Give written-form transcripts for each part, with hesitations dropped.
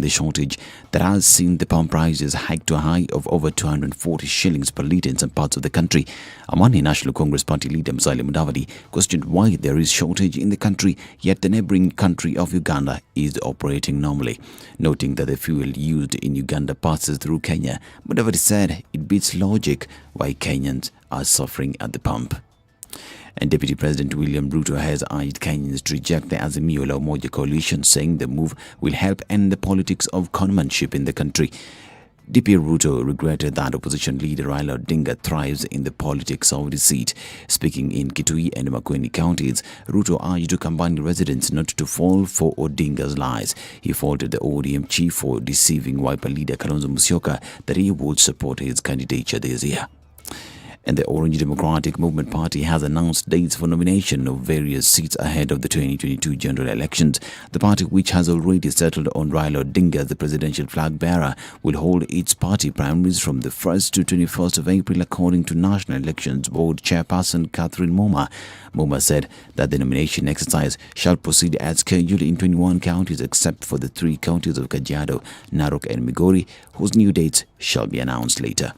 the shortage that has seen the palm prices hike to a high of over 240 shillings per litre in some parts of the country. Amani National Congress Party leader Musalia Mudavadi questioned why there is shortage in the country, yet the neighbouring country of Uganda is operating normally. Noting that the fuel used in Uganda passes through Kenya, Mudavadi said it beats logic why Kenyans are suffering at the pump. And Deputy President William Ruto has urged Kenyans to reject the Azimio la Umoja coalition, saying the move will help end the politics of conmanship in the country. DP Ruto regretted that opposition leader Raila Odinga thrives in the politics of deceit. Speaking in Kitui and Makueni counties, Ruto urged to combine residents not to fall for Odinga's lies. He faulted the ODM chief for deceiving Wiper leader Kalonzo Musyoka that he would support his candidature this year. And the Orange Democratic Movement Party has announced dates for nomination of various seats ahead of the 2022 general elections. The party, which has already settled on Raila Odinga as the presidential flag bearer, will hold its party primaries from the 1st to 21st of April, according to National Elections Board Chairperson Catherine Moma. Moma said that the nomination exercise shall proceed as scheduled in 21 counties except for the 3 counties of Kajiado, Narok and Migori, whose new dates shall be announced later.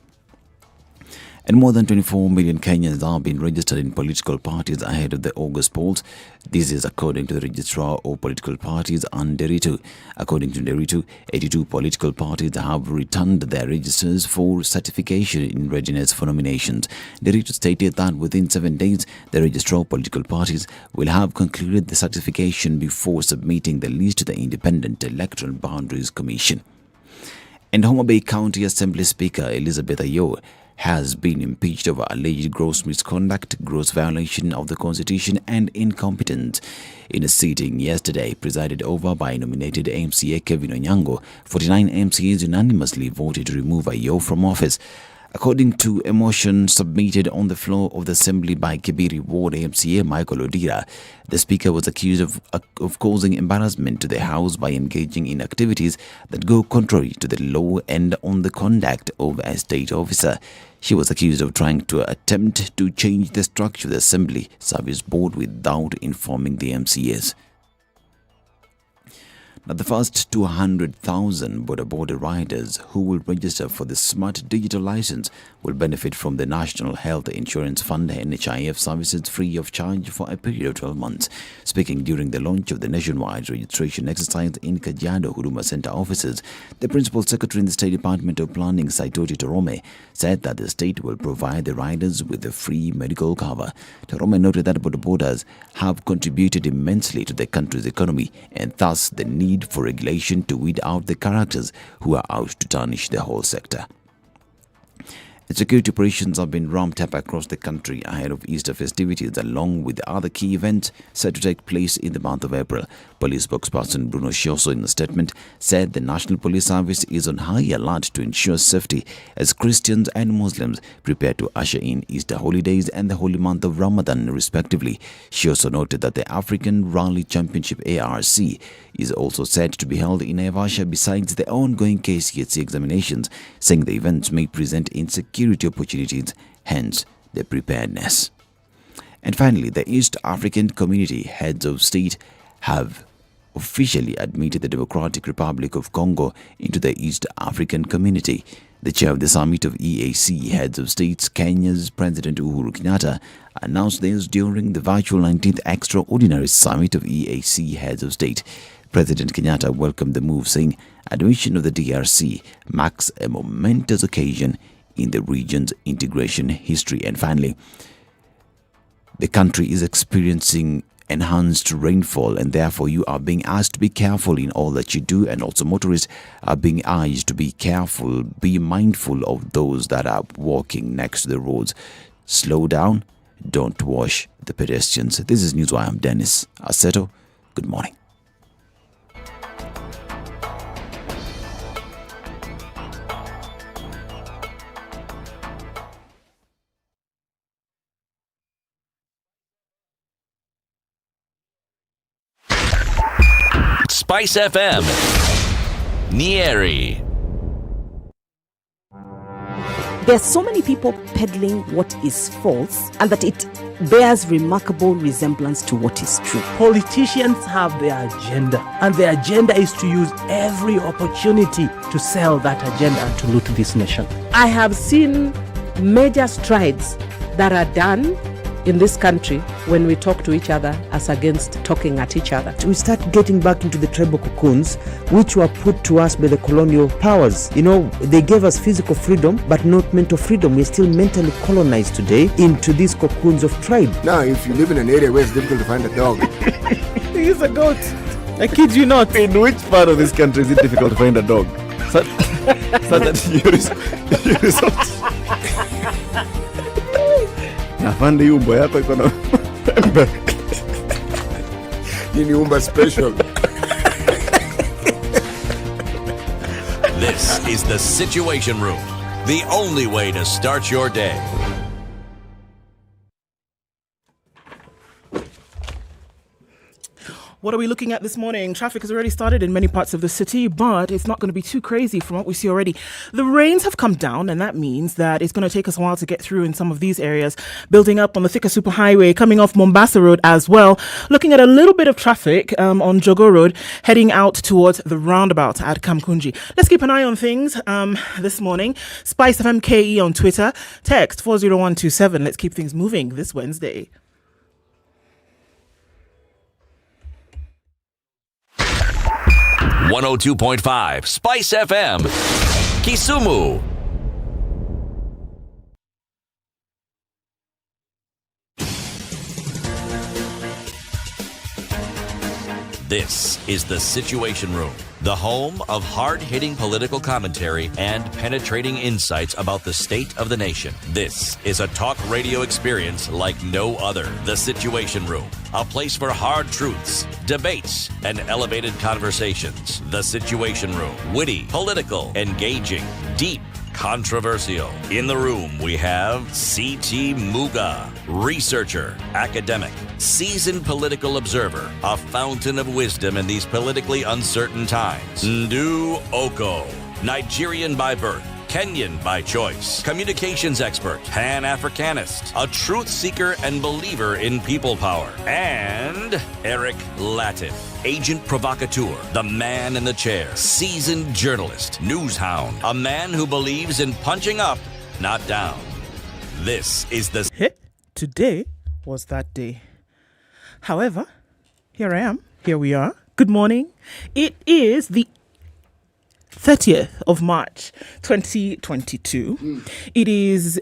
And more than 24 million Kenyans are being registered in political parties ahead of the August polls. This is according to the Registrar of Political Parties and Nderitu. According to Nderitu, 82 political parties have returned their registers for certification in readiness for nominations. Nderitu stated that within 7 days, the Registrar of Political Parties will have concluded the certification before submitting the list to the Independent Electoral Boundaries Commission. And Homa Bay County Assembly Speaker Elizabeth Ayo has been impeached over alleged gross misconduct, gross violation of the Constitution and incompetence. In a sitting yesterday presided over by nominated MCA Kevin Onyango, 49 MCAs unanimously voted to remove Ayo from office. According to a motion submitted on the floor of the Assembly by Kibiri Ward MCA Michael Odira, the Speaker was accused of causing embarrassment to the House by engaging in activities that go contrary to the law and on the conduct of a state officer. She was accused of trying to attempt to change the structure of the Assembly Service Board without informing the MCAs. Now, the first 200,000 Boda riders who will register for the Smart Digital License will benefit from the National Health Insurance Fund NHIF services free of charge for a period of 12 months. Speaking during the launch of the nationwide registration exercise in Kajiado Huduma Center offices, the Principal Secretary in the State Department of Planning, Saitoti Torome, said that the state will provide the riders with a free medical cover. Torome noted that Bodas have contributed immensely to the country's economy and thus the need for regulation to weed out the characters who are out to tarnish the whole sector. Security operations have been ramped up across the country ahead of Easter festivities, along with other key events set to take place in the month of April. Police spokesperson Bruno Shioso, in a statement, said the National Police Service is on high alert to ensure safety as Christians and Muslims prepare to usher in Easter holidays and the holy month of Ramadan, respectively. She also noted that the African Rally Championship ARC is also set to be held in Naivasha besides the ongoing KCSE examinations, saying the events may present insecurity opportunities, hence the preparedness. And finally, the East African Community heads of state have officially admitted the Democratic Republic of Congo into the East African Community. The chair of the summit of EAC heads of states, Kenya's President Uhuru Kenyatta, announced this during the virtual 19th Extraordinary Summit of EAC heads of state. President Kenyatta welcomed the move, saying admission of the DRC marks a momentous occasion in the region's integration history. And finally, the country is experiencing enhanced rainfall, and therefore you are being asked to be careful in all that you do, and also motorists are being urged to be careful, be mindful of those that are walking next to the roads. Slow down, don't wash the pedestrians. This is Newswire. I'm Dennis Aseto. Good morning. SpiceFM, Nyeri. There are so many people peddling what is false and that it bears remarkable resemblance to what is true. Politicians have their agenda, and their agenda is to use every opportunity to sell that agenda and to loot this nation. I have seen major strides that are done in this country when we talk to each other as against talking at each other. We start getting back into the tribal cocoons which were put to us by the colonial powers. They gave us physical freedom but not mental freedom. We're still mentally colonized today into these cocoons of tribe. Now, if you live in an area where it's difficult to find a dog, He's a goat. I kid you not. in which part of this country is it difficult to find a dog? So that you resort. Afande umbo yako iko na hii ni umba special. This is the Situation Room, the only way to start your day. What are we looking at this morning? Traffic has already started in many parts of the city, but it's not going to be too crazy from what we see already. The rains have come down, and that means that it's going to take us a while to get through in some of these areas, building up on the Thika Superhighway, coming off Mombasa Road as well. Looking at a little bit of traffic on Jogo Road, heading out towards the roundabout at Kamkunji. Let's keep an eye on things this morning. SpiceFM KE on Twitter. Text 40127. Let's keep things moving this Wednesday. 102.5 Spice FM, Kisumu. This is the Situation Room, the home of hard-hitting political commentary and penetrating insights about the state of the nation. This is a talk radio experience like no other. The Situation Room, a place for hard truths, debates, and elevated conversations. The Situation Room, witty, political, engaging, deep, controversial. In the room, we have C.T. Muga, researcher, academic, seasoned political observer, a fountain of wisdom in these politically uncertain times. Ndu Okoh, Nigerian by birth, Kenyan by choice, communications expert, Pan-Africanist, a truth seeker and believer in people power, and Eric Latiff, agent provocateur, the man in the chair, seasoned journalist, news hound, a man who believes in punching up, not down. This is the... Today was that day. However, here I am. Here we are. Good morning. It is the 30th of March, 2022. It is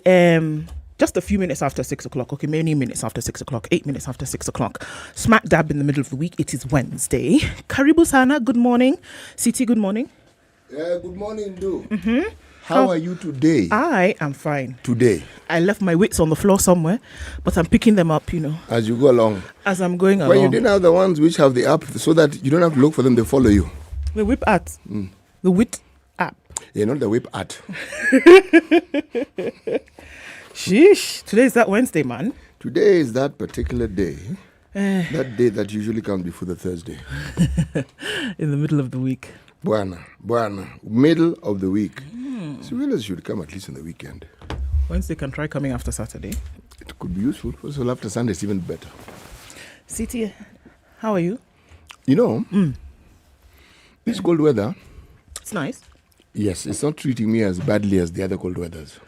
just a few minutes after 6 o'clock. Okay, many minutes after 6 o'clock. 8 minutes after 6 o'clock. Smack dab in the middle of the week. It is Wednesday. Karibu sana. Good morning. Siti, good morning. Good morning, Du. How are you today? I am fine. Today? I left my wits on the floor somewhere, but I'm picking them up, As you go along. as I'm going along. Well, you didn't have the ones which have the app so that you don't have to look for them, they follow you. The whip at. The wit app. Yeah, not the whip at. Sheesh. Today is that Wednesday, man. Today is that particular day. That day that usually comes before the Thursday. In the middle of the week. Buana. Middle of the week. So realize should come at least on the weekend. Wednesday can try coming after Saturday. It could be useful. First of all, after Sunday, it's even better. City, how are you? This cold weather, It's nice. yes, it's not treating me as badly as the other cold weathers.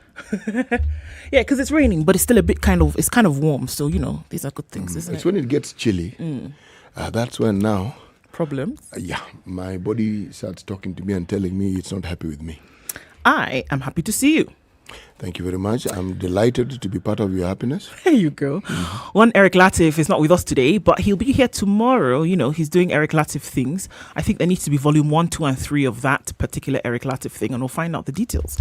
Yeah, because it's raining, but it's still it's kind of warm. So, these are good things, isn't It's it? when it gets chilly. That's when now, Problems. my body starts talking to me and telling me it's not happy with me. I am happy to see you. Thank you very much. I'm delighted to be part of your happiness. There you go. One Eric Latiff is not with us today, but he'll be here tomorrow. He's doing Eric Latiff things. I think there needs to be volume 1, 2, and 3 of that particular Eric Latiff thing, and we'll find out the details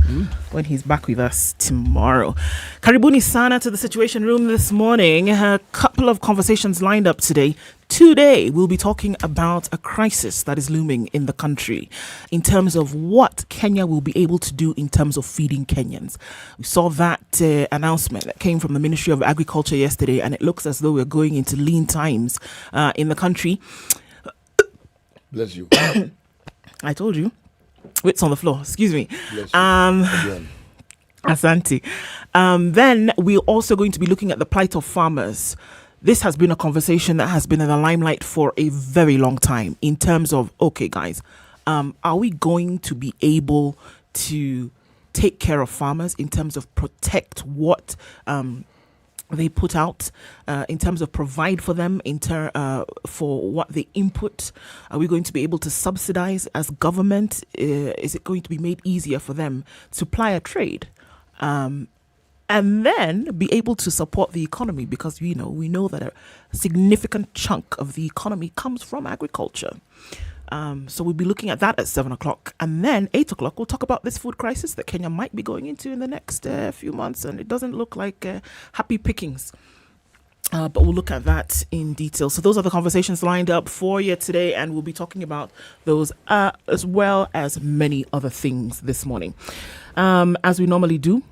when he's back with us tomorrow. Karibuni sana to the Situation Room this morning. A couple of conversations lined up today. Today, we'll be talking about a crisis that is looming in the country in terms of what Kenya will be able to do in terms of feeding Kenyans. We saw that announcement that came from the Ministry of Agriculture yesterday, and it looks as though we're going into lean times in the country. Bless you. I told you. Wits on the floor. Excuse me. Bless you. Again. Asante. Then we're also going to be looking at the plight of farmers. This has been a conversation that has been in the limelight for a very long time in terms of, okay, guys, are we going to be able to take care of farmers in terms of protect what they put out, in terms of provide for them for what they input? Are we going to be able to subsidize as government? Is it going to be made easier for them to ply a trade? And then be able to support the economy, because we know that a significant chunk of the economy comes from agriculture. So we'll be looking at that at 7 o'clock. And then 8 o'clock, we'll talk about this food crisis that Kenya might be going into in the next few months. And it doesn't look like happy pickings. But we'll look at that in detail. So those are the conversations lined up for you today. And we'll be talking about those as well as many other things this morning. As we normally do,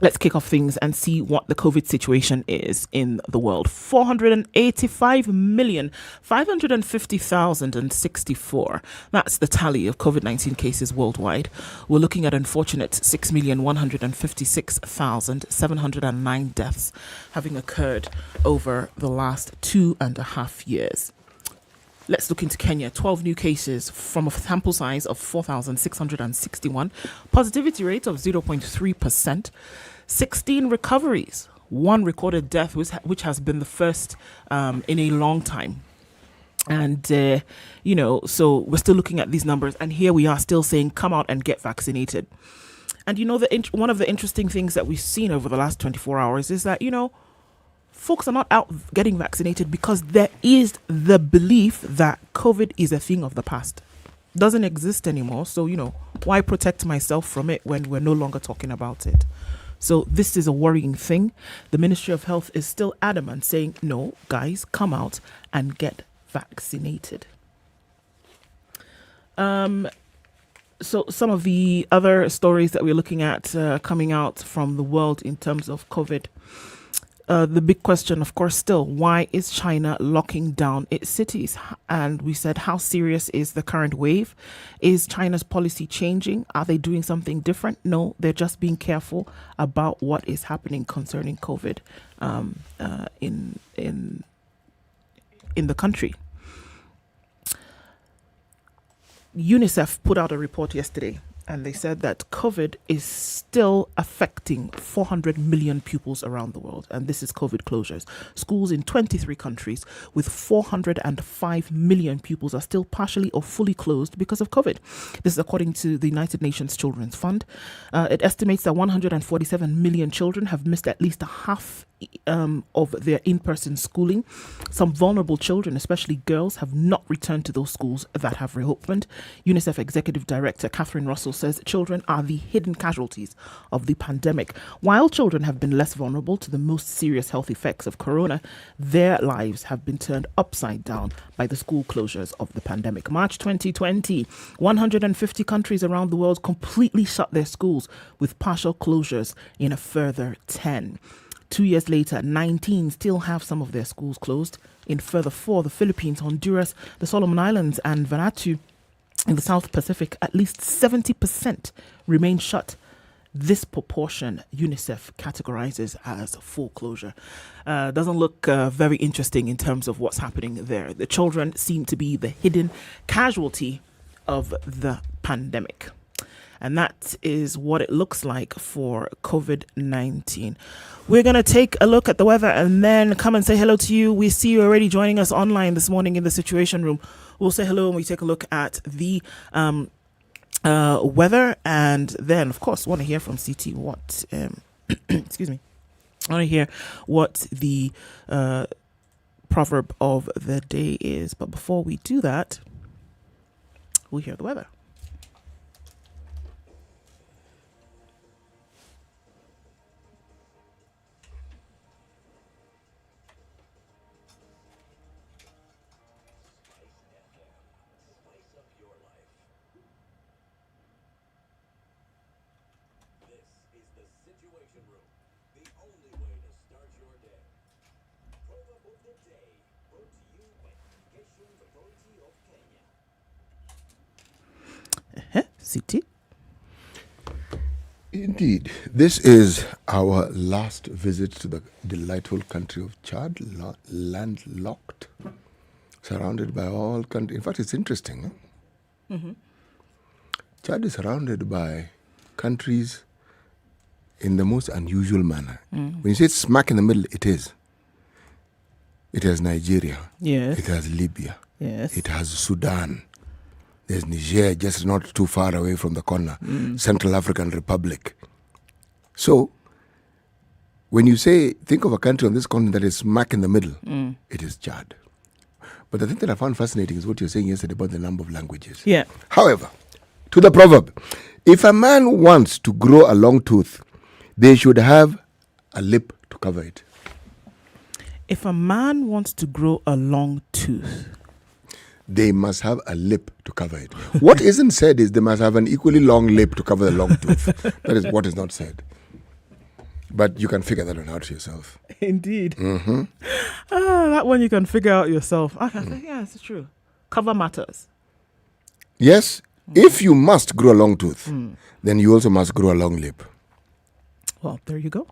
let's kick off things and see what the COVID situation is in the world. 485,550,064. That's the tally of COVID-19 cases worldwide. We're looking at unfortunate 6,156,709 deaths having occurred over the last 2.5 years. Let's look into Kenya. 12 new cases from a sample size of 4,661. Positivity rate of 0.3%. 16 recoveries. 1 recorded death, which has been the first in a long time. And, so we're still looking at these numbers. And here we are still saying, come out and get vaccinated. And, one of the interesting things that we've seen over the last 24 hours is that, folks are not out getting vaccinated because there is the belief that COVID is a thing of the past. Doesn't exist anymore. So, why protect myself from it when we're no longer talking about it? So this is a worrying thing. The Ministry of Health is still adamant, saying, no, guys, come out and get vaccinated. So some of the other stories that we're looking at coming out from the world in terms of COVID. The big question, of course, still, why is China locking down its cities? And we said, how serious is the current wave? Is China's policy changing? Are they doing something different? No, they're just being careful about what is happening concerning COVID in the country. UNICEF put out a report yesterday, and they said that COVID is still affecting 400 million pupils around the world. And this is COVID closures. Schools in 23 countries with 405 million pupils are still partially or fully closed because of COVID. This is according to the United Nations Children's Fund. It estimates that 147 million children have missed at least a half of their in-person schooling. Some vulnerable children, especially girls, have not returned to those schools that have reopened. UNICEF Executive Director Catherine Russell says children are the hidden casualties of the pandemic. While children have been less vulnerable to the most serious health effects of corona, their lives have been turned upside down by the school closures of the pandemic. March 2020, 150 countries around the world completely shut their schools, with partial closures in a further 10. 2 years later, 19 still have some of their schools closed. In further 4, the Philippines, Honduras, the Solomon Islands, and Vanuatu in the South Pacific, at least 70% remain shut. This proportion UNICEF categorizes as full closure. Doesn't look very interesting in terms of what's happening there. The children seem to be the hidden casualty of the pandemic. And that is what it looks like for COVID-19. We're going to take a look at the weather and then come and say hello to you. We see you already joining us online this morning in the Situation Room. We'll say hello and we take a look at the weather. And then, of course, want to hear from CT what, excuse me, I want to hear what the proverb of the day is. But before we do that, we'll hear the weather. CT. Indeed. This is our last visit to the delightful country of Chad, landlocked, surrounded by all countries. In fact, it's interesting. Chad is surrounded by countries in the most unusual manner. When you say it's smack in the middle, it is. It has Nigeria. Yes. It has Libya. Yes. It has Sudan. There's Niger, just not too far away from the corner. Central African Republic. So, when you say, think of a country on this continent that is smack in the middle, it is Chad. But the thing that I found fascinating is what you were saying yesterday about the number of languages. Yeah. However, to the proverb, if a man wants to grow a long tooth, they should have a lip to cover it. If a man wants to grow a long tooth, they must have a lip to cover it. What isn't said is they must have an equally long lip to cover the long tooth. That is what is not said. But you can figure that one out yourself. Indeed. That one you can figure out yourself. Okay. Yeah, it's true. Cover matters. Yes, if you must grow a long tooth, then you also must grow a long lip. Well, there you go.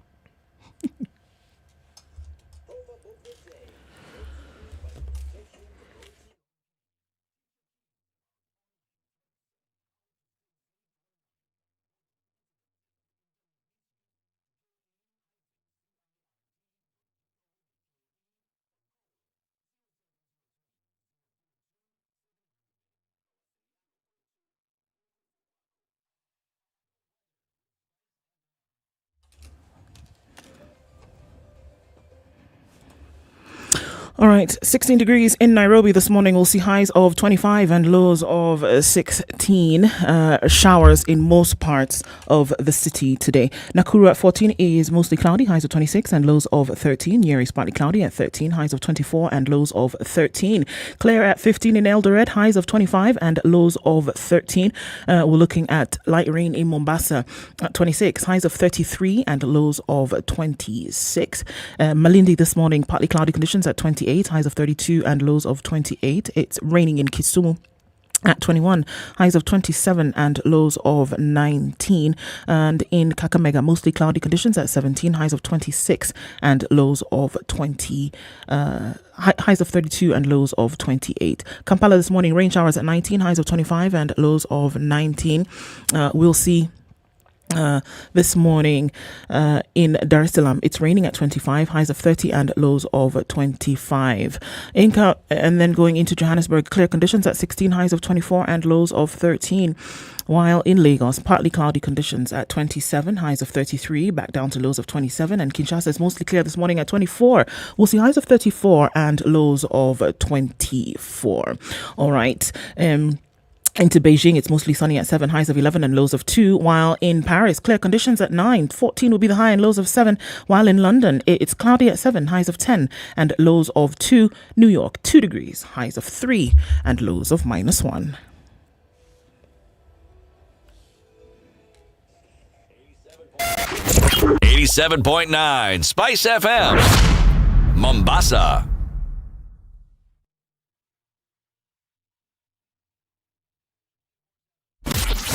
All right, 16 degrees in Nairobi this morning. We'll see highs of 25 and lows of 16. Showers in most parts of the city today. Nakuru at 14 is mostly cloudy, highs of 26 and lows of 13. Nyeri is partly cloudy at 13, highs of 24 and lows of 13. Clare at 15 in Eldoret, highs of 25 and lows of 13. We're looking at light rain in Mombasa at 26, highs of 33 and lows of 26. Malindi this morning, partly cloudy conditions at 28, highs of 32 and lows of 28. It's raining in Kisumu at 21, highs of 27 and lows of 19. And in Kakamega, mostly cloudy conditions at 17, highs of 26 and lows of 20. Highs of 32 and lows of 28. Kampala this morning, rain showers at 19, highs of 25 and lows of 19. We'll see this morning in Dar es Salaam, it's raining at 25, highs of 30 and lows of 25. And then going into Johannesburg, clear conditions at 16, highs of 24 and lows of 13. While in Lagos, partly cloudy conditions at 27, highs of 33, back down to lows of 27. And Kinshasa is mostly clear this morning at 24. We'll see highs of 34 and lows of 24. All right. Into Beijing, it's mostly sunny at 7, highs of 11 and lows of 2. While in Paris, clear conditions at 9, 14 will be the high and lows of 7. While in London, it's cloudy at 7, highs of 10 and lows of 2. New York, 2 degrees, highs of 3 and lows of -1. .9 Spice FM, Mombasa.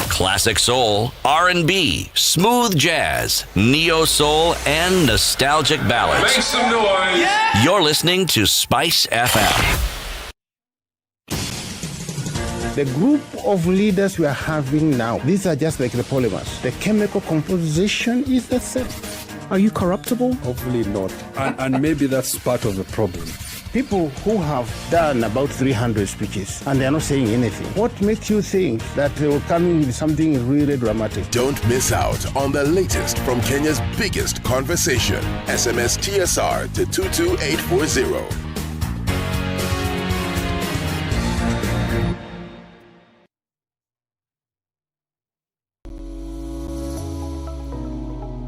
Classic soul, R&B, smooth jazz, neo soul, and nostalgic ballads. Make some noise. Yeah. You're listening to Spice FM. The group of leaders we are having now, these are just like the polymers. The chemical composition is the same. Are you corruptible? Hopefully not. And maybe that's part of the problem. People who have done about 300 speeches and they're not saying anything. What makes you think that they will come in with something really dramatic? Don't miss out on the latest from Kenya's biggest conversation. SMS TSR to 22840.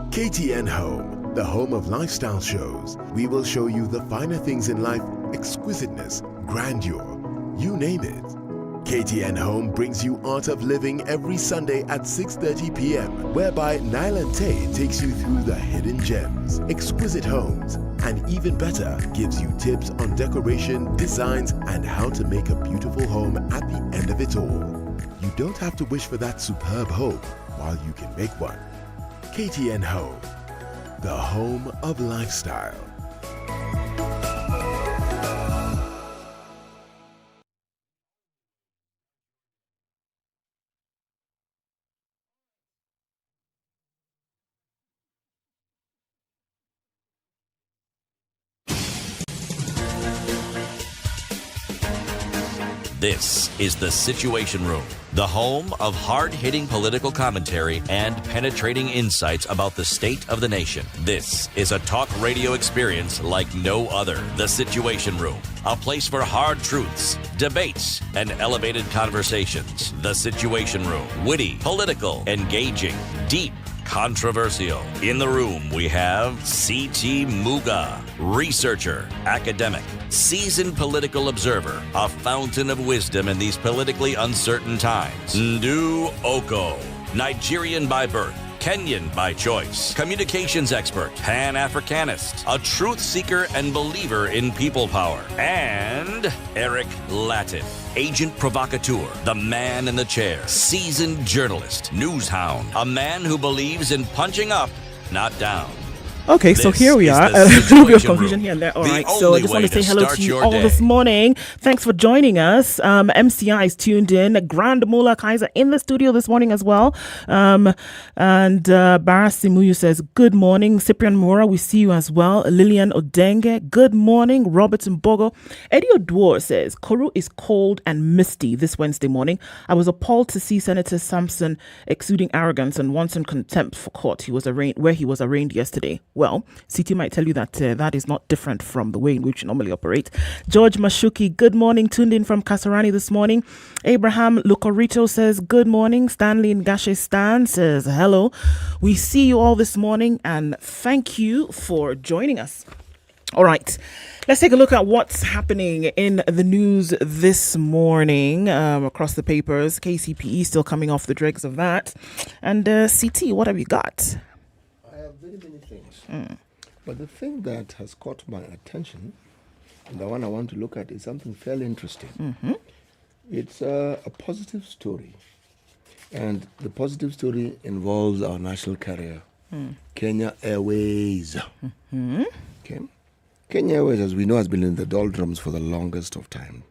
KTN Home, the home of lifestyle shows. We will show you the finer things in life, exquisiteness, grandeur, you name it. KTN Home brings you Art of Living every Sunday at 6:30 p.m., whereby Nile and Tay takes you through the hidden gems, exquisite homes, and even better, gives you tips on decoration, designs, and how to make a beautiful home at the end of it all. You don't have to wish for that superb home while you can make one. KTN Home, the home of lifestyle. This is the Situation Room, the home of hard-hitting political commentary and penetrating insights about the state of the nation. This is a talk radio experience like no other. The Situation Room, a place for hard truths, debates, and elevated conversations. The Situation Room, witty, political, engaging, deep, controversial. In the room, we have C.T. Muga, researcher, academic, seasoned political observer, a fountain of wisdom in these politically uncertain times. Ndu Okoh, Nigerian by birth, Kenyan by choice, communications expert, Pan-Africanist, a truth seeker and believer in people power, and Eric Latiff, agent provocateur, the man in the chair, seasoned journalist, news hound, a man who believes in punching up, not down. Okay, so here we are. A little bit of confusion here and there. All right, so I just want to say hello to you all this morning. Thanks for joining us. MCI is tuned in. Grand Mula Kaiser in the studio this morning as well. And Barra Simuyu says, good morning. Cyprian Mora, we see you as well. Lillian Odenge, good morning. Robert Mbogo. Eddie Odwar says, Koru is cold and misty this Wednesday morning. I was appalled to see Senator Sampson exuding arrogance and wanton contempt for court. He was arraigned yesterday. Well, CT might tell you that that is not different from the way in which you normally operate. George Mashuki, good morning. Tuned in from Kasarani this morning. Abraham Lucorito says, good morning. Stanley Ngashe Stan says, hello. We see you all this morning and thank you for joining us. All right, let's take a look at what's happening in the news this morning across the papers. KCPE still coming off the dregs of that. And CT, what have you got? I have very many things. But the thing that has caught my attention, and the one I want to look at, is something fairly interesting. Mm-hmm. It's a positive story. And the positive story involves our national carrier, Kenya Airways. Mm-hmm. Okay. Kenya Airways, as we know, has been in the doldrums for the longest of time.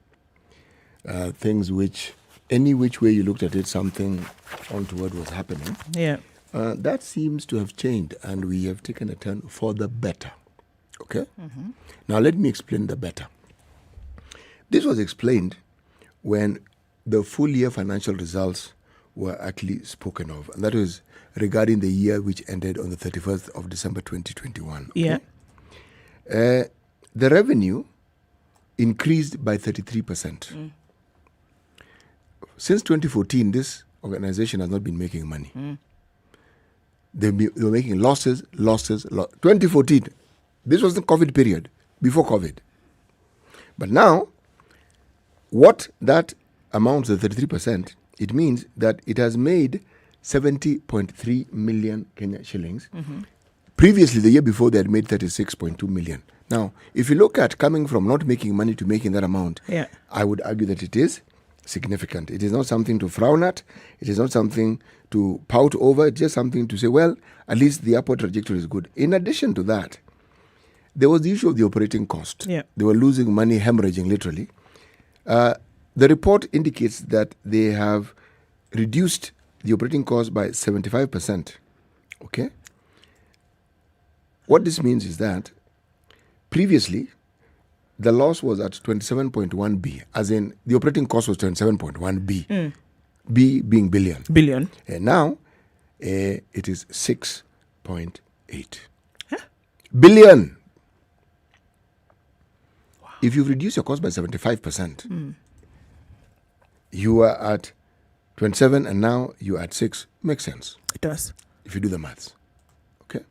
Things which, any which way you looked at it, something untoward was happening. Yeah. That seems to have changed, and we have taken a turn for the better. Okay? Mm-hmm. Now, let me explain the better. This was explained when the full year financial results were actually spoken of, and that was regarding the year which ended on the 31st of December 2021. Okay? Yeah. The revenue increased by 33%. Since 2014, this organization has not been making money. They were making losses. 2014, this was the COVID period, before COVID. But now, what that amounts to 33%, it means that it has made 70.3 million Kenya shillings. Mm-hmm. Previously, the year before, they had made 36.2 million. Now, if you look at coming from not making money to making that amount, I would argue that it is significant. It is not something to frown at. It is not something to pout over. It's just something to say, well, at least the upward trajectory is good. In addition to that, there was the issue of the operating cost. Yeah. They were losing money, hemorrhaging literally. The report indicates that they have reduced the operating cost by 75%. Okay? What this means is that previously, the loss was at 27.1B, as in the operating cost was 27.1B, B being billion. Billion. And now, it is 6.8. Billion. Wow. If you reduce your cost by 75%, you are at 27 and now you're at 6. Makes sense. It does. If you do the maths. Okay?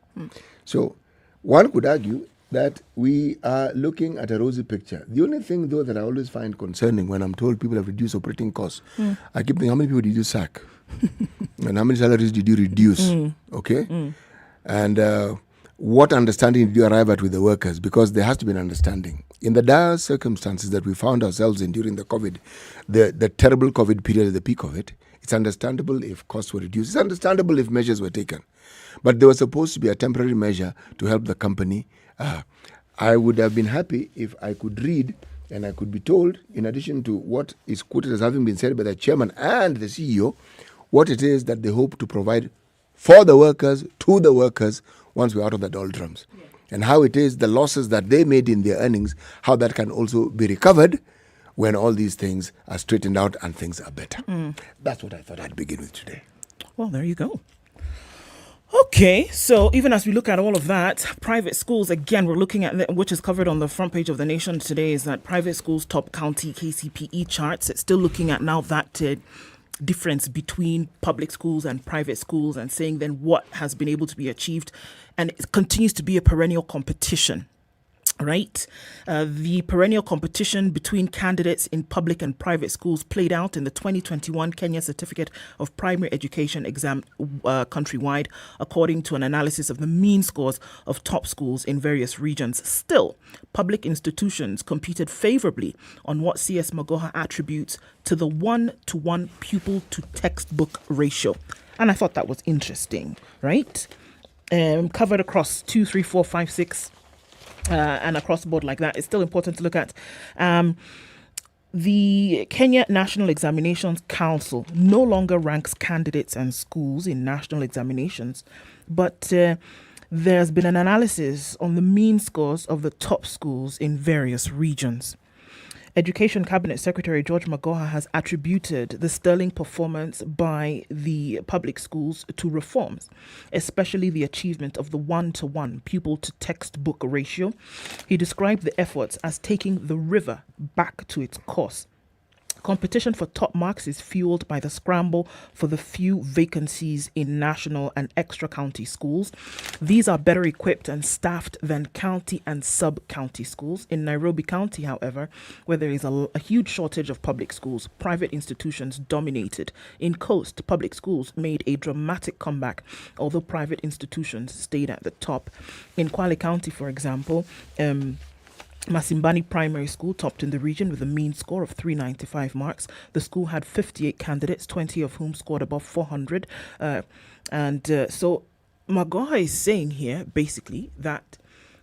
So, one could argue that we are looking at a rosy picture. The only thing, though, that I always find concerning when I'm told people have reduced operating costs, I keep thinking, how many people did you sack? And how many salaries did you reduce? Okay? And what understanding did you arrive at with the workers? Because there has to be an understanding. In the dire circumstances that we found ourselves in during the COVID, the terrible COVID period at the peak of it, it's It's understandable if costs were reduced. It's understandable if measures were taken. But there was supposed to be a temporary measure to help the company. I would have been happy if I could read and I could be told, in addition to what is quoted as having been said by the chairman and the CEO, what it is that they hope to provide for the workers, to the workers, once we're out of the doldrums. Yeah. And how it is the losses that they made in their earnings, how that can also be recovered when all these things are straightened out and things are better. That's what I thought I'd begin with today. Well, there you go. Okay, so even as we look at all of that, private schools, again, we're looking at, which is covered on the front page of the Nation today, is that private schools top county KCPE charts. It's still looking at now that difference between public schools and private schools and saying then what has been able to be achieved. And it continues to be a perennial competition. Right. The perennial competition between candidates in public and private schools played out in the 2021 Kenya Certificate of Primary Education exam countrywide, according to an analysis of the mean scores of top schools in various regions. Still, public institutions competed favorably on what CS Magoha attributes to the 1-to-1 pupil to textbook ratio. And I thought that was interesting, right? Covered across 2, 3, 4, 5, 6. And across the board like that. It's still important to look at. The Kenya National Examinations Council no longer ranks candidates and schools in national examinations, but there's been an analysis on the mean scores of the top schools in various regions. Education Cabinet Secretary George Magoha has attributed the sterling performance by the public schools to reforms, especially the achievement of the 1-to-1 pupil to textbook ratio. He described the efforts as taking the river back to its course. Competition for top marks is fueled by the scramble for the few vacancies in national and extra county schools. These are better equipped and staffed than county and sub-county schools. In Nairobi County, however, where there is a huge shortage of public schools, private institutions dominated. In Coast, public schools made a dramatic comeback, although private institutions stayed at the top. In Kwale County, for example, Masimbani Primary School topped in the region with a mean score of 395 marks. The school had 58 candidates, 20 of whom scored above 400. So Magoha is saying here, basically, that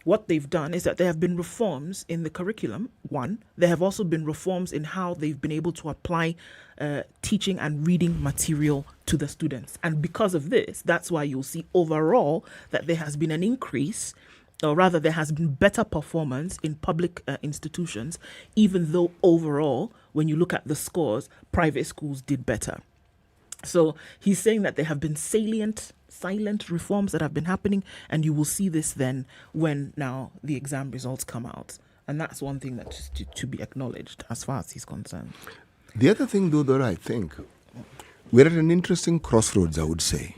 what they've done is that there have been reforms in the curriculum, one. There have also been reforms in how they've been able to apply teaching and reading material to the students. And because of this, that's why you'll see overall that there has been an increase, or rather there has been better performance in public institutions, even though overall, when you look at the scores, private schools did better. So he's saying that there have been silent reforms that have been happening, and you will see this then when now the exam results come out. And that's one thing that's to be acknowledged as far as he's concerned. The other thing, though, that I think, we're at an interesting crossroads, I would say,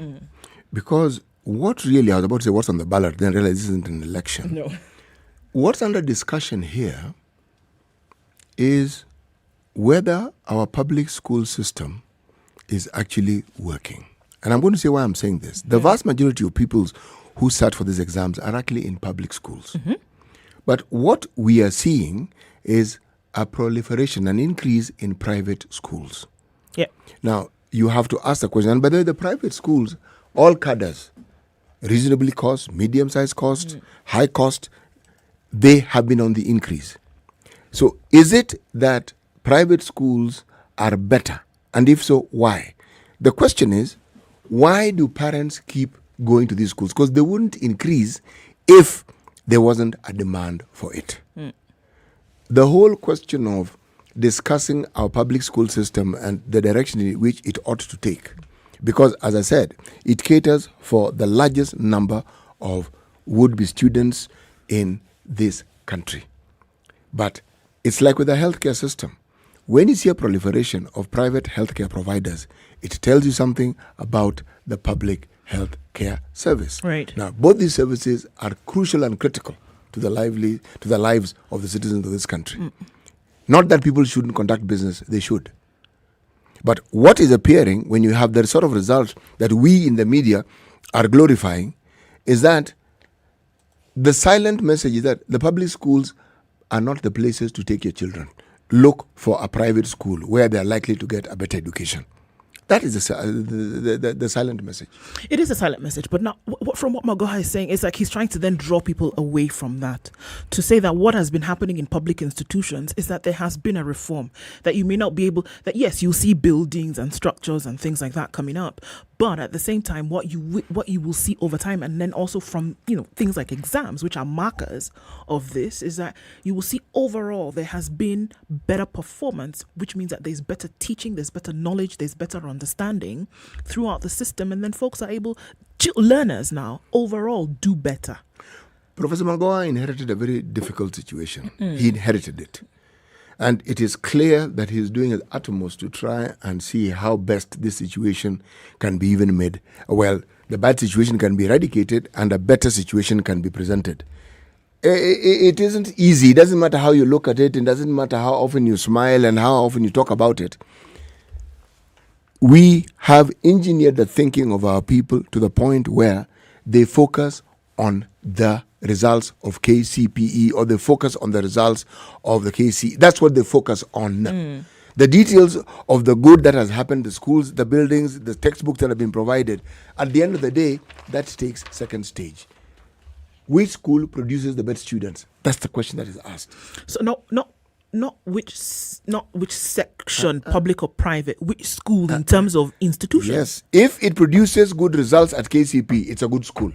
because what really, I was about to say what's on the ballot, then realize this isn't an election. No. What's under discussion here is whether our public school system is actually working. And I'm going to say why I'm saying this. The vast majority of people who sat for these exams are actually in public schools. But what we are seeing is a proliferation, an increase in private schools. Yeah. Now, you have to ask the question, and by the way, the private schools, all cadres, reasonably cost, medium-sized cost, high cost, they have been on the increase. So is it that private schools are better? And if so, why? The question is, why do parents keep going to these schools? Because they wouldn't increase if there wasn't a demand for it. The whole question of discussing our public school system and the direction in which it ought to take, because, as I said, it caters for the largest number of would-be students in this country. But it's like with the healthcare system. When you see a proliferation of private healthcare providers, it tells you something about the public healthcare service. Right. Now, both these services are crucial and critical to the lives of the citizens of this country. Not that people shouldn't conduct business, they should. But what is appearing when you have the sort of results that we in the media are glorifying is that the silent message is that the public schools are not the places to take your children. Look for a private school where they are likely to get a better education. That is the silent message. It is a silent message, but now, from what Magoha is saying, it's like he's trying to then draw people away from that. To say that what has been happening in public institutions is that there has been a reform, that you may not be able, that yes, you'll see buildings and structures and things like that coming up, but at the same time, what you will see over time, and then also from things like exams, which are markers of this, is that you will see overall there has been better performance, which means that there's better teaching, there's better knowledge, there's better understanding throughout the system, and then folks are able, learners now overall do better. Professor Magoha inherited a very difficult situation. He inherited it. And it is clear that he's doing his utmost to try and see how best this situation can be even made. Well, the bad situation can be eradicated and a better situation can be presented. It isn't easy. It doesn't matter how you look at it. It doesn't matter how often you smile and how often you talk about it. We have engineered the thinking of our people to the point where they focus on the results of KCPE, or they focus on the results of the KC. That's what they focus on. The details of the good that has happened, the schools, the buildings, the textbooks that have been provided, at the end of the day, that takes second stage. Which school produces the best students? That's the question that is asked. So not which section, public or private, which school in terms of institutions. Yes, if it produces good results at KCP, it's a good school.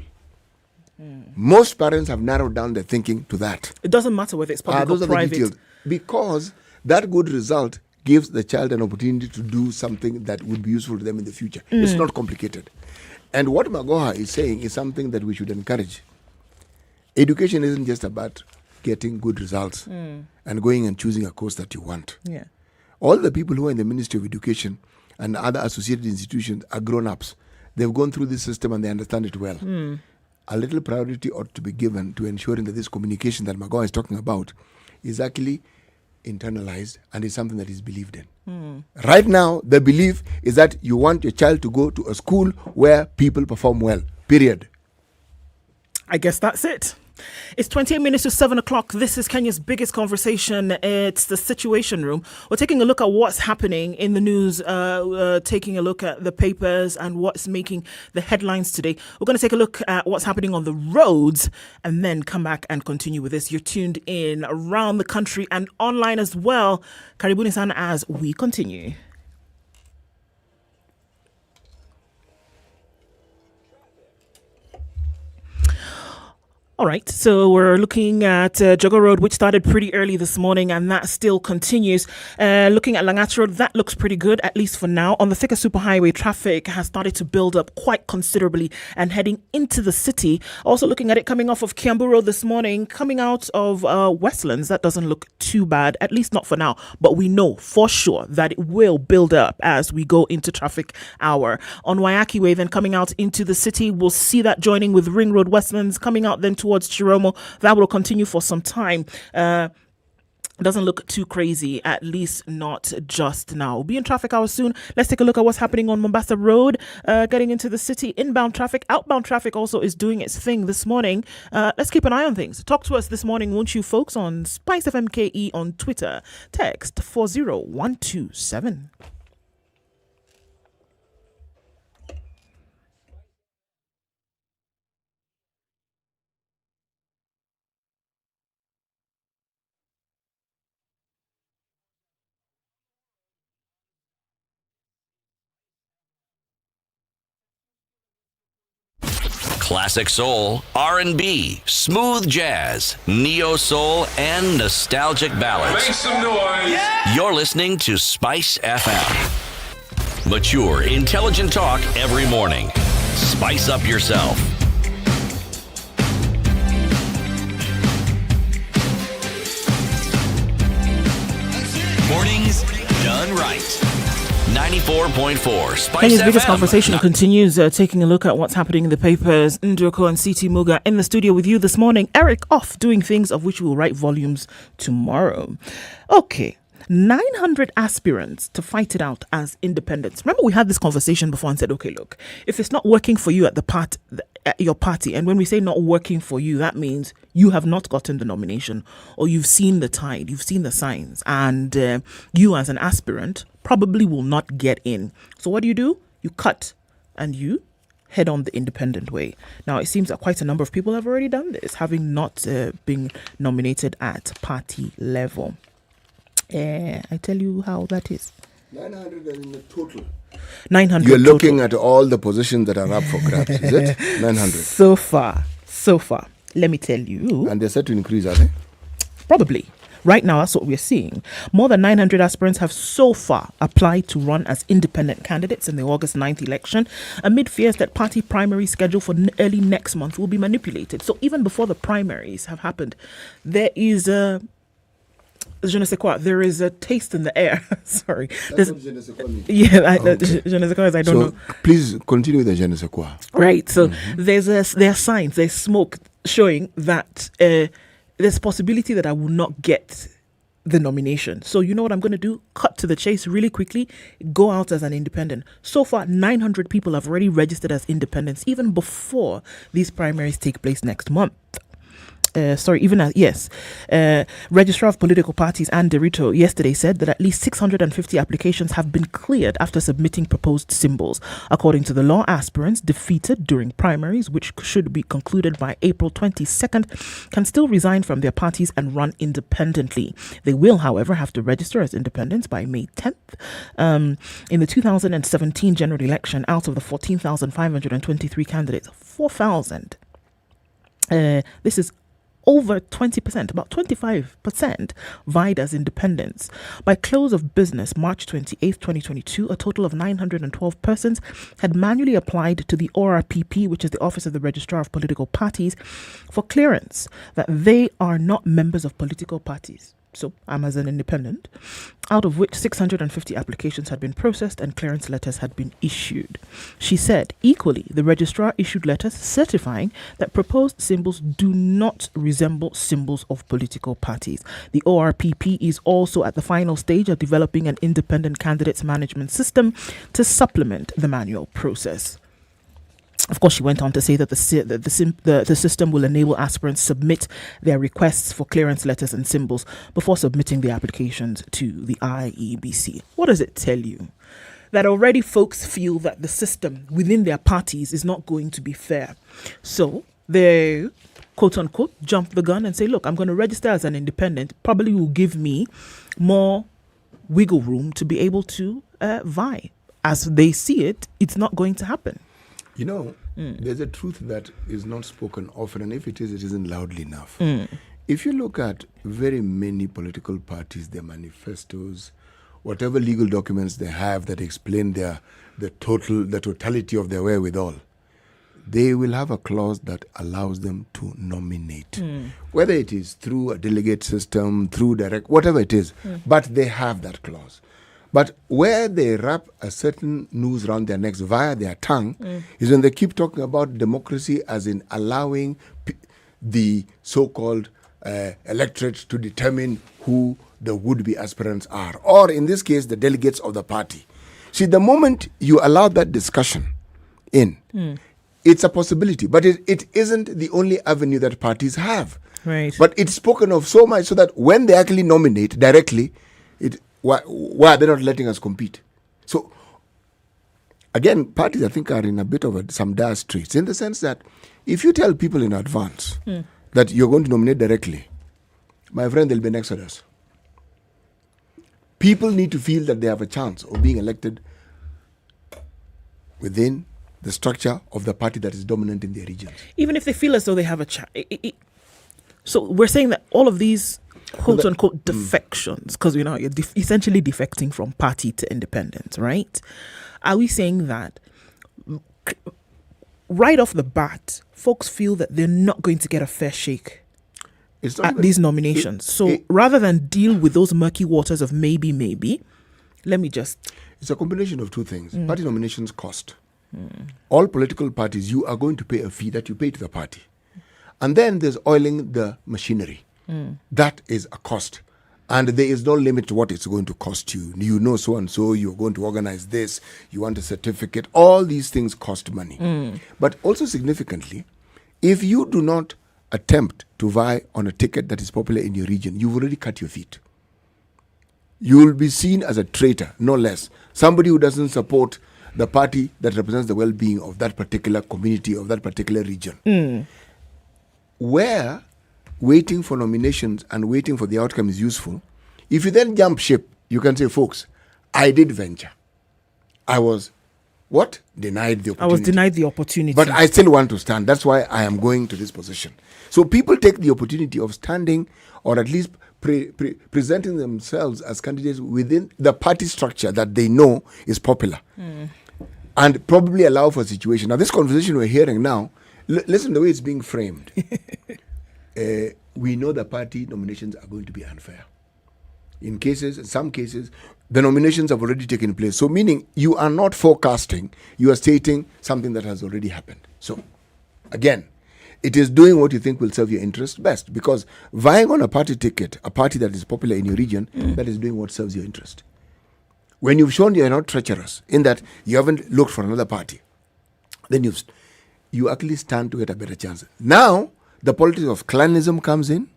Most parents have narrowed down their thinking to that. It doesn't matter whether it's public those or are the private. details. Because that good result gives the child an opportunity to do something that would be useful to them in the future. It's not complicated. And what Magoha is saying is something that we should encourage. Education isn't just about getting good results and going and choosing a course that you want. Yeah. All the people who are in the Ministry of Education and other associated institutions are grown-ups. They've gone through this system and they understand it well. A little priority ought to be given to ensuring that this communication that Magoha is talking about is actually internalized and is something that is believed in. Right now, the belief is that you want your child to go to a school where people perform well, period. I guess that's it. It's 28 minutes to 7 o'clock. This is Kenya's biggest conversation. It's the Situation Room. We're taking a look at what's happening in the news, taking a look at the papers and what's making the headlines today. We're going to take a look at what's happening on the roads and then come back and continue with this. You're tuned in around the country and online as well. Karibuni-san as we continue. All right, so we're looking at Jogo Road, which started pretty early this morning, and that still continues. Looking at Langats Road, that looks pretty good, at least for now. On the Thika Superhighway, traffic has started to build up quite considerably and heading into the city. Also looking at it coming off of Kiambu Road this morning, coming out of Westlands, that doesn't look too bad, at least not for now. But we know for sure that it will build up as we go into traffic hour. On Waiaki Way, then coming out into the city, we'll see that joining with Ring Road Westlands, coming out then towards Chiromo. That will continue for some time. Doesn't look too crazy, at least not just now. We'll be in traffic hour soon. Let's take a look at what's happening on Mombasa Road, getting into the city. Inbound traffic, outbound traffic also is doing its thing this morning. Let's keep an eye on things. Talk to us this morning, won't you, folks, on SpiceFM KE on Twitter. Text 40127. Classic soul, R&B, smooth jazz, neo soul, and nostalgic ballads. Make some noise. Yeah. You're listening to Spice FM. Mature, intelligent talk every morning. Spice up yourself. Mornings done right. 94.4 Spice Kenya's FM. biggest conversation continues, taking a look at what's happening in the papers. Okoh and CT Muga in the studio with you this morning. Eric off doing things of which we will write volumes tomorrow. Okay. 900 aspirants to fight it out as independents. Remember, we had this conversation before and said, okay, look, if it's not working for you at the part at your party, and when we say not working for you, that means you have not gotten the nomination, or you've seen the tide, you've seen the signs, and you as an aspirant probably will not get in. So what do? You cut and you head on the independent way. Now, it seems that quite a number of people have already done this, having not been nominated at party level. I tell you how that is. 900 in the total. 900. You're looking at all the positions that are up for grabs, is it? 900. So far. Let me tell you. And they're set to increase, are they? Probably. Right now, that's what we're seeing. More than 900 aspirants have so far applied to run as independent candidates in the August 9th election, amid fears that party primaries scheduled for early next month will be manipulated. So even before the primaries have happened, there is a je ne sais quoi. There is a taste in the air. Sorry. That's what je ne sais quoi means. Yeah, je ne sais quoi is I don't know. Please continue with the je ne sais quoi. Right. So there are signs, there's smoke showing that there's possibility that I will not get the nomination. So you know what I'm going to do? Cut to the chase really quickly. Go out as an independent. So far, 900 people have already registered as independents even before these primaries take place next month. Registrar of Political Parties Anne Derrito yesterday said that at least 650 applications have been cleared after submitting proposed symbols. According to the law, aspirants defeated during primaries, which should be concluded by April 22nd, can still resign from their parties and run independently. They will, however, have to register as independents by May 10th. In the 2017 general election, out of the 14,523 candidates, 4,000. This is over 20%, about 25% vied as independents. By close of business, March 28th, 2022, a total of 912 persons had manually applied to the ORPP, which is the Office of the Registrar of Political Parties, for clearance that they are not members of political parties. So I'm as an independent, out of which 650 applications had been processed and clearance letters had been issued. She said, equally, the registrar issued letters certifying that proposed symbols do not resemble symbols of political parties. The ORPP is also at the final stage of developing an independent candidates management system to supplement the manual process. Of course, she went on to say that the system will enable aspirants submit their requests for clearance letters and symbols before submitting the applications to the IEBC. What does it tell you? That already folks feel that the system within their parties is not going to be fair. So they, quote unquote, jump the gun and say, look, I'm going to register as an independent. Probably will give me more wiggle room to be able to vie. As they see it, it's not going to happen. You know, there's a truth that is not spoken often, and if it is, it isn't loudly enough. If you look at very many political parties, their manifestos, whatever legal documents they have that explain the totality of their wherewithal, they will have a clause that allows them to nominate. Whether it is through a delegate system, through direct, whatever it is, but they have that clause. But where they wrap a certain noose around their necks via their tongue is when they keep talking about democracy as in allowing the so-called electorate to determine who the would-be aspirants are, or in this case, the delegates of the party. See, the moment you allow that discussion in, it's a possibility, but it isn't the only avenue that parties have. Right. But it's spoken of so much so that when they actually nominate directly, why are they not letting us compete? So, again, parties, I think, are in a bit of some dire straits, in the sense that if you tell people in advance that you're going to nominate directly, my friend, there'll be an exodus. People need to feel that they have a chance of being elected within the structure of the party that is dominant in their regions. Even if they feel as though they have a chance. So we're saying that all of these quote-unquote defections, because you're essentially defecting from party to independence, right? Are we saying that right off the bat, folks feel that they're not going to get a fair shake at these nominations? So rather than deal with those murky waters of maybe, let me just... It's a combination of two things. Party nominations cost. All political parties, you are going to pay a fee that you pay to the party. And then there's oiling the machinery. That is a cost. And there is no limit to what it's going to cost you. You know so and so, you're going to organize this, you want a certificate. All these things cost money. But also significantly, if you do not attempt to vie on a ticket that is popular in your region, you've already cut your feet. You will be seen as a traitor, no less. Somebody who doesn't support the party that represents the well-being of that particular community, of that particular region. Where waiting for nominations and waiting for the outcome is useful, if you then jump ship, you can say, folks, I did venture. I was, denied the opportunity. I was denied the opportunity. But I still want to stand. That's why I am going to this position. So people take the opportunity of standing, or at least presenting themselves as candidates within the party structure that they know is popular. And probably allow for a situation. Now, this conversation we're hearing now, listen to the way it's being framed. We know the party nominations are going to be unfair. In some cases, the nominations have already taken place. So meaning you are not forecasting, you are stating something that has already happened. So again, it is doing what you think will serve your interest best, because vying on a party ticket, a party that is popular in your region, that is doing what serves your interest. When you've shown you are not treacherous, in that you haven't looked for another party, then you actually stand to get a better chance. Now, the politics of clanism comes in,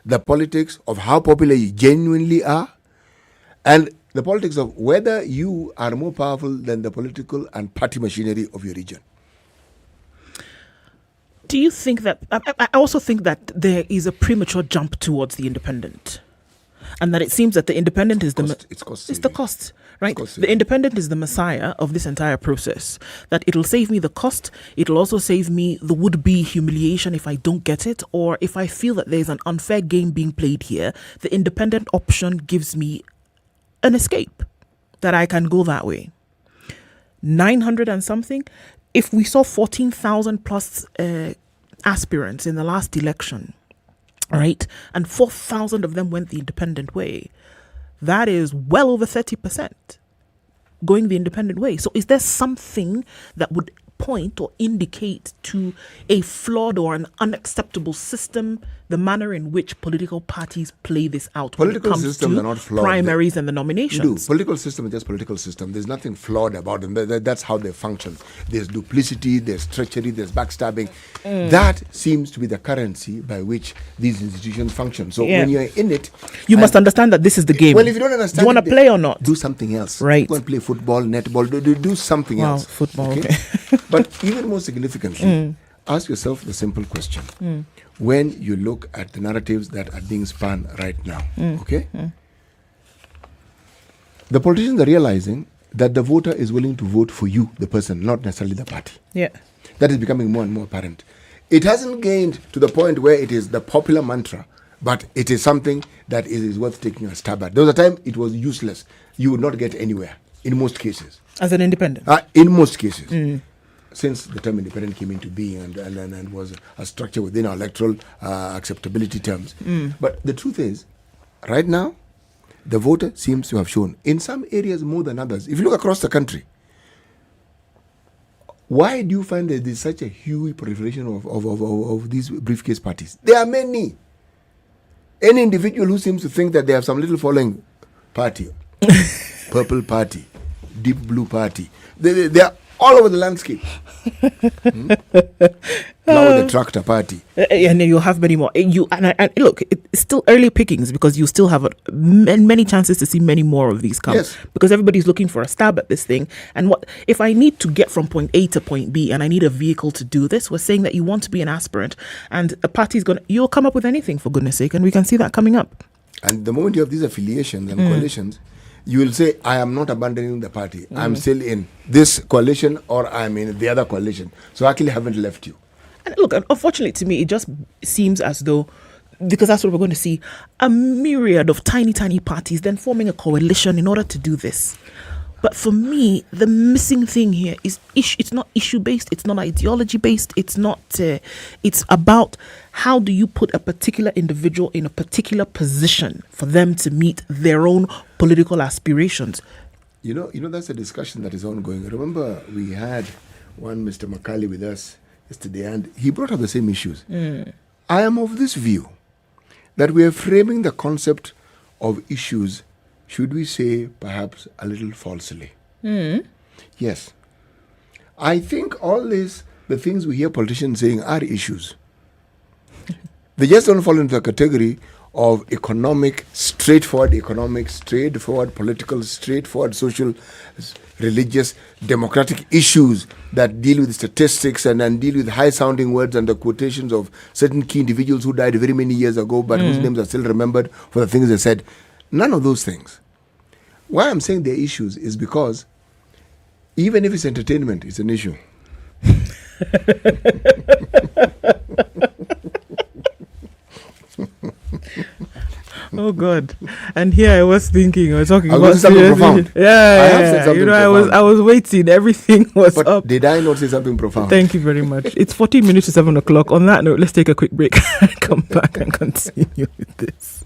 the politics of how popular you genuinely are, and the politics of whether you are more powerful than the political and party machinery of your region. Do you think that, I also think that there is a premature jump towards the independent, and that it seems that the independent is it's the cost, right? The independent is the messiah of this entire process, that it'll save me the cost, it'll also save me the would-be humiliation if I don't get it, or if I feel that there's an unfair game being played here, the independent option gives me an escape, that I can go that way. 900 and something, if we saw 14,000 plus aspirants in the last election, right, and 4,000 of them went the independent way, that is well over 30% going the independent way. So is there something that would point or indicate to a flawed or an unacceptable system, the manner in which political parties play this out political when it comes systems to are not flawed. primaries and the nominations? Political system is just political system. There's nothing flawed about them. That's how they function. There's duplicity, there's treachery, there's backstabbing. That seems to be the currency by which these institutions function. So when you're in it, you must understand that this is the game. Well, if you don't understand, do you want to play or not? Do something else. Right. Go and play football, netball. Do something else. Football. Okay. But even more significantly, ask yourself the simple question. When you look at the narratives that are being spun right now, the politicians are realizing that the voter is willing to vote for you, the person, not necessarily the party. Yeah. That is becoming more and more apparent. It hasn't gained to the point where it is the popular mantra, but it is something that is worth taking a stab at. There was a time it was useless. You would not get anywhere, in most cases. As an independent? In most cases. Since the term independent came into being and was a structure within our electoral acceptability terms. But the truth is, right now, the voter seems to have shown, in some areas more than others. If you look across the country, why do you find that there's such a huge proliferation of these briefcase parties? There are many. Any individual who seems to think that they have some little following party, purple party, deep blue party, they are all over the landscape. Now the tractor party. And you'll have many more. And look, it's still early pickings, because you still have many chances to see many more of these come. Yes. Because everybody's looking for a stab at this thing. And what if I need to get from point A to point B and I need a vehicle to do this? We're saying that you want to be an aspirant, and a party's you'll come up with anything, for goodness sake, and we can see that coming up. And the moment you have these affiliations and coalitions, you will say, I am not abandoning the party. I'm still in this coalition, or I'm in the other coalition. So I actually haven't left you. And look, unfortunately to me, it just seems as though, because that's what we're going to see, a myriad of tiny parties then forming a coalition in order to do this. But for me, the missing thing here is it's not issue-based, it's not ideology-based, it's about how do you put a particular individual in a particular position for them to meet their own political aspirations. You know, that's a discussion that is ongoing. Remember, we had one Mr. Makali with us yesterday, and he brought up the same issues. I am of this view that we are framing the concept of issues, should we say, perhaps a little falsely. Yes. I think all this, the things we hear politicians saying are issues. They just don't fall into the category of straightforward political, straightforward social, religious, democratic issues that deal with statistics and deal with high-sounding words and the quotations of certain key individuals who died very many years ago, but whose names are still remembered for the things they said. None of those things. Why I'm saying they're issues is because even if it's entertainment, it's an issue. Oh God! And here I was thinking, I was talking I about was something profound. I was waiting. Everything was But up. did I not say something profound? Thank you very much. It's 14 minutes to 7 o'clock. On that note, let's take a quick break and come back and continue with this.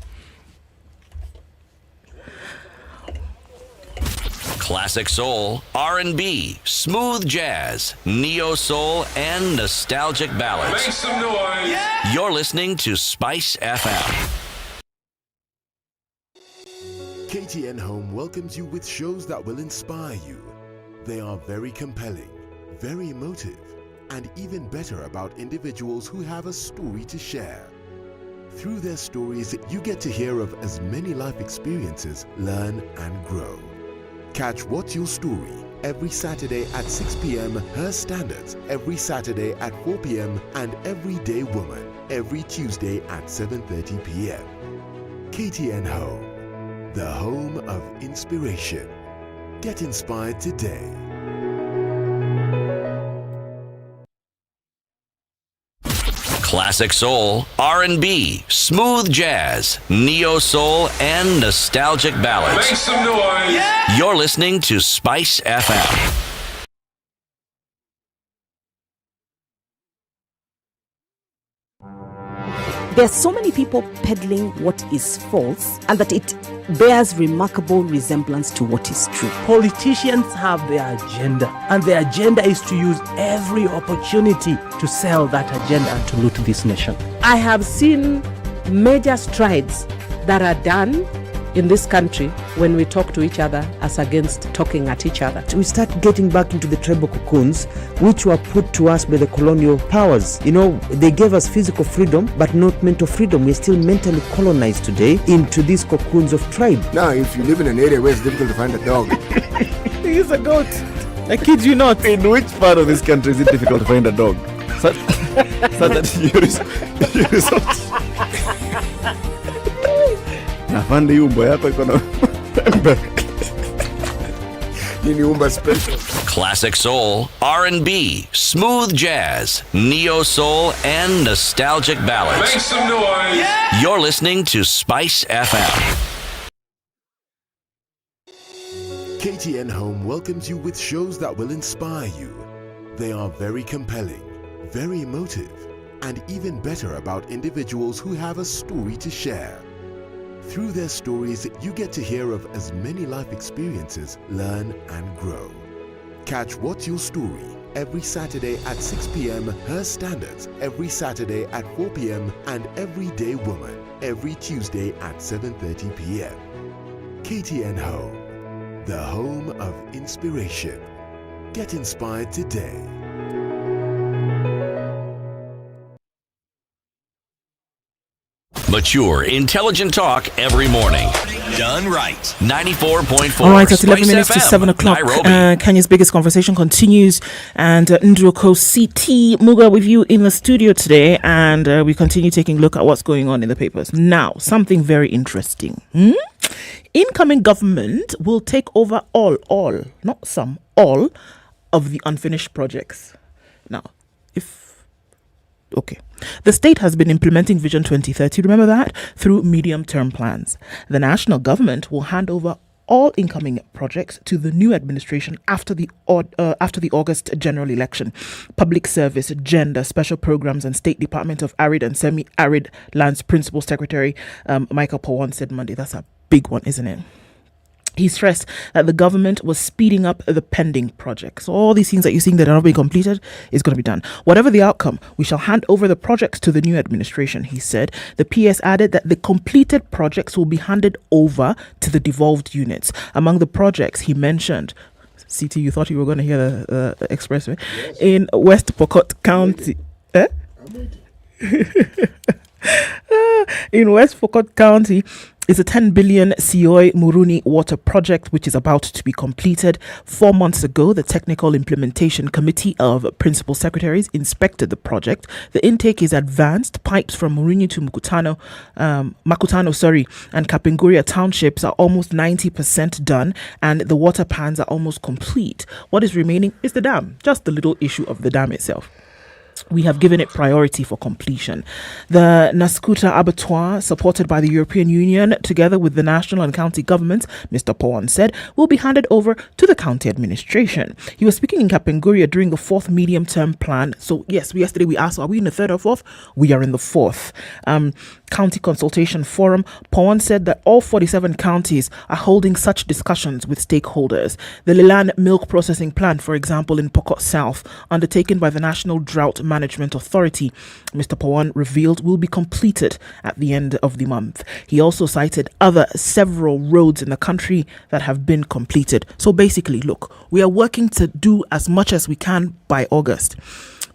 Classic soul, R&B, smooth jazz, neo soul, and nostalgic ballads. Make some noise. Yeah. You're listening to Spice FM. KTN Home welcomes you with shows that will inspire you. They are very compelling, very emotive, and even better about individuals who have a story to share. Through their stories, you get to hear of as many life experiences, learn, and grow. Catch What's Your Story every Saturday at 6 p.m. Her Standards every Saturday at 4 p.m. and Everyday Woman every Tuesday at 7:30 p.m. KTN Home, the home of inspiration. Get inspired today. Classic soul, R&B, smooth jazz, neo soul, and nostalgic ballads. Make some noise. Yeah. You're listening to Spice FM. There are so many people peddling what is false and that it bears remarkable resemblance to what is true. Politicians have their agenda, and their agenda is to use every opportunity to sell that agenda and to loot this nation. I have seen major strides that are done in this country when we talk to each other as against talking at each other. We start getting back into the tribal cocoons which were put to us by the colonial powers. You know, they gave us physical freedom but not mental freedom. We're still mentally colonized today into these cocoons of tribe. Now, if you live in an area where it's difficult to find a dog, He's a goat. I kid you not. In which part of this country is it difficult to find a dog? So that you resort. Nafandi umbo yako iko na nini umba special. Classic soul, R&B, smooth jazz, neo soul, and nostalgic ballads. Make some noise. Yeah. You're listening to Spice FM. KTN Home welcomes you with shows that will inspire you. They are very compelling, very emotive, and even better about individuals who have a story to share. Through their stories, you get to hear of as many life experiences, learn, and grow. Catch What's Your Story every Saturday at 6 p.m. Her Standards every Saturday at 4 p.m. and Everyday Woman every Tuesday at 7:30 p.m. KTN Home, the home of inspiration. Get inspired today. Mature, intelligent talk every morning. Done right. 94.4. All right, at 11 Spice minutes to FM, 7 o'clock, Nairobi. Kenya's biggest conversation continues. And Okoh CT Muga with you in the studio today. And we continue taking a look at what's going on in the papers. Now, something very interesting. Incoming government will take over all, not some, all of the unfinished projects. Now, okay. The state has been implementing Vision 2030, remember that, through medium-term plans. The national government will hand over all incoming projects to the new administration after the August general election. Public Service, Gender, Special Programs and State Department of Arid and Semi-Arid Lands Principal Secretary Michael Pawon said Monday. That's a big one, isn't it? He stressed that the government was speeding up the pending projects. So all these things that you're seeing that are not being completed is going to be done. Whatever the outcome, we shall hand over the projects to the new administration, he said. The PS added that the completed projects will be handed over to the devolved units. Among the projects he mentioned, CT, you thought you were going to hear the expressway? Yes. In West Pokot County. In West Pokot County, it's a 10 billion Sioi Muruni water project which is about to be completed. 4 months ago, the Technical Implementation Committee of Principal Secretaries inspected the project. The intake is advanced. Pipes from Muruni to Makutano, and Kapenguria townships are almost 90% done, and the water pans are almost complete. What is remaining is the dam, just the little issue of the dam itself. We have given it priority for completion. The Naskuta Abattoir, supported by the European Union, together with the national and county governments, Mr. Pawan said, will be handed over to the county administration. He was speaking in Kapenguria during the 4th medium-term plan. So, yes, yesterday we asked, are we in the 3rd or 4th? We are in the 4th. County Consultation Forum. Pawan said that all 47 counties are holding such discussions with stakeholders. The Lilan Milk Processing Plant, for example, in Pokot South, undertaken by the National Drought Management Authority, Mr. Pawan revealed will be completed at the end of the month. He also cited several roads in the country that have been completed. So basically, look, we are working to do as much as we can by August.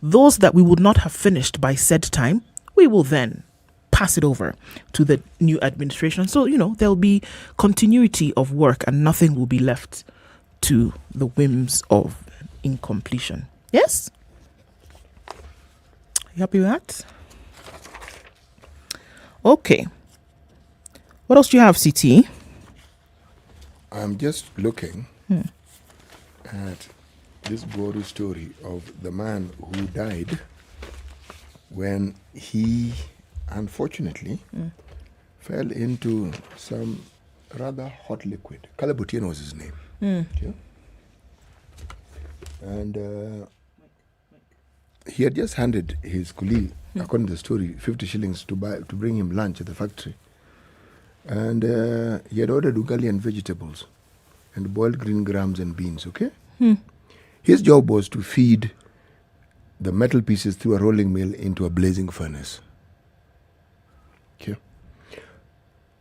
Those that we would not have finished by said time, we will then pass it over to the new administration. So, there'll be continuity of work and nothing will be left to the whims of incompletion. Yes? You happy with that? Okay. What else do you have, CT? I'm just looking at this gory story of the man who died when he unfortunately fell into some rather hot liquid. Calabutino was his name. Okay? And he had just handed his colleague, according to the story, 50 shillings to bring him lunch at the factory. And he had ordered ugali and vegetables and boiled green grams and beans, okay? His job was to feed the metal pieces through a rolling mill into a blazing furnace. Okay.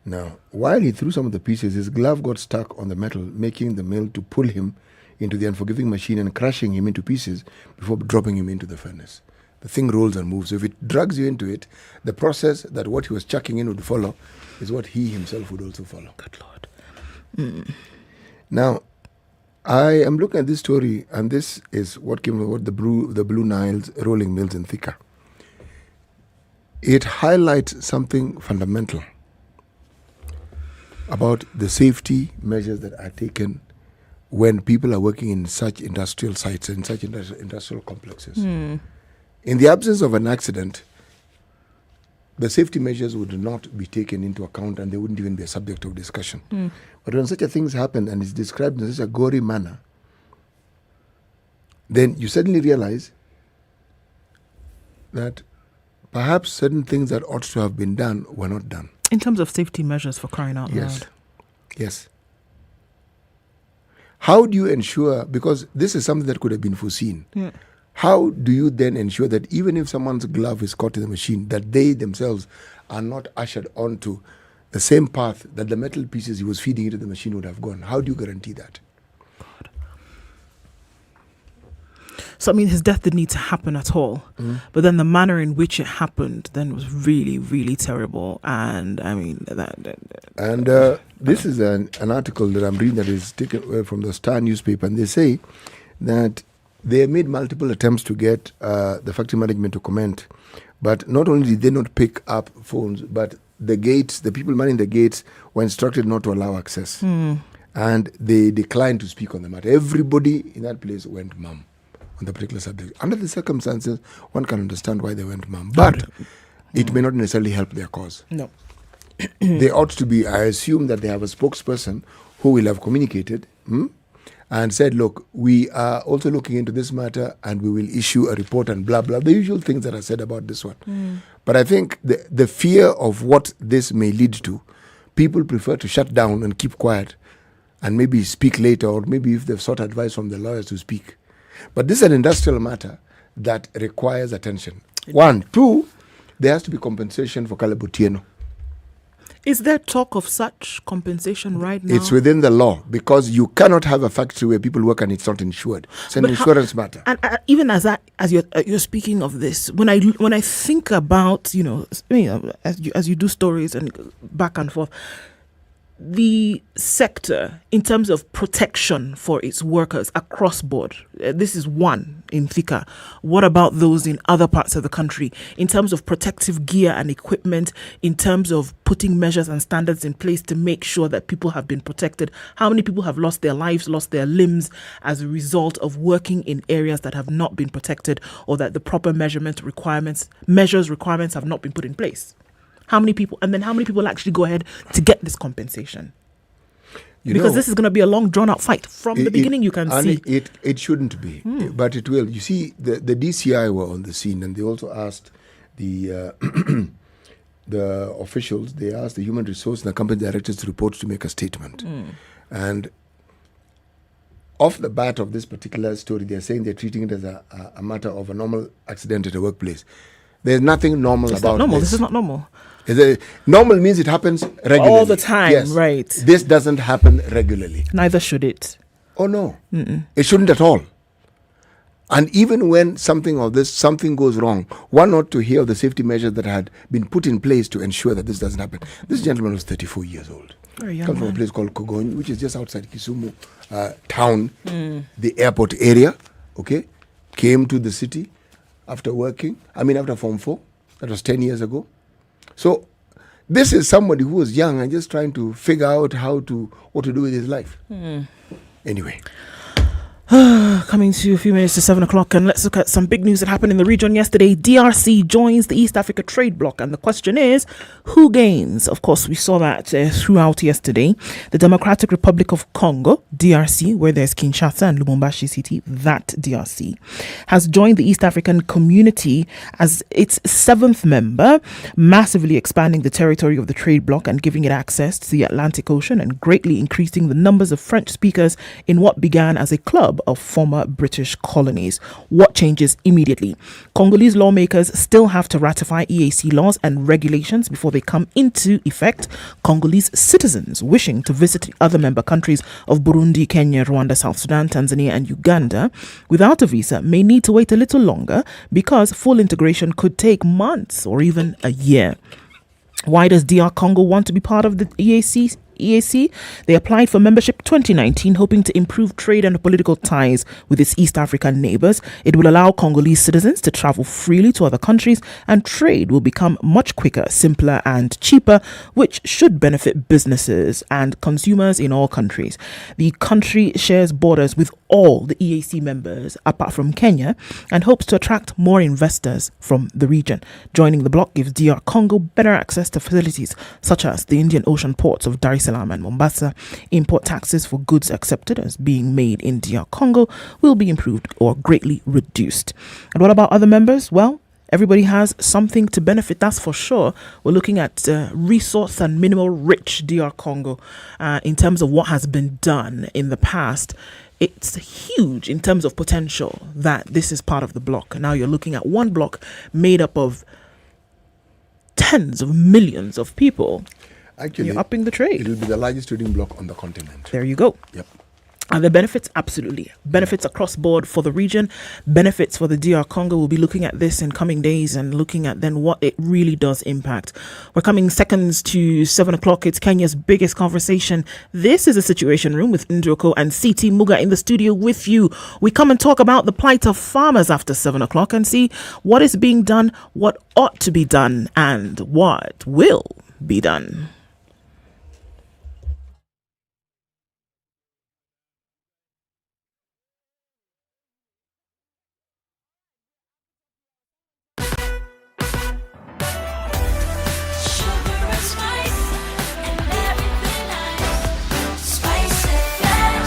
Now, while he threw some of the pieces, his glove got stuck on the metal, making the mill to pull him into the unforgiving machine and crushing him into pieces before dropping him into the furnace. The thing rolls and moves. So if it drags you into it, the process that what he was chucking in would follow is what he himself would also follow. Good Lord. Now, I am looking at this story, and this is what came about the Blue Nile's rolling mills in Thika. It highlights something fundamental about the safety measures that are taken when people are working in such industrial sites and such industrial complexes. In the absence of an accident, the safety measures would not be taken into account and they wouldn't even be a subject of discussion. But when such a thing happens and it's described in such a gory manner, then you suddenly realize that perhaps certain things that ought to have been done were not done. In terms of safety measures, for crying out loud. Yes. How do you ensure, because this is something that could have been foreseen, how do you then ensure that even if someone's glove is caught in the machine, that they themselves are not ushered onto the same path that the metal pieces he was feeding into the machine would have gone? How do you guarantee that? God. So, I mean, his death didn't need to happen at all. But then the manner in which it happened then was really, really terrible. And, I mean, this is an article that I'm reading that is taken from the Star newspaper, and they say that they made multiple attempts to get the factory management to comment. But not only did they not pick up phones, but the people manning the gates were instructed not to allow access. And they declined to speak on the matter. Everybody in that place went mum on the particular subject. Under the circumstances, one can understand why they went mum. But it may not necessarily help their cause. No. They ought to be, I assume that they have a spokesperson who will have communicated and said, look, we are also looking into this matter and we will issue a report and blah, blah, the usual things that are said about this one. But I think the fear of what this may lead to, people prefer to shut down and keep quiet and maybe speak later, or maybe if they've sought advice from the lawyers to speak. But this is an industrial matter that requires attention. One. Two, there has to be compensation for Kalabutieno. Is there talk of such compensation right now? It's within the law, because you cannot have a factory where people work and it's not insured. It's an insurance matter. And even as you're speaking of this, when I think about as you do stories and back and forth, the sector in terms of protection for its workers across board, this is one in Thika. What about those in other parts of the country in terms of protective gear and equipment, in terms of putting measures and standards in place to make sure that people have been protected? How many people have lost their lives, lost their limbs as a result of working in areas that have not been protected, or that the proper measurement requirements have not been put in place? How many people actually go ahead to get this compensation? Because this is going to be a long, drawn-out fight. From the beginning, you can see. It shouldn't be, but it will. You see, the DCI were on the scene, and they also asked the the officials, they asked the human resource and the company directors to report to make a statement. And off the bat of this particular story, they're saying they're treating it as a matter of a normal accident at a workplace. There's nothing normal about this. This is not normal. Normal means it happens regularly. All the time, yes. Right. This doesn't happen regularly. Neither should it. Oh, no. It shouldn't at all. And even when something goes wrong, one ought to hear of the safety measures that had been put in place to ensure that this doesn't happen. This gentleman was 34 years old. Very young. Comes from a place called Kogony, which is just outside Kisumu town, the airport area, okay? Came to the city after after Form 4. That was 10 years ago. So this is somebody who was young and just trying to figure out what to do with his life. Anyway. Coming to a few minutes to 7 o'clock, and let's look at some big news that happened in the region yesterday. DRC joins the East Africa Trade Bloc, and the question is, who gains? Of course, we saw that throughout yesterday. The Democratic Republic of Congo, DRC, where there's Kinshasa and Lubumbashi City, that DRC, has joined the East African Community as its 7th member, massively expanding the territory of the trade bloc and giving it access to the Atlantic Ocean, and greatly increasing the numbers of French speakers in what began as a club of former British colonies. What changes immediately? Congolese lawmakers still have to ratify EAC laws and regulations before they come into effect. Congolese citizens wishing to visit other member countries of Burundi, Kenya, Rwanda, South Sudan, Tanzania and Uganda without a visa may need to wait a little longer, because full integration could take months or even a year. Why does DR Congo want to be part of the EAC? They applied for membership 2019, hoping to improve trade and political ties with its East African neighbors. It will allow Congolese citizens to travel freely to other countries, and trade will become much quicker, simpler and cheaper, which should benefit businesses and consumers in all countries. The country shares borders with all the EAC members apart from Kenya, and hopes to attract more investors from the region. Joining the bloc gives DR Congo better access to facilities such as the Indian Ocean ports of Dar es Salaam and Mombasa. Import taxes for goods accepted as being made in DR Congo will be improved or greatly reduced. And what about other members? Well, everybody has something to benefit, that's for sure. We're looking at resource and mineral rich DR Congo in terms of what has been done in the past. It's huge in terms of potential that this is part of the bloc. Now you're looking at one bloc made up of tens of millions of people. Actually, you're upping the trade. It will be the largest trading bloc on the continent. There you go. Yep. Are there benefits? Absolutely. Benefits across board for the region. Benefits for the DR Congo. We'll be looking at this in coming days and looking at then what it really does impact. We're coming seconds to 7 o'clock. It's Kenya's biggest conversation. This is a Situation Room with Okoh and CT Muga in the studio with you. We come and talk about the plight of farmers after 7 o'clock and see what is being done, what ought to be done, and what will be done.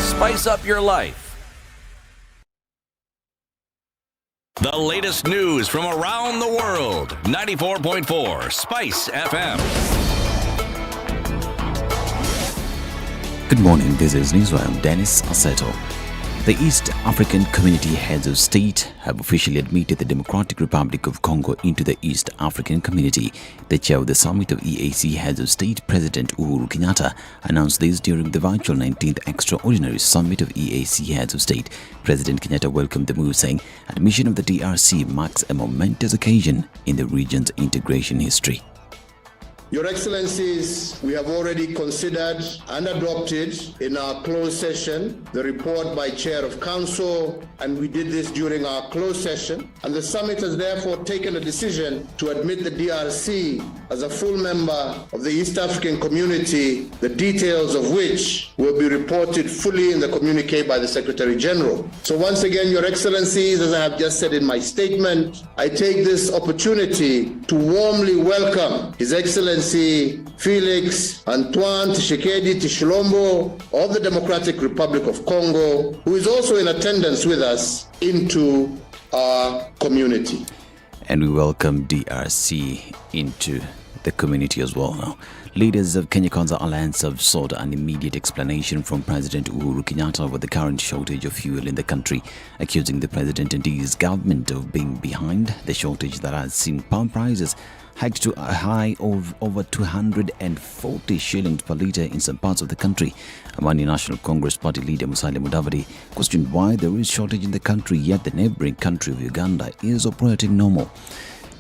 Spice up your life. The latest news from around the world. 94.4 Spice FM. Good morning, this is News. I'm Dennis Aseto. The East African Community Heads of State have officially admitted the Democratic Republic of Congo into the East African Community. The chair of the Summit of EAC Heads of State, President Uhuru Kenyatta, announced this during the virtual 19th Extraordinary Summit of EAC Heads of State. President Kenyatta welcomed the move, saying admission of the DRC marks a momentous occasion in the region's integration history. Your Excellencies, we have already considered and adopted in our closed session the report by Chair of Council, and we did this during our closed session. And the summit has therefore taken a decision to admit the DRC as a full member of the East African Community, the details of which will be reported fully in the communique by the Secretary General. So once again, Your Excellencies, as I have just said in my statement, I take this opportunity to warmly welcome His Excellency Felix Antoine Tshisekedi Tshilombo of the Democratic Republic of Congo, who is also in attendance with us, into our community. And we welcome DRC into the community as well now. Leaders of Kenya Kwanza Alliance have sought an immediate explanation from President Uhuru Kenyatta over the current shortage of fuel in the country, accusing the president and his government of being behind the shortage that has seen palm prices hiked to a high of over 240 shillings per litre in some parts of the country. Amani National Congress Party leader Musalia Mudavadi questioned why there is shortage in the country, yet the neighbouring country of Uganda is operating normal.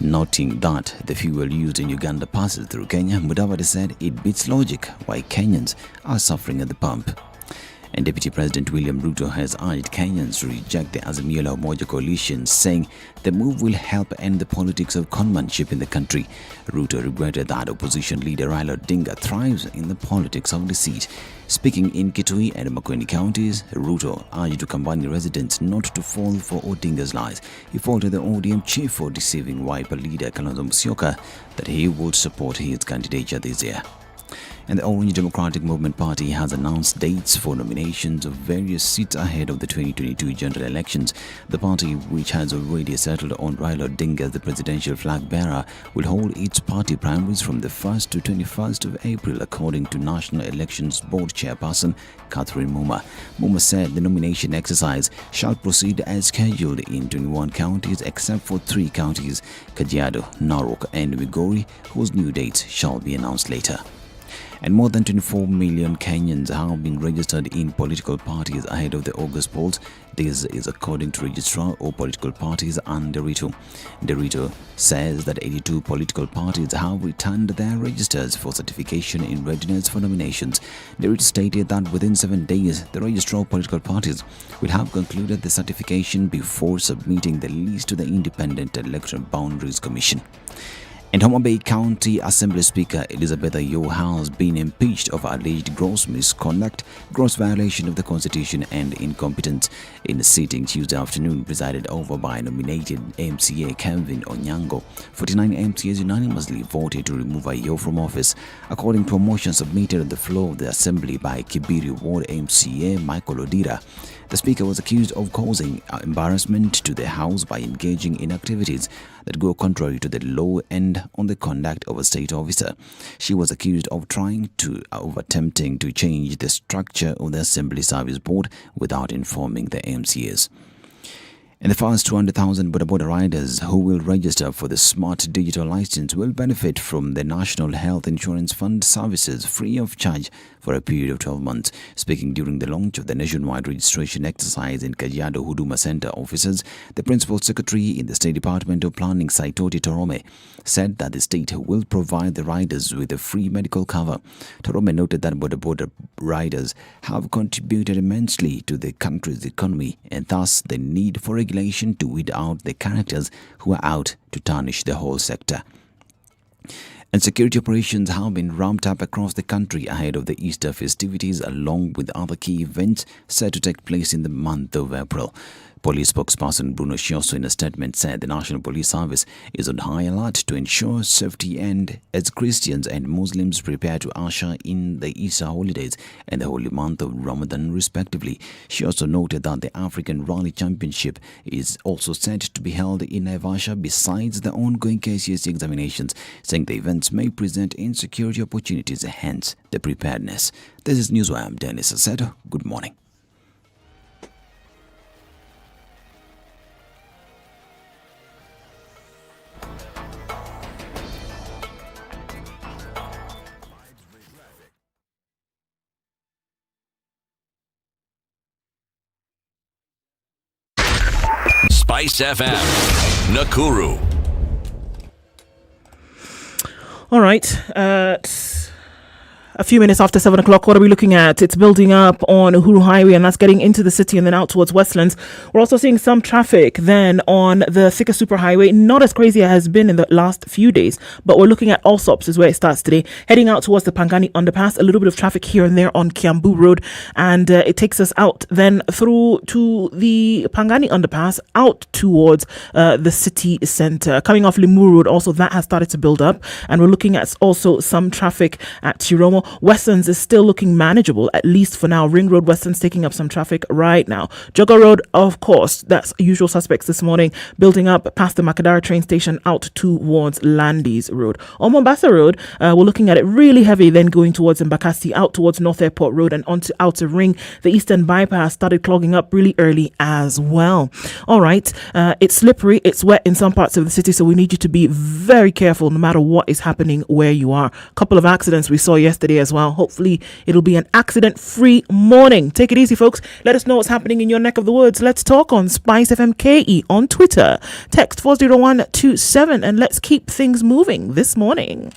Noting that the fuel used in Uganda passes through Kenya, Mudavadi said it beats logic why Kenyans are suffering at the pump. And Deputy President William Ruto has urged Kenyans to reject the Azimio la Umoja coalition, saying the move will help end the politics of conmanship in the country. Ruto regretted that opposition leader Raila Odinga thrives in the politics of deceit. Speaking in Kitui and Makueni counties, Ruto urged Ukambani residents not to fall for Odinga's lies. He faulted the ODM chief for deceiving Wiper leader Kalonzo Musyoka that he would support his candidature this year. And the Orange Democratic Movement Party has announced dates for nominations of various seats ahead of the 2022 general elections. The party, which has already settled on Raila Odinga as the presidential flag bearer, will hold its party primaries from the 1st to 21st of April, according to National Elections Board Chairperson Catherine Muma. Muma said the nomination exercise shall proceed as scheduled in 21 counties except for 3 counties, Kajiado, Narok and Migori, whose new dates shall be announced later. And more than 24 million Kenyans have been registered in political parties ahead of the August polls. This is according to Registrar of Political Parties and Derito. Derito says that 82 political parties have returned their registers for certification in readiness for nominations. Derito stated that within 7 days, the Registrar of Political Parties will have concluded the certification before submitting the list to the Independent Electoral Boundaries Commission. And Homa Bay County Assembly Speaker Elizabeth Ayo has been impeached of alleged gross misconduct, gross violation of the Constitution and incompetence in a sitting Tuesday afternoon presided over by nominated MCA Kevin Onyango. 49 MCAs unanimously voted to remove Ayo from office. According to a motion submitted on the floor of the Assembly by Kibiri Ward MCA Michael Odira, the Speaker was accused of causing embarrassment to the House by engaging in activities that go contrary to the law and on the conduct of a state officer. She was accused of attempting to change the structure of the Assembly Service Board without informing the MCAs. And the first 200,000 Boda riders who will register for the Smart Digital License will benefit from the National Health Insurance Fund services free of charge for a period of 12 months. Speaking during the launch of the nationwide registration exercise in Kajiado Huduma Center offices, the Principal Secretary in the State Department of Planning, Saitoti Torome, said that the state will provide the riders with a free medical cover. Torome noted that Boda riders have contributed immensely to the country's economy and thus the need for regulation to weed out the characters who are out to tarnish the whole sector. And security operations have been ramped up across the country ahead of the Easter festivities, along with other key events set to take place in the month of April. Police spokesperson Bruno Shioso in a statement said the National Police Service is on high alert to ensure safety and as Christians and Muslims prepare to usher in the Easter holidays and the holy month of Ramadan respectively. She also noted that the African Rally Championship is also set to be held in Naivasha besides the ongoing KCSE examinations, saying the events may present insecurity opportunities, hence the preparedness. This is Newswire. I'm Dennis Aseto. Good morning. SpiceFM, Nakuru. All right. A few minutes after 7 o'clock, what are we looking at? It's building up on Uhuru Highway, and that's getting into the city and then out towards Westlands. We're also seeing some traffic then on the Thika Superhighway. Not as crazy as it has been in the last few days, but we're looking at Allsops is where it starts today. Heading out towards the Pangani Underpass, a little bit of traffic here and there on Kiambu Road, and it takes us out then through to the Pangani Underpass, out towards the city centre. Coming off Limuru Road, also that has started to build up, and we're looking at also some traffic at Chiromo. Westlands is still looking manageable, at least for now. Ring Road, Westlands taking up some traffic right now. Jogger Road, of course, that's usual suspects this morning, building up past the Makadara train station out towards Landis Road. On Mombasa Road, we're looking at it really heavy, then going towards Mbakasi, out towards North Airport Road and onto Outer Ring. The Eastern Bypass started clogging up really early as well. All right, it's slippery, it's wet in some parts of the city, so we need you to be very careful no matter what is happening where you are. A couple of accidents we saw yesterday as well. Hopefully it'll be an accident-free morning. Take it easy, folks. Let us know what's happening in your neck of the woods. Let's talk on SpiceFM KE on Twitter. Text 40127 and let's keep things moving this morning.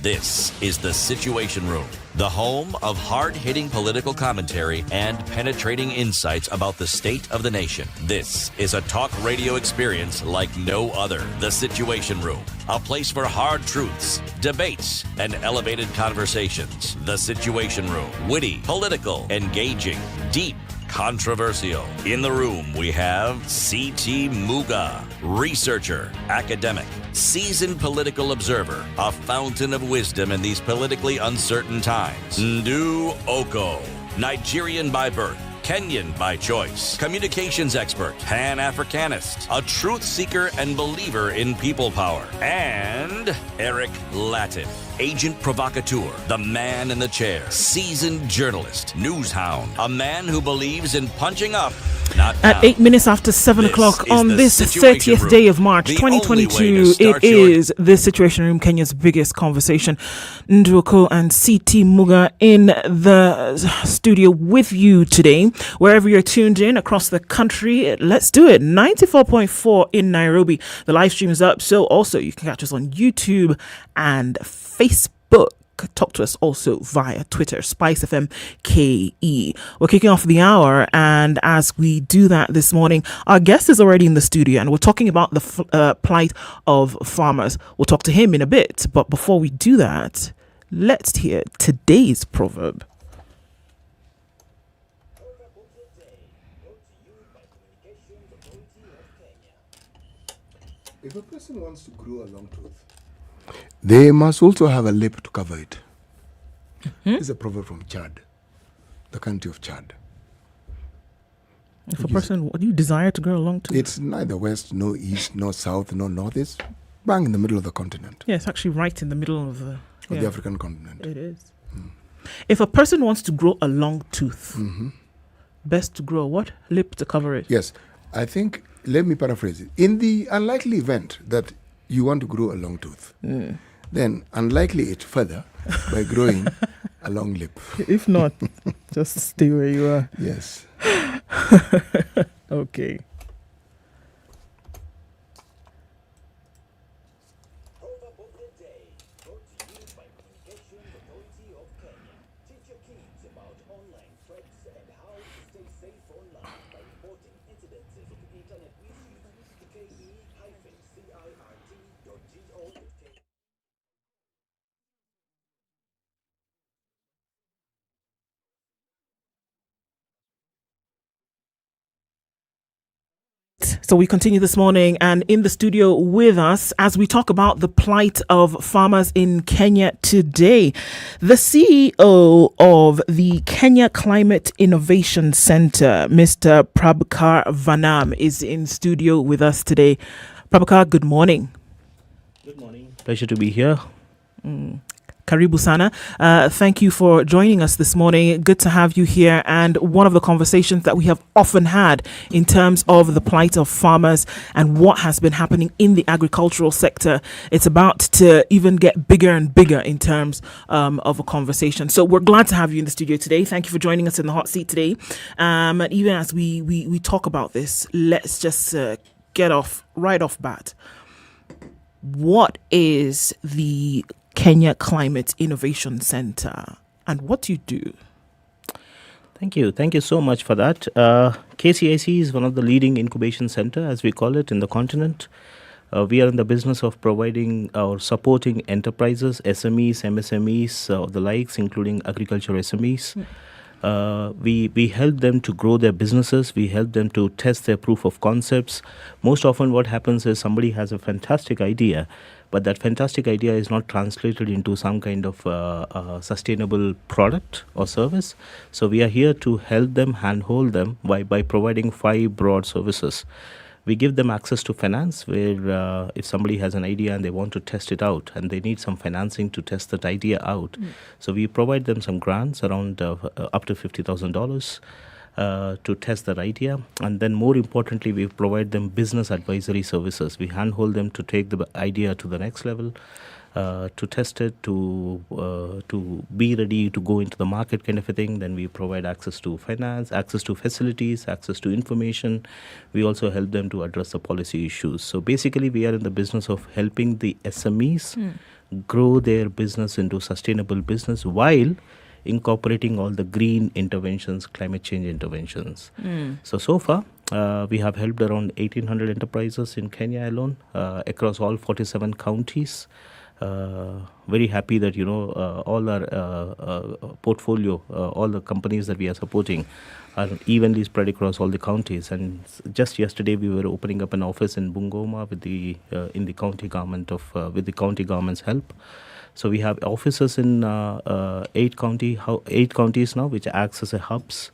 This is the Situation Room, the home of hard-hitting political commentary and penetrating insights about the state of the nation. This is a talk radio experience like no other. The Situation Room, a place for hard truths, debates, and elevated conversations. The Situation Room, witty, political, engaging, deep, controversial. In the room, we have C.T. Muga, researcher, academic, seasoned political observer, a fountain of wisdom in these politically uncertain times. Ndu Okoh, Nigerian by birth, Kenyan by choice, communications expert, Pan-Africanist, a truth seeker and believer in people power, and Eric Latiff, agent provocateur, the man in the chair, seasoned journalist, news hound, a man who believes in punching up, not down. At 8 minutes after 7 o'clock on this 30th day of March 2022, it is the Situation Room, Kenya's biggest conversation. Ndu Okoh and CT Muga in the studio with you today. Wherever you're tuned in across the country, let's do it. 94.4 in Nairobi. The live stream is up, so also you can catch us on YouTube and Facebook. Talk to us also via Twitter, SpiceFM KE. We're kicking off the hour, and as we do that this morning, our guest is already in the studio, and we're talking about the plight of farmers. We'll talk to him in a bit, but before we do that, let's hear today's proverb. If a person wants to grow a long tooth, they must also have a lip to cover it. This is a proverb from Chad, the country of Chad. If a person, what do you desire to grow a long tooth? It's neither west, no east, no south, no north. It's bang in the middle of the continent. Yeah, it's actually right in the middle of the African continent. It is. If a person wants to grow a long tooth, best to grow what? Lip to cover it. Yes. I think, let me paraphrase it. In the unlikely event that you want to grow a long tooth, then unlikely it further by growing a long lip. If not, just stay where you are. Yes. Okay. So we continue this morning, and in the studio with us as we talk about the plight of farmers in Kenya today, the CEO of the Kenya Climate Innovation Center, Mr. Prabhakar Vanam, is in studio with us today. Prabhakar, good morning. Good morning. Pleasure to be here. Karibu sana. Thank you for joining us this morning. Good to have you here. And one of the conversations that we have often had in terms of the plight of farmers and what has been happening in the agricultural sector, it's about to even get bigger and bigger in terms of a conversation. So we're glad to have you in the studio today. Thank you for joining us in the hot seat today. And even as we talk about this, let's just get right off bat. What is the Kenya Climate Innovation Center, and what do you do? Thank you. Thank you so much for that. KCIC is one of the leading incubation center, as we call it, in the continent. We are in the business of providing or supporting enterprises, SMEs, MSMEs, the likes, including agriculture SMEs. We help them to grow their businesses. We help them to test their proof of concepts. Most often what happens is somebody has a fantastic idea, but that fantastic idea is not translated into some kind of sustainable product or service. So we are here to help them, handhold them by providing 5 broad services. We give them access to finance, where if somebody has an idea and they want to test it out and they need some financing to test that idea out. So we provide them some grants around up to $50,000 to test that idea. And then more importantly, we provide them business advisory services. We handhold them to take the idea to the next level, to test it, to be ready to go into the market kind of a thing. Then we provide access to finance, access to facilities, access to information. We also help them to address the policy issues. So basically, we are in the business of helping the SMEs grow their business into sustainable business while incorporating all the green interventions, climate change interventions. So far, we have helped around 1,800 enterprises in Kenya alone, across all 47 counties. Very happy that, all our portfolio, all the companies that we are supporting are evenly spread across all the counties. And just yesterday, we were opening up an office in Bungoma with in the county government with the county government's help. So we have offices in 8 counties now, which acts as hubs.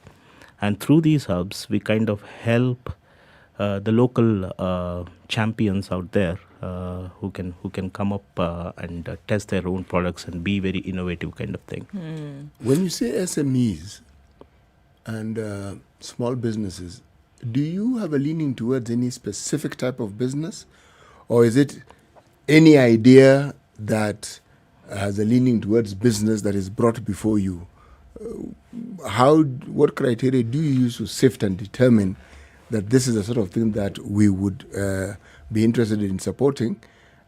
And through these hubs, we kind of help the local champions out there who can come up and test their own products and be very innovative kind of thing. When you say SMEs and small businesses, do you have a leaning towards any specific type of business? Or is it any idea that has a leaning towards business that is brought before you? What criteria do you use to sift and determine that this is the sort of thing that we would be interested in supporting?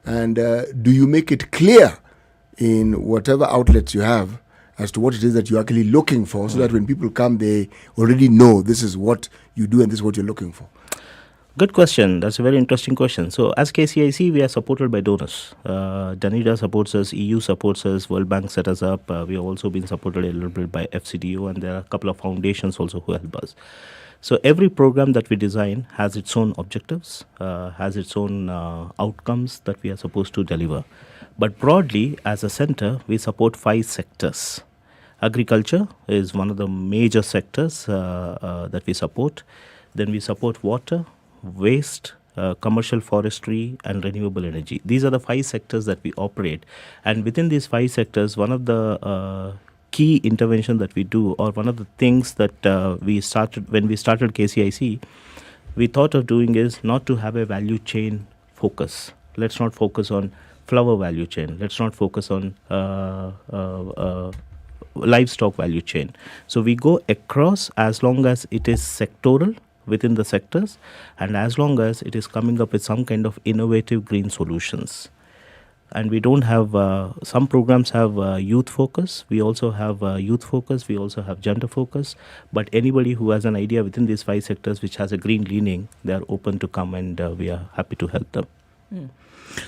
And do you make it clear in whatever outlets you have as to what it is that you're actually looking for, so that when people come, they already know this is what you do and this is what you're looking for? Good question. That's a very interesting question. So as KCIC, we are supported by donors. Danida supports us, EU supports us, World Bank set us up. We have also been supported a little bit by FCDO, and there are a couple of foundations also who help us. So every program that we design has its own objectives, has its own outcomes that we are supposed to deliver. But broadly, as a center, we support 5 sectors. Agriculture is one of the major sectors that we support. Then we support water, waste, commercial forestry, and renewable energy. These are the 5 sectors that we operate. And within these 5 sectors, one of the key intervention that we do, or one of the things that we started when we started KCIC, we thought of doing is not to have a value chain focus. Let's not focus on flower value chain. Let's not focus on livestock value chain. So we go across as long as it is sectoral within the sectors, and as long as it is coming up with some kind of innovative green solutions. And we don't have, some programs have youth focus. We also have youth focus. We also have gender focus. But anybody who has an idea within these 5 sectors which has a green leaning, they are open to come, and we are happy to help them.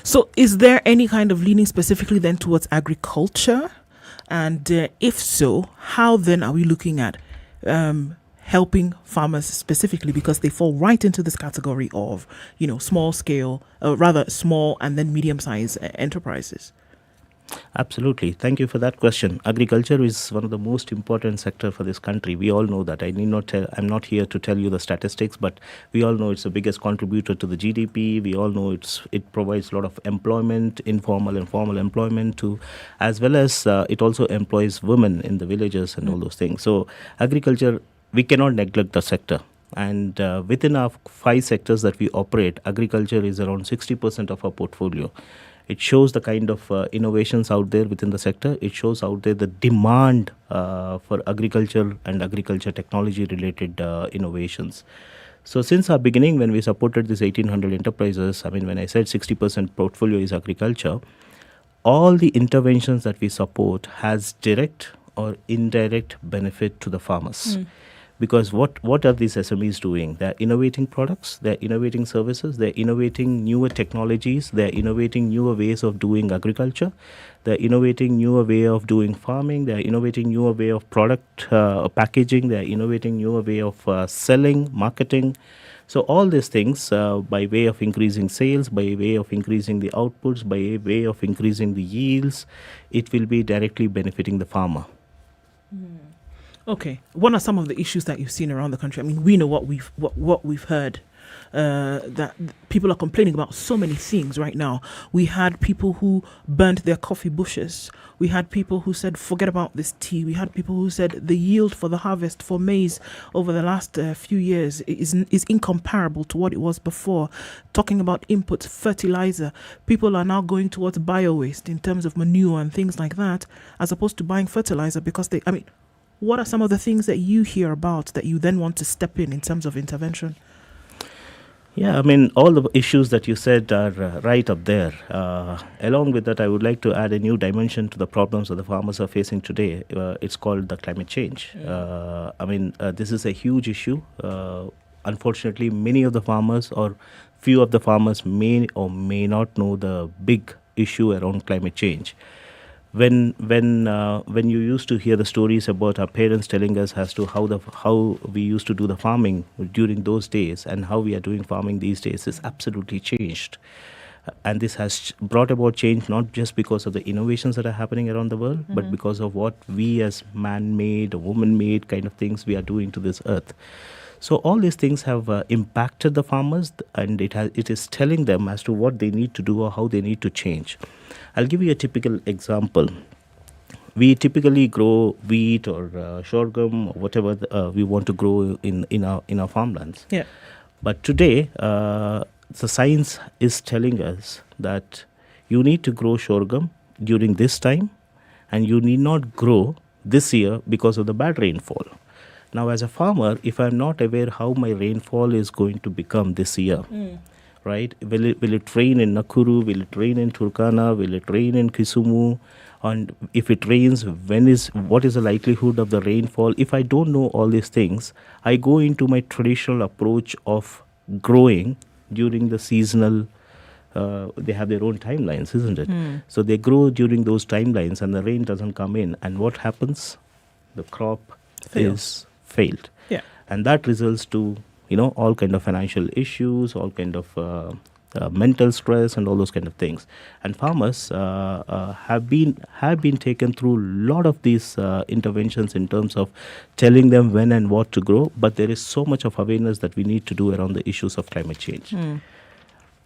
So is there any kind of leaning specifically then towards agriculture? And if so, how then are we looking at helping farmers specifically, because they fall right into this category of, small scale, rather small and then medium-sized enterprises? Absolutely. Thank you for that question. Agriculture is one of the most important sector for this country. We all know that. I'm not here to tell you the statistics, but we all know it's the biggest contributor to the GDP. We all know it provides a lot of employment, informal and formal employment too, as well as it also employs women in the villages and all those things. So agriculture, we cannot neglect the sector. And within our 5 sectors that we operate, agriculture is around 60% of our portfolio. It shows the kind of innovations out there within the sector. It shows out there the demand for agriculture and agriculture technology related innovations. So since our beginning, when we supported these 1,800 enterprises, when I said 60% portfolio is agriculture, all the interventions that we support has direct or indirect benefit to the farmers. Because what are these SMEs doing? They're innovating products, they're innovating services, they're innovating newer technologies, they're innovating newer ways of doing agriculture, they're innovating newer way of doing farming, they're innovating newer way of product packaging, they're innovating newer way of selling, marketing. So all these things by way of increasing sales, by way of increasing the outputs, by way of increasing the yields, it will be directly benefiting the farmer. Okay, what are some of the issues that you've seen around the country? We know what we've heard, that people are complaining about so many things right now. We had people who burnt their coffee bushes. We had people who said, forget about this tea. We had people who said the yield for the harvest for maize over the last few years is incomparable to what it was before. Talking about inputs, fertilizer. People are now going towards bio-waste in terms of manure and things like that, as opposed to buying fertilizer because what are some of the things that you hear about that you then want to step in terms of intervention? Yeah, all the issues that you said are right up there. Along with that, I would like to add a new dimension to the problems that the farmers are facing today. It's called the climate change. This is a huge issue. Unfortunately, many of the farmers or few of the farmers may or may not know the big issue around climate change. When you used to hear the stories about our parents telling us as to how we used to do the farming during those days and how we are doing farming these days, is absolutely changed. And this has brought about change not just because of the innovations that are happening around the world, but because of what we as man-made, woman-made kind of things we are doing to this earth. So all these things have impacted the farmers, and it is telling them as to what they need to do or how they need to change. I'll give you a typical example. We typically grow wheat or sorghum or whatever we want to grow in our farmlands. Yeah. But today, the science is telling us that you need to grow sorghum during this time, and you need not grow this year because of the bad rainfall. Now, as a farmer, if I'm not aware how my rainfall is going to become this year, right? Will it rain in Nakuru? Will it rain in Turkana? Will it rain in Kisumu? And if it rains, what is the likelihood of the rainfall? If I don't know all these things, I go into my traditional approach of growing during the seasonal. They have their own timelines, isn't it? So they grow during those timelines, and the rain doesn't come in. And what happens? The crop is failed. Yeah. And that results to all kind of financial issues, all kind of mental stress, and all those kind of things. And farmers have been taken through a lot of these interventions in terms of telling them when and what to grow. But there is so much of awareness that we need to do around the issues of climate change.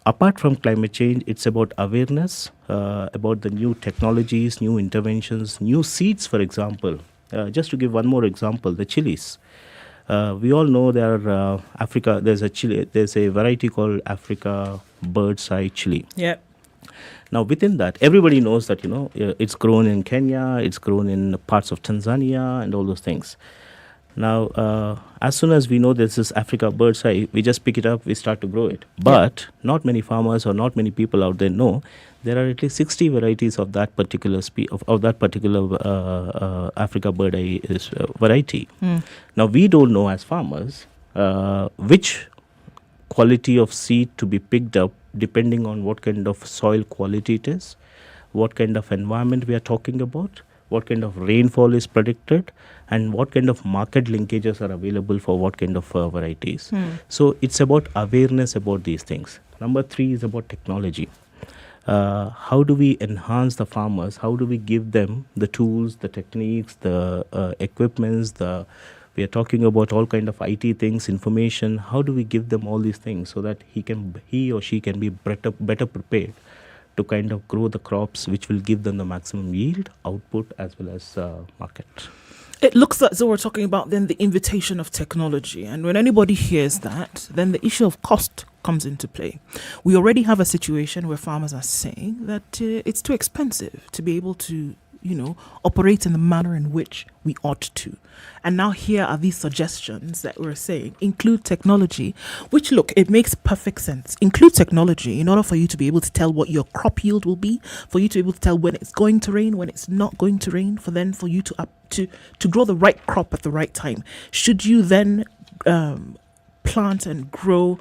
Apart from climate change, it's about awareness about the new technologies, new interventions, new seeds, for example. Just to give one more example, the chilies. We all know there's a variety called Africa bird's eye chili. Yeah. Now within that, everybody knows that it's grown in Kenya, it's grown in parts of Tanzania, and all those things. Now, as soon as we know this is Africa bird's eye, we just pick it up, we start to grow it. But not many farmers or not many people out there know there are at least 60 varieties of that particular Africa bird eye variety. Now, we don't know as farmers which quality of seed to be picked up depending on what kind of soil quality it is, what kind of environment we are talking about, what kind of rainfall is predicted, and what kind of market linkages are available for what kind of varieties. So it's about awareness about these things. Number 3 is about technology. How do we enhance the farmers? How do we give them the tools, the techniques, the equipments, we are talking about all kind of IT things, information. How do we give them all these things so that he or she can be better prepared to kind of grow the crops which will give them the maximum yield, output, as well as market? It looks as though we're talking about then the invitation of technology. And when anybody hears that, then the issue of cost comes into play. We already have a situation where farmers are saying that it's too expensive to be able to, operate in the manner in which we ought to. And now here are these suggestions that we're saying. Include technology, which, look, it makes perfect sense. Include technology in order for you to be able to tell what your crop yield will be, for you to be able to tell when it's going to rain, when it's not going to rain, for you to grow the right crop at the right time. Should you then plant and grow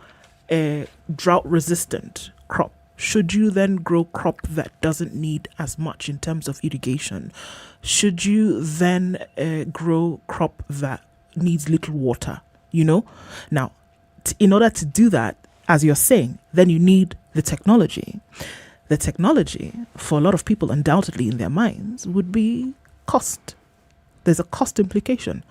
a drought-resistant crop? Should you then grow crop that doesn't need as much in terms of irrigation? Should you then grow crop that needs little water? Now, in order to do that, as you're saying, then you need the technology. The technology, for a lot of people, undoubtedly in their minds, would be cost. There's a cost implication.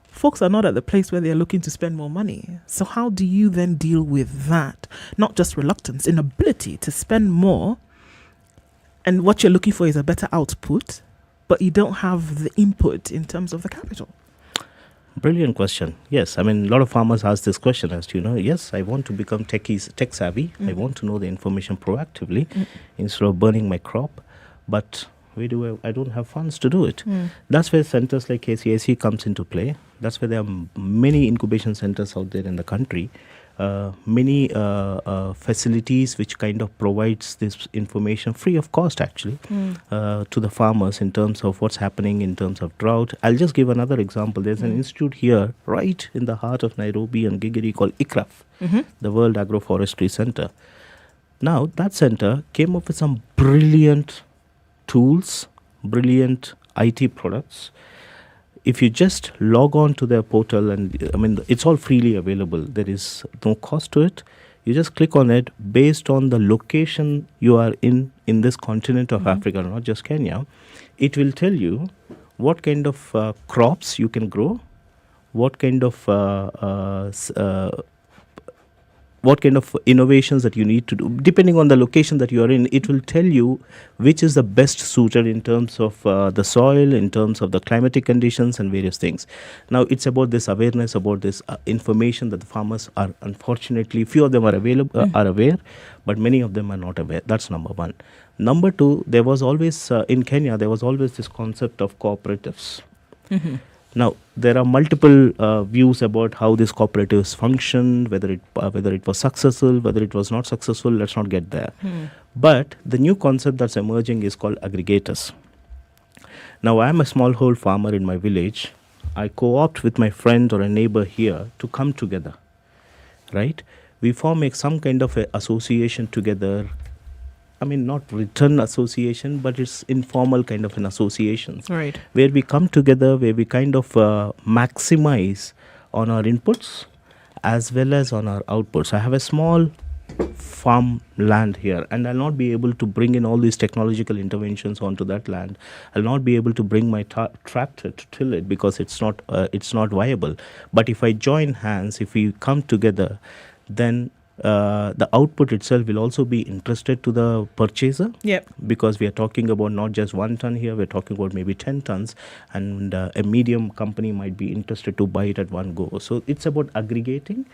Folks are not at the place where they're looking to spend more money. So how do you then deal with that? Not just reluctance, inability to spend more, and what you're looking for is a better output, but you don't have the input in terms of the capital. Brilliant question. Yes, a lot of farmers ask this question as to, yes, I want to become tech savvy. I want to know the information proactively instead of burning my crop, but I don't have funds to do it. That's where centers like KCIC comes into play. That's where there are many incubation centers out there in the country, many facilities which kind of provides this information free of cost actually to the farmers in terms of what's happening in terms of drought. I'll just give another example. There's an institute here right in the heart of Nairobi and Gigiri called ICRAF, the World Agroforestry Center. Now that center came up with some brilliant tools, brilliant IT products. If you just log on to their portal, and it's all freely available, there is no cost to it. You just click on it based on the location you are in this continent of Africa, not just Kenya. It will tell you what kind of crops you can grow, what kind of innovations that you need to do. Depending on the location that you are in, it will tell you which is the best suited in terms of the soil, in terms of the climatic conditions and various things. Now, it's about this awareness, about this information that the farmers are, unfortunately, few of them are are aware, but many of them are not aware. That's number one. Number two, there was always, in Kenya, there was always this concept of cooperatives. Now, there are multiple views about how these cooperatives functioned, whether it was successful, whether it was not successful. Let's not get there. But the new concept that's emerging is called aggregators. Now, I'm a smallhold farmer in my village. I co-opt with my friend or a neighbor here to come together, right? We form some kind of a association together. Not written association, but it's informal kind of an association. Right. Where we come together, where we kind of maximize on our inputs as well as on our outputs. I have a small farm land here, and I'll not be able to bring in all these technological interventions onto that land. I'll not be able to bring my tractor to till it because it's not viable. But if I join hands, if we come together, then the output itself will also be interested to the purchaser. Yep. Because we are talking about not just 1 ton here, we're talking about maybe 10 tons, and a medium company might be interested to buy it at one go. So it's about aggregating.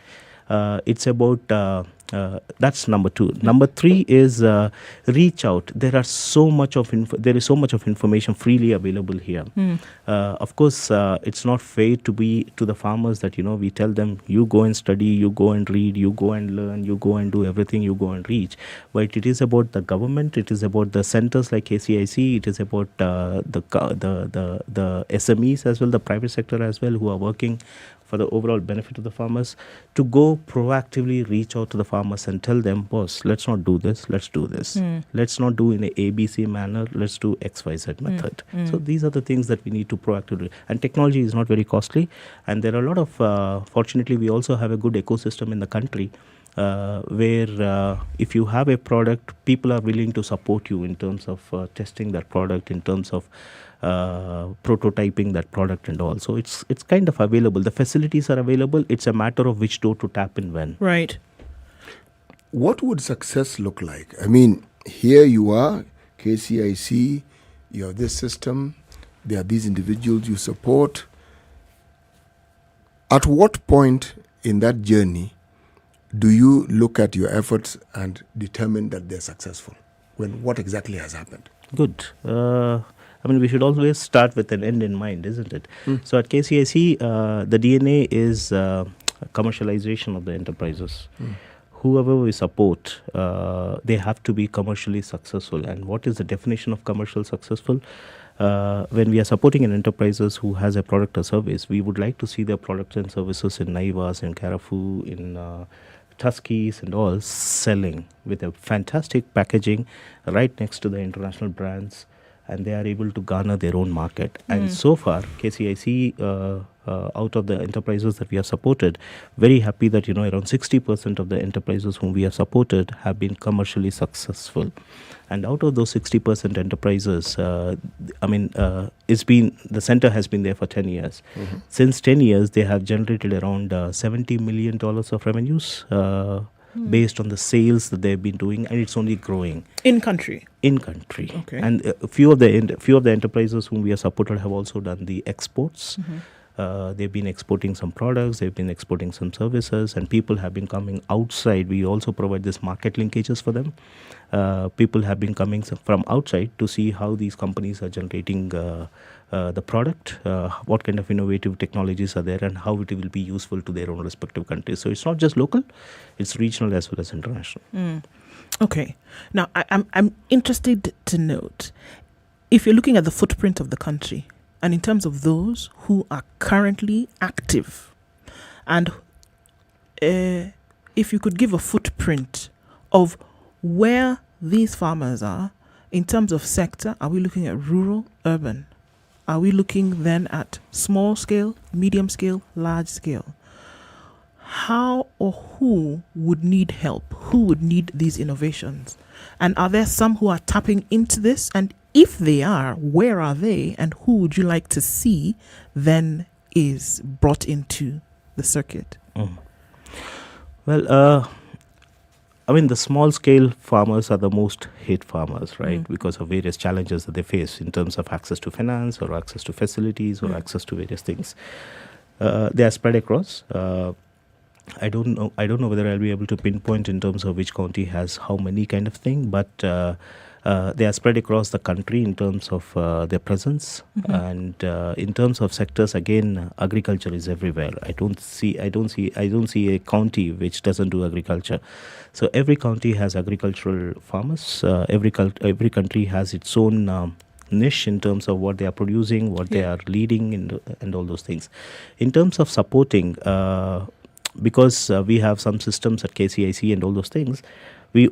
It's about that's number 2. Number 3 is reach out. There is so much of information freely available here. Of course, it's not fair to the farmers that we tell them, you go and study, you go and read, you go and learn, you go and do everything, you go and reach. But it is about the government. It is about the centers like KCIC. It is about the SMEs as well, the private sector as well, who are working for the overall benefit of the farmers, to go proactively reach out to the farmers and tell them, boss, let's not do this, let's do this. Let's not do in a ABC manner, let's do XYZ method. So these are the things that we need to proactively. And technology is not very costly. And there are a lot of, fortunately, we also have a good ecosystem in the country where if you have a product, people are willing to support you in terms of testing that product, in terms of prototyping that product and all. So it's kind of available. The facilities are available. It's a matter of which door to tap in when. Right. What would success look like? I mean, here you are, KCIC, you have this system, there are these individuals you support. At what point in that journey do you look at your efforts and determine that they're successful? What exactly has happened? Good. I mean, we should always start with an end in mind, isn't it? So at KCIC, the DNA is commercialization of the enterprises. Whoever we support, they have to be commercially successful. And what is the definition of commercial successful? When we are supporting an enterprises who has a product or service, we would like to see their products and services in Naivas, in Carrefour, in Tuskies and all selling with a fantastic packaging right next to the international brands, and they are able to garner their own market. And so far, KCIC, out of the enterprises that we have supported, very happy that around 60% of the enterprises whom we have supported have been commercially successful. And out of those 60% enterprises, it's been, the center has been there for 10 years. Since 10 years, they have generated around $70 million of revenues based on the sales that they've been doing, and it's only growing. In country. Okay. And a few of the enterprises whom we have supported have also done the exports. They've been exporting some products, they've been exporting some services, and people have been coming outside. We also provide this market linkages for them. People have been coming from outside to see how these companies are generating the product, what kind of innovative technologies are there, and how it will be useful to their own respective countries. So it's not just local, it's regional as well as international. Okay. Now, I'm interested to note, if you're looking at the footprint of the country, and in terms of those who are currently active, and if you could give a footprint of where these farmers are in terms of sector, are we looking at rural, urban? Are we looking then at small scale, medium scale, large scale? How or who would need help? Who would need these innovations? And are there some who are tapping into this? And if they are, where are they? And who would you like to see then is brought into the circuit? Well, the small scale farmers are the most hit farmers, right? Because of various challenges that they face in terms of access to finance or access to facilities or access to various things. They are spread across. I don't know whether I'll be able to pinpoint in terms of which county has how many kind of thing, but they are spread across the country in terms of their presence, and in terms of sectors, again, agriculture is everywhere. I don't see a county which doesn't do agriculture. So every county has agricultural farmers. Every country has its own niche in terms of what they are producing, what they are leading, and all those things. In terms of supporting, because we have some systems at KCIC and all those things, we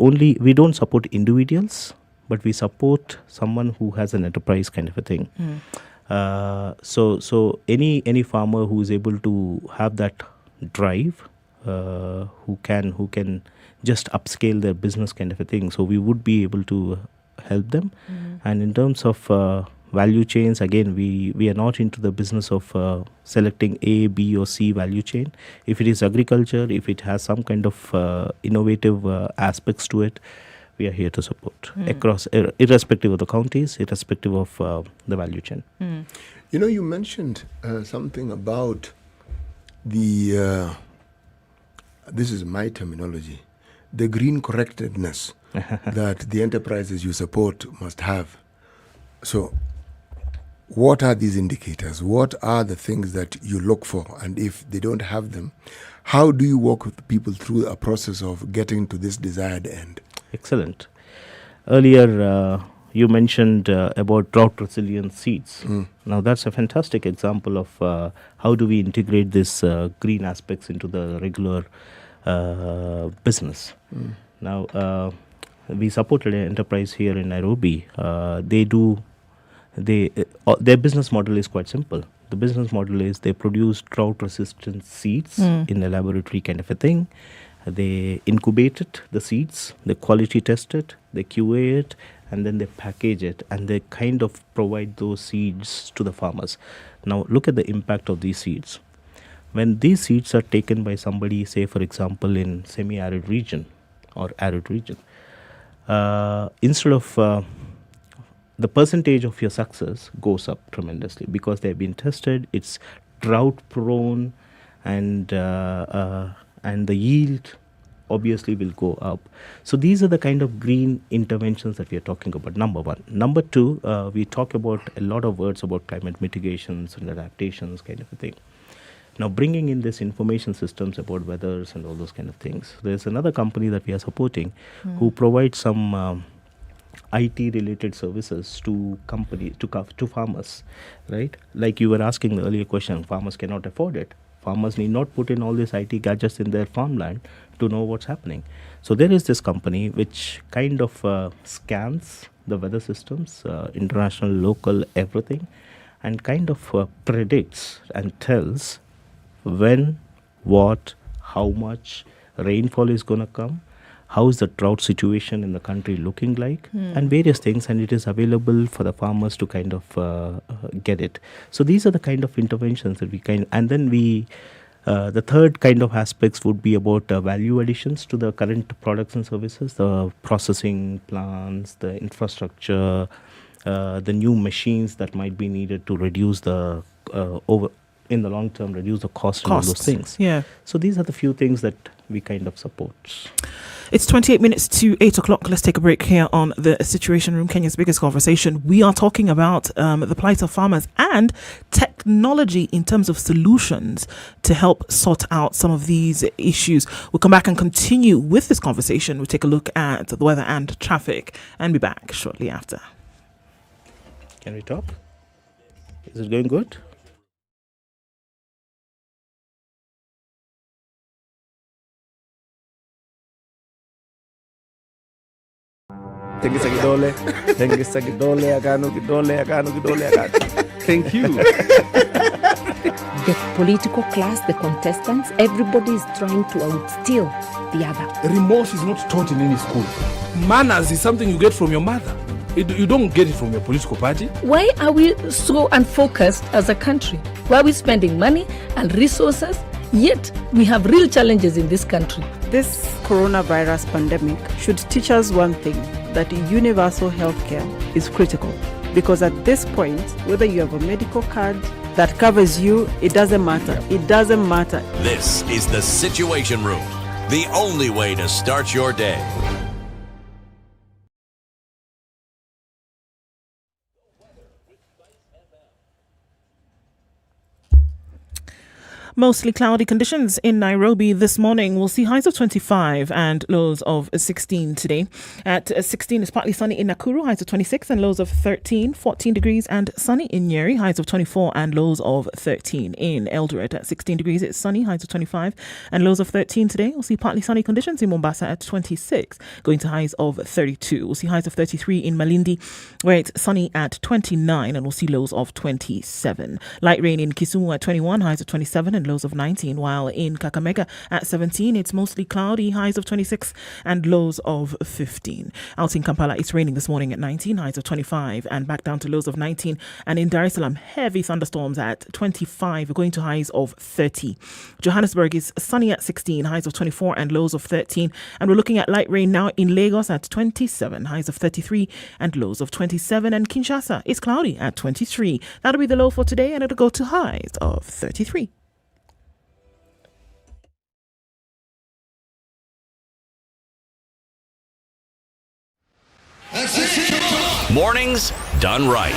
don't support individuals, but we support someone who has an enterprise kind of a thing. So any farmer who is able to have that drive, who can just upscale their business kind of a thing, so we would be able to help them. And in terms of value chains, again, we are not into the business of selecting A, B or C value chain. If it is agriculture, if it has some kind of innovative aspects to it, we are here to support across, irrespective of the counties, irrespective of the value chain. You mentioned something about the, this is my terminology, the green correctedness that the enterprises you support must have. So what are these indicators? What are the things that you look for? And if they don't have them, how do you work with people through a process of getting to this desired end? Excellent. Earlier, you mentioned about drought resilient seeds. Now that's a fantastic example of how do we integrate this green aspects into the regular business. Now we supported an enterprise here in Nairobi. Their business model is quite simple. The business model is they produce drought resistant seeds in a laboratory kind of a thing. They incubate it, the seeds, they quality test it, they QA it, and then they package it, and they kind of provide those seeds to the farmers. Now look at the impact of these seeds. When these seeds are taken by somebody, say for example in semi-arid region or arid region, instead of the percentage of your success goes up tremendously because they've been tested, it's drought prone, and the yield obviously will go up. So these are the kind of green interventions that we are talking about, number one. Number two, we talk about a lot of words about climate mitigations and adaptations kind of a thing. Now bringing in this information systems about weathers and all those kind of things. There's another company that we are supporting who provides some IT related services to farmers, right? Like you were asking the earlier question, farmers cannot afford it. Farmers need not put in all these IT gadgets in their farmland to know what's happening. So there is this company which kind of scans the weather systems, international, local, everything, and kind of predicts and tells when, what, how much rainfall is going to come, how is the drought situation in the country looking like, and various things, and it is available for the farmers to kind of get it. So these are the kind of interventions that we and then we, the third kind of aspects would be about value additions to the current products and services, the processing plants, the infrastructure, the new machines that might be needed to reduce the in the long term, reduce the cost and all those things. Yeah. So these are the few things that we kind of support. It's 28 minutes to 8 o'clock. Let's take a break here on the Situation Room, Kenya's biggest conversation. We are talking about the plight of farmers and technology in terms of solutions to help sort out some of these issues. We'll come back and continue with this conversation. We'll take a look at the weather and traffic and be back shortly after. Can we talk? Is it going good? Thank you. The political class, the contestants, everybody is trying to outsteal the other. Remorse is not taught in any school. Manners is something you get from your mother. You don't get it from your political party. Why are we so unfocused as a country? Why are we spending money and resources? Yet we have real challenges in this country. This coronavirus pandemic should teach us one thing, that universal healthcare is critical. Because at this point, whether you have a medical card that covers you, it doesn't matter. It doesn't matter. This is the Situation Room, the only way to start your day. Mostly cloudy conditions in Nairobi this morning. We'll see highs of 25 and lows of 16 today. At 16, it's partly sunny in Nakuru, highs of 26 and lows of 13. 14 degrees and sunny in Nyeri, highs of 24 and lows of 13. In Eldoret at 16 degrees, it's sunny, highs of 25 and lows of 13 today. We'll see partly sunny conditions in Mombasa at 26, going to highs of 32. We'll see highs of 33 in Malindi, where it's sunny at 29, and we'll see lows of 27. Light rain in Kisumu at 21, highs of 27 and lows of 19, while in Kakamega at 17, it's mostly cloudy, highs of 26 and lows of 15. Out in Kampala, it's raining this morning at 19, highs of 25 and back down to lows of 19. And in Dar es Salaam, heavy thunderstorms at 25, going to highs of 30. Johannesburg is sunny at 16, highs of 24 and lows of 13. And we're looking at light rain now in Lagos at 27, highs of 33 and lows of 27. And Kinshasa is cloudy at 23. That'll be the low for today, and it'll go to highs of 33. Mornings done right.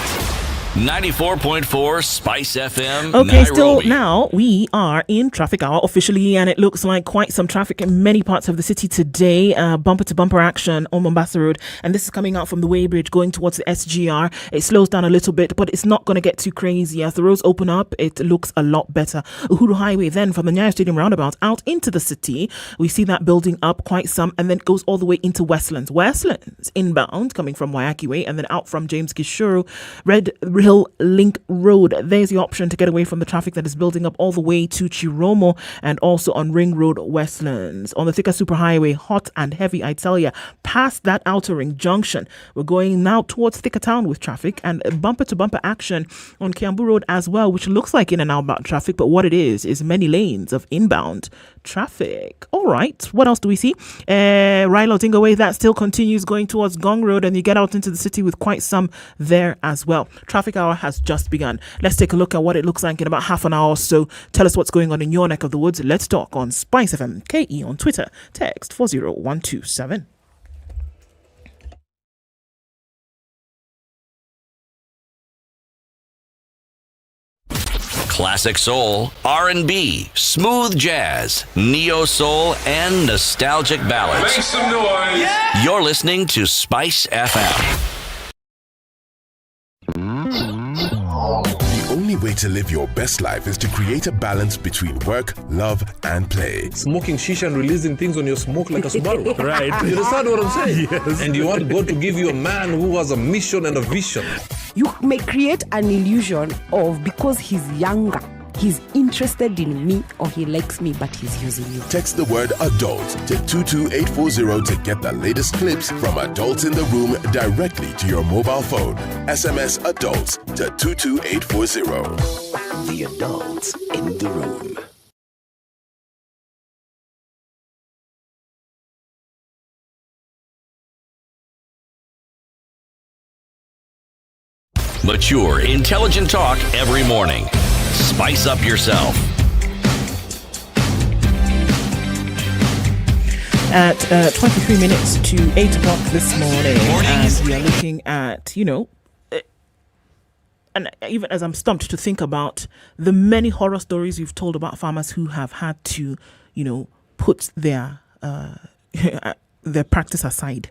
94.4 Spice FM. Okay, Nairobi. still now we are in traffic hour officially, and it looks like quite some traffic in many parts of the city today. Bumper to bumper action on Mombasa Road, and this is coming out from the Weybridge going towards the SGR. It slows down a little bit, but it's not going to get too crazy. As the roads open up, it looks a lot better. Uhuru Highway then from the Nyeri Stadium roundabout out into the city, we see that building up quite some, and then it goes all the way into Westlands. Westlands inbound coming from Wayaki Way, and then out from James Gishuru, Red Hill Link Road. There's the option to get away from the traffic that is building up all the way to Chiromo, and also on Ring Road Westlands. On the Thika Superhighway, hot and heavy, I tell ya. Past that outer ring junction, we're going now towards Thika Town with traffic, and bumper to bumper action on Kiambu Road as well, which looks like in and out traffic, but what it is many lanes of inbound traffic. All right, what else do we see? Rilo Dingo Way, that still continues going towards Gong Road, and you get out into the city with quite some there as well. Traffic hour has just begun. Let's take a look at what it looks like in about half an hour or so. Tell us what's going on in your neck of the woods. Let's talk on SpiceFM KE on Twitter. Text 40127. Classic soul, R&B, smooth jazz, neo soul, and nostalgic ballads. Make some noise. Yeah. You're listening to Spice FM. The only way to live your best life is to create a balance between work, love, and play. Smoking shisha and releasing things on your smoke like a Subaru. Right. You understand what I'm saying? Yes. And you want God to give you a man who has a mission and a vision. You may create an illusion of because he's younger, he's interested in me or he likes me, but he's using you. Text the word adult to 22840 to get the latest clips from Adults in the Room directly to your mobile phone. SMS adults to 22840. The Adults in the Room. Mature, intelligent talk every morning. Spice up yourself. At 23 minutes to 8 o'clock this morning, and we are looking at, and even as I'm stumped to think about the many horror stories you've told about farmers who have had to, put their practice aside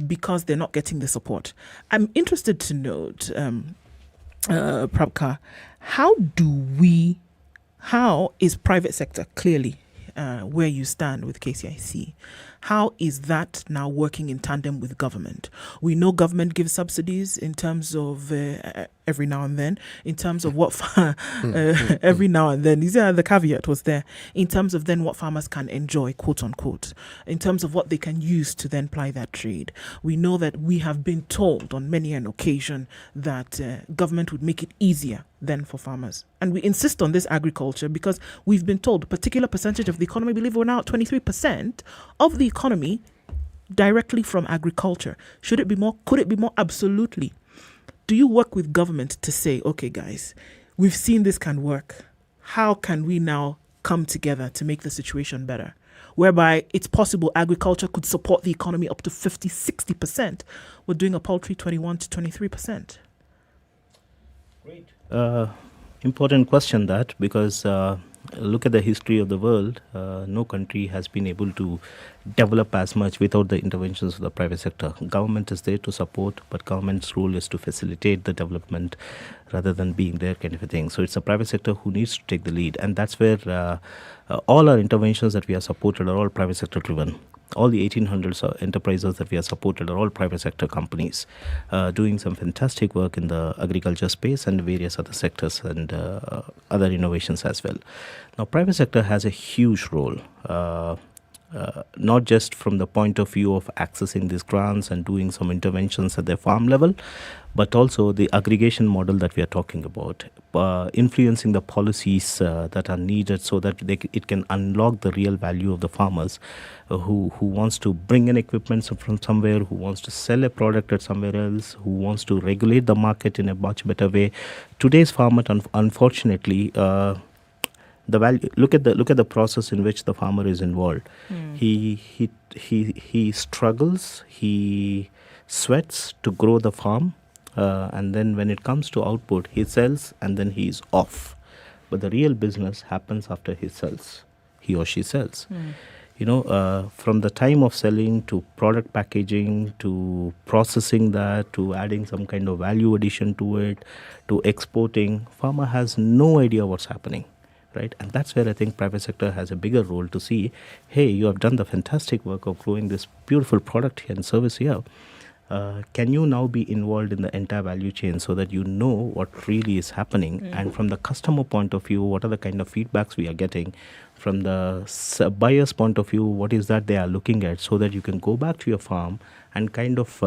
because they're not getting the support. I'm interested to note, Prabka, how is private sector clearly where you stand with KCIC? How is that now working in tandem with government? We know government gives subsidies in terms of every now and then, in terms of what every now and then. The caveat was there in terms of then what farmers can enjoy, quote unquote, in terms of what they can use to then ply that trade. We know that we have been told on many an occasion that government would make it easier then for farmers. And we insist on this agriculture because we've been told a particular percentage of the economy, I believe we're now at 23% of the economy directly from agriculture. Should it be more? Could it be more? Absolutely. Do you work with government to say, okay, guys, we've seen this can work. How can we now come together to make the situation better? Whereby it's possible agriculture could support the economy up to 50, 60%. We're doing a paltry 21 to 23%. Great. Important question that, because look at the history of the world. No country has been able to develop as much without the interventions of the private sector. Government is there to support, but government's role is to facilitate the development rather than being there kind of a thing. So it's the private sector who needs to take the lead, and that's where all our interventions that we are supported are all private sector driven. All the 1,800 enterprises that we are supported are all private sector companies doing some fantastic work in the agriculture space and various other sectors and other innovations as well. Now, private sector has a huge role, not just from the point of view of accessing these grants and doing some interventions at the farm level, but also the aggregation model that we are talking about, influencing the policies that are needed so that it can unlock the real value of the farmers who wants to bring in equipment from somewhere, who wants to sell a product at somewhere else, who wants to regulate the market in a much better way. Today's farmer, unfortunately, the value. Look at the process in which the farmer is involved. He struggles. He sweats to grow the farm. and then when it comes to output, he sells and then he is off. But the real business happens after he sells, he or she sells. From the time of selling to product packaging to processing that to adding some kind of value addition to it to exporting, farmer has no idea what's happening, right? And that's where I think private sector has a bigger role to see, hey, you have done the fantastic work of growing this beautiful product here and service here. Can you now be involved in the entire value chain so that you know what really is happening? And from the customer point of view, what are the kind of feedbacks we are getting? From the buyer's point of view, what is that they are looking at, so that you can go back to your farm and kind of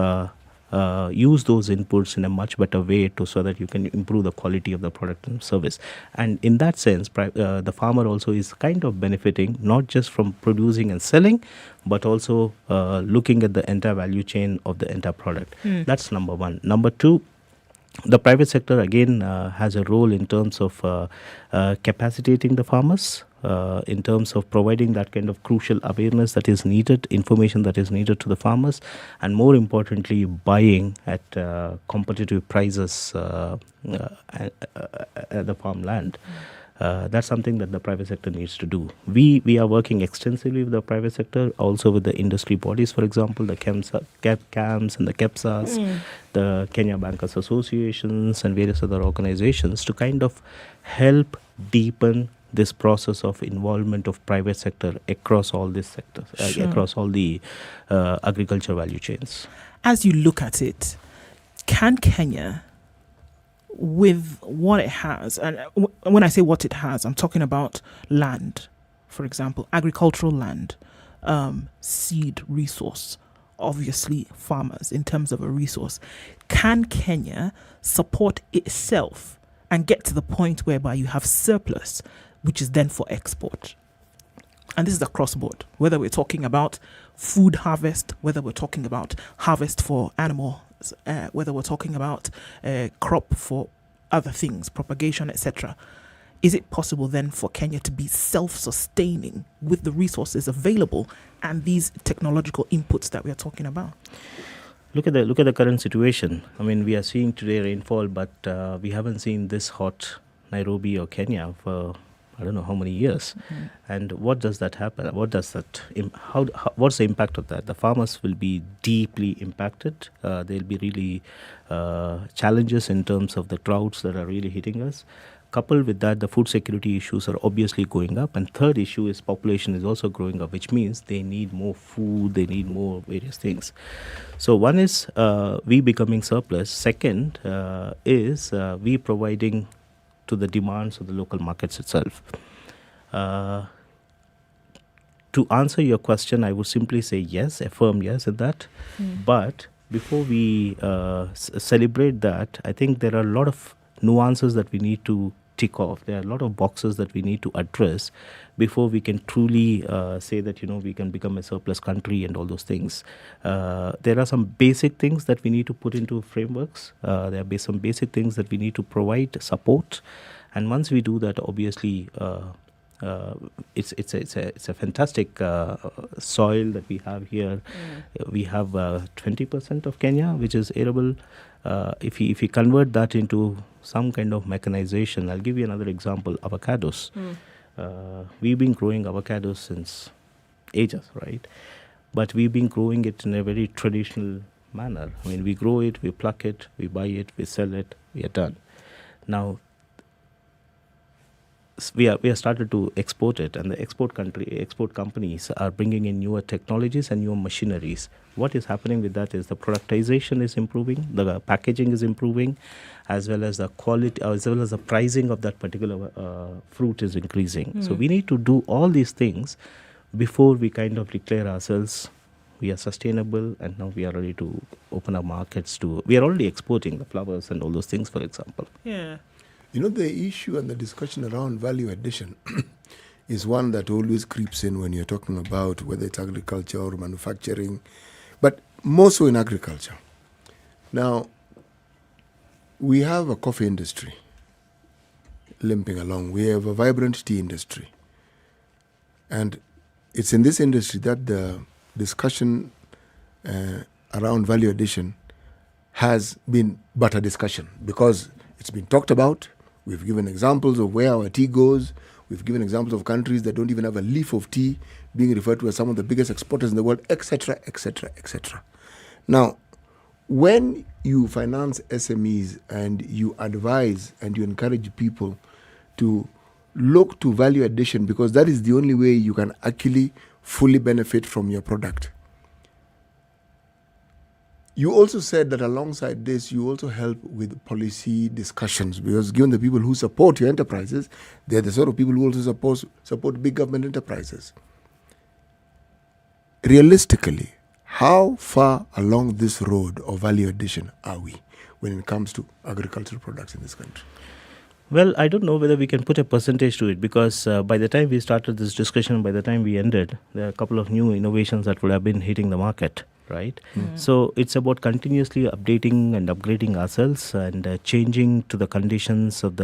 use those inputs in a much better way so that you can improve the quality of the product and service. And in that sense, the farmer also is kind of benefiting not just from producing and selling, but also looking at the entire value chain of the entire product. That's number one. Number two, the private sector again has a role in terms of capacitating the farmers, in terms of providing that kind of crucial awareness that is needed, information that is needed to the farmers, and more importantly, buying at competitive prices at the farmland. That's something that the private sector needs to do. We are working extensively with the private sector, also with the industry bodies, for example, the CAMS and the KEPSAs, the Kenya Bankers Associations and various other organizations to kind of help deepen this process of involvement of private sector across all these sectors, across all the agriculture value chains. As you look at it, can Kenya, with what it has, and when I say what it has, I'm talking about land, for example, agricultural land, seed resource, obviously farmers in terms of a resource. Can Kenya support itself and get to the point whereby you have surplus, which is then for export? And this is across board, whether we're talking about food harvest, whether we're talking about harvest for animals, whether we're talking about crop for other things, propagation, etc. Is it possible then for Kenya to be self-sustaining with the resources available and these technological inputs that we are talking about? Look at the current situation. I mean, we are seeing today rainfall, but we haven't seen this hot Nairobi or Kenya for I don't know how many years. And what does that happen? What's the impact of that? The farmers will be deeply impacted. There'll be really challenges in terms of the droughts that are really hitting us. Coupled with that, the food security issues are obviously going up. And third issue is population is also growing up, which means they need more food, they need more various things. So one is we becoming surplus. Second is we providing to the demands of the local markets itself. To answer your question, I would simply say yes, a firm yes at that. But before we celebrate that, I think there are a lot of nuances that we need to tick off. There are a lot of boxes that we need to address before we can truly say that, we can become a surplus country and all those things. There are some basic things that we need to put into frameworks. There are some basic things that we need to provide support. And once we do that, obviously, it's a fantastic soil that we have here. We have 20% of Kenya, which is arable. If you convert that into some kind of mechanization, I'll give you another example, avocados. We've been growing avocados since ages, right? But we've been growing it in a very traditional manner. I mean, we grow it, we pluck it, we buy it, we sell it, we are done. Now, we are started to export it, and the export companies are bringing in newer technologies and newer machineries. What is happening with that is the productization is improving, the packaging is improving, as well as the quality, as well as the pricing of that particular fruit is increasing. So we need to do all these things before we kind of declare ourselves we are sustainable, and now we are ready to open our markets to. We are already exporting the flowers and all those things, for example. Yeah. The issue and the discussion around value addition is one that always creeps in when you're talking about whether it's agriculture or manufacturing, but more so in agriculture. Now, we have a coffee industry limping along. We have a vibrant tea industry. And it's in this industry that the discussion around value addition has been but a discussion because it's been talked about. We've given examples of where our tea goes. We've given examples of countries that don't even have a leaf of tea being referred to as some of the biggest exporters in the world, etc., etc., etc. Now, when you finance SMEs and you advise and you encourage people to look to value addition because that is the only way you can actually fully benefit from your product. You also said that alongside this, you also help with policy discussions because given the people who support your enterprises, they're the sort of people who also support big government enterprises. Realistically, how far along this road of value addition are we when it comes to agricultural products in this country? Well, I don't know whether we can put a percentage to it because by the time we started this discussion, by the time we ended, there are a couple of new innovations that would have been hitting the market, right? So it's about continuously updating and upgrading ourselves and changing to the conditions of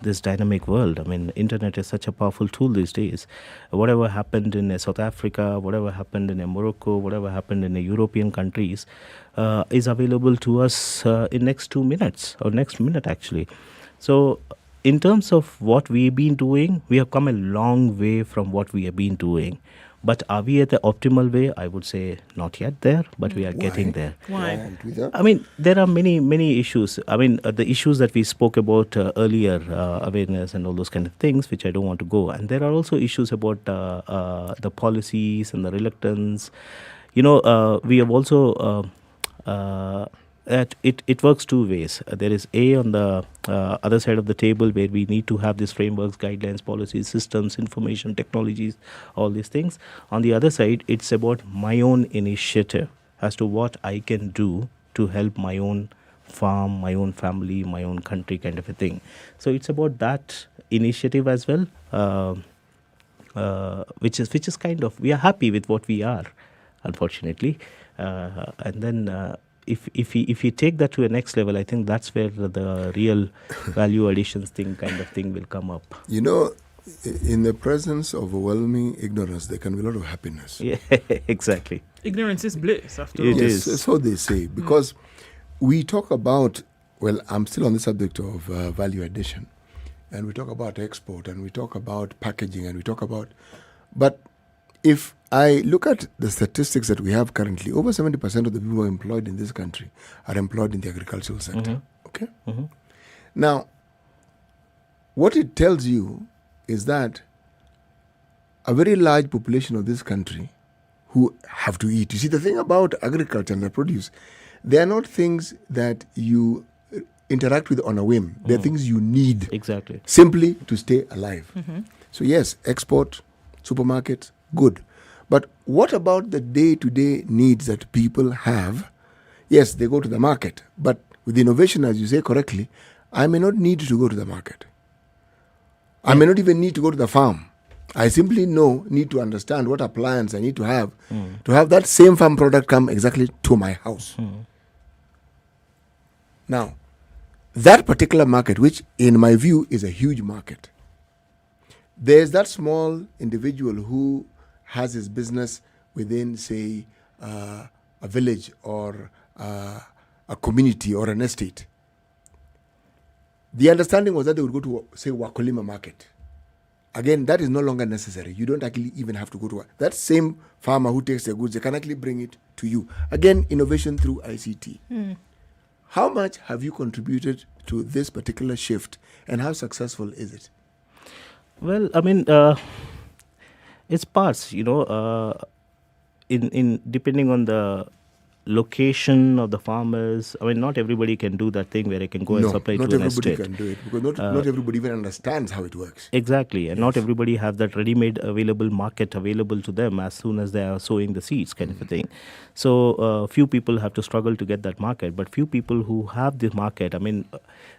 this dynamic world. I mean, internet is such a powerful tool these days. Whatever happened in South Africa, whatever happened in Morocco, whatever happened in the European countries is available to us in next 2 minutes or next minute actually. So in terms of what we've been doing, we have come a long way from what we have been doing. But are we at the optimal way? I would say not yet there, but we are getting there. Why? I mean, there are many issues. I mean, the issues that we spoke about earlier, awareness and all those kind of things, which I don't want to go. And there are also issues about the policies and the reluctance. You know, we have also... It works two ways. There is on the other side of the table where we need to have these frameworks, guidelines, policies, systems, information, technologies, all these things. On the other side, it's about my own initiative as to what I can do to help my own farm, my own family, my own country kind of a thing. So it's about that initiative as well, which is kind of, we are happy with what we are, unfortunately. And then... If you take that to a next level, I think that's where the real value additions kind of thing will come up. You know, in the presence of overwhelming ignorance, there can be a lot of happiness. Yeah, exactly. Ignorance is bliss, after all. It is. So they say, because we talk about, well, I'm still on the subject of value addition, and we talk about export, and we talk about packaging, and we talk about, but if I look at the statistics that we have currently, over 70% of the people who are employed in this country are employed in the agricultural sector. Okay? Now, what it tells you is that a very large population of this country who have to eat. You see, the thing about agriculture and the produce, they are not things that you interact with on a whim. They're things you need. Exactly. Simply to stay alive. So yes, export, supermarkets, good. But what about the day-to-day needs that people have? Yes, they go to the market. But with innovation, as you say correctly, I may not need to go to the market. I may not even need to go to the farm. I simply need to understand what appliance I need to have that same farm product come exactly to my house. Now, that particular market, which in my view is a huge market, there's that small individual who has his business within, say, a village or a community or an estate. The understanding was that they would go to, say, Wakulima market. Again, that is no longer necessary. You don't actually even have to go to that same farmer who takes their goods. They can actually bring it to you. Again, innovation through ICT. How much have you contributed to this particular shift, and how successful is it? Well, I mean, it's parts, in depending on the location of the farmers. I mean, not everybody can do that thing where I can go and supply to an estate. Not everybody can do it because not everybody even understands how it works. Exactly, and not everybody has that ready-made available market available to them as soon as they are sowing the seeds kind of a thing. So few people have to struggle to get that market, but few people who have the market, I mean,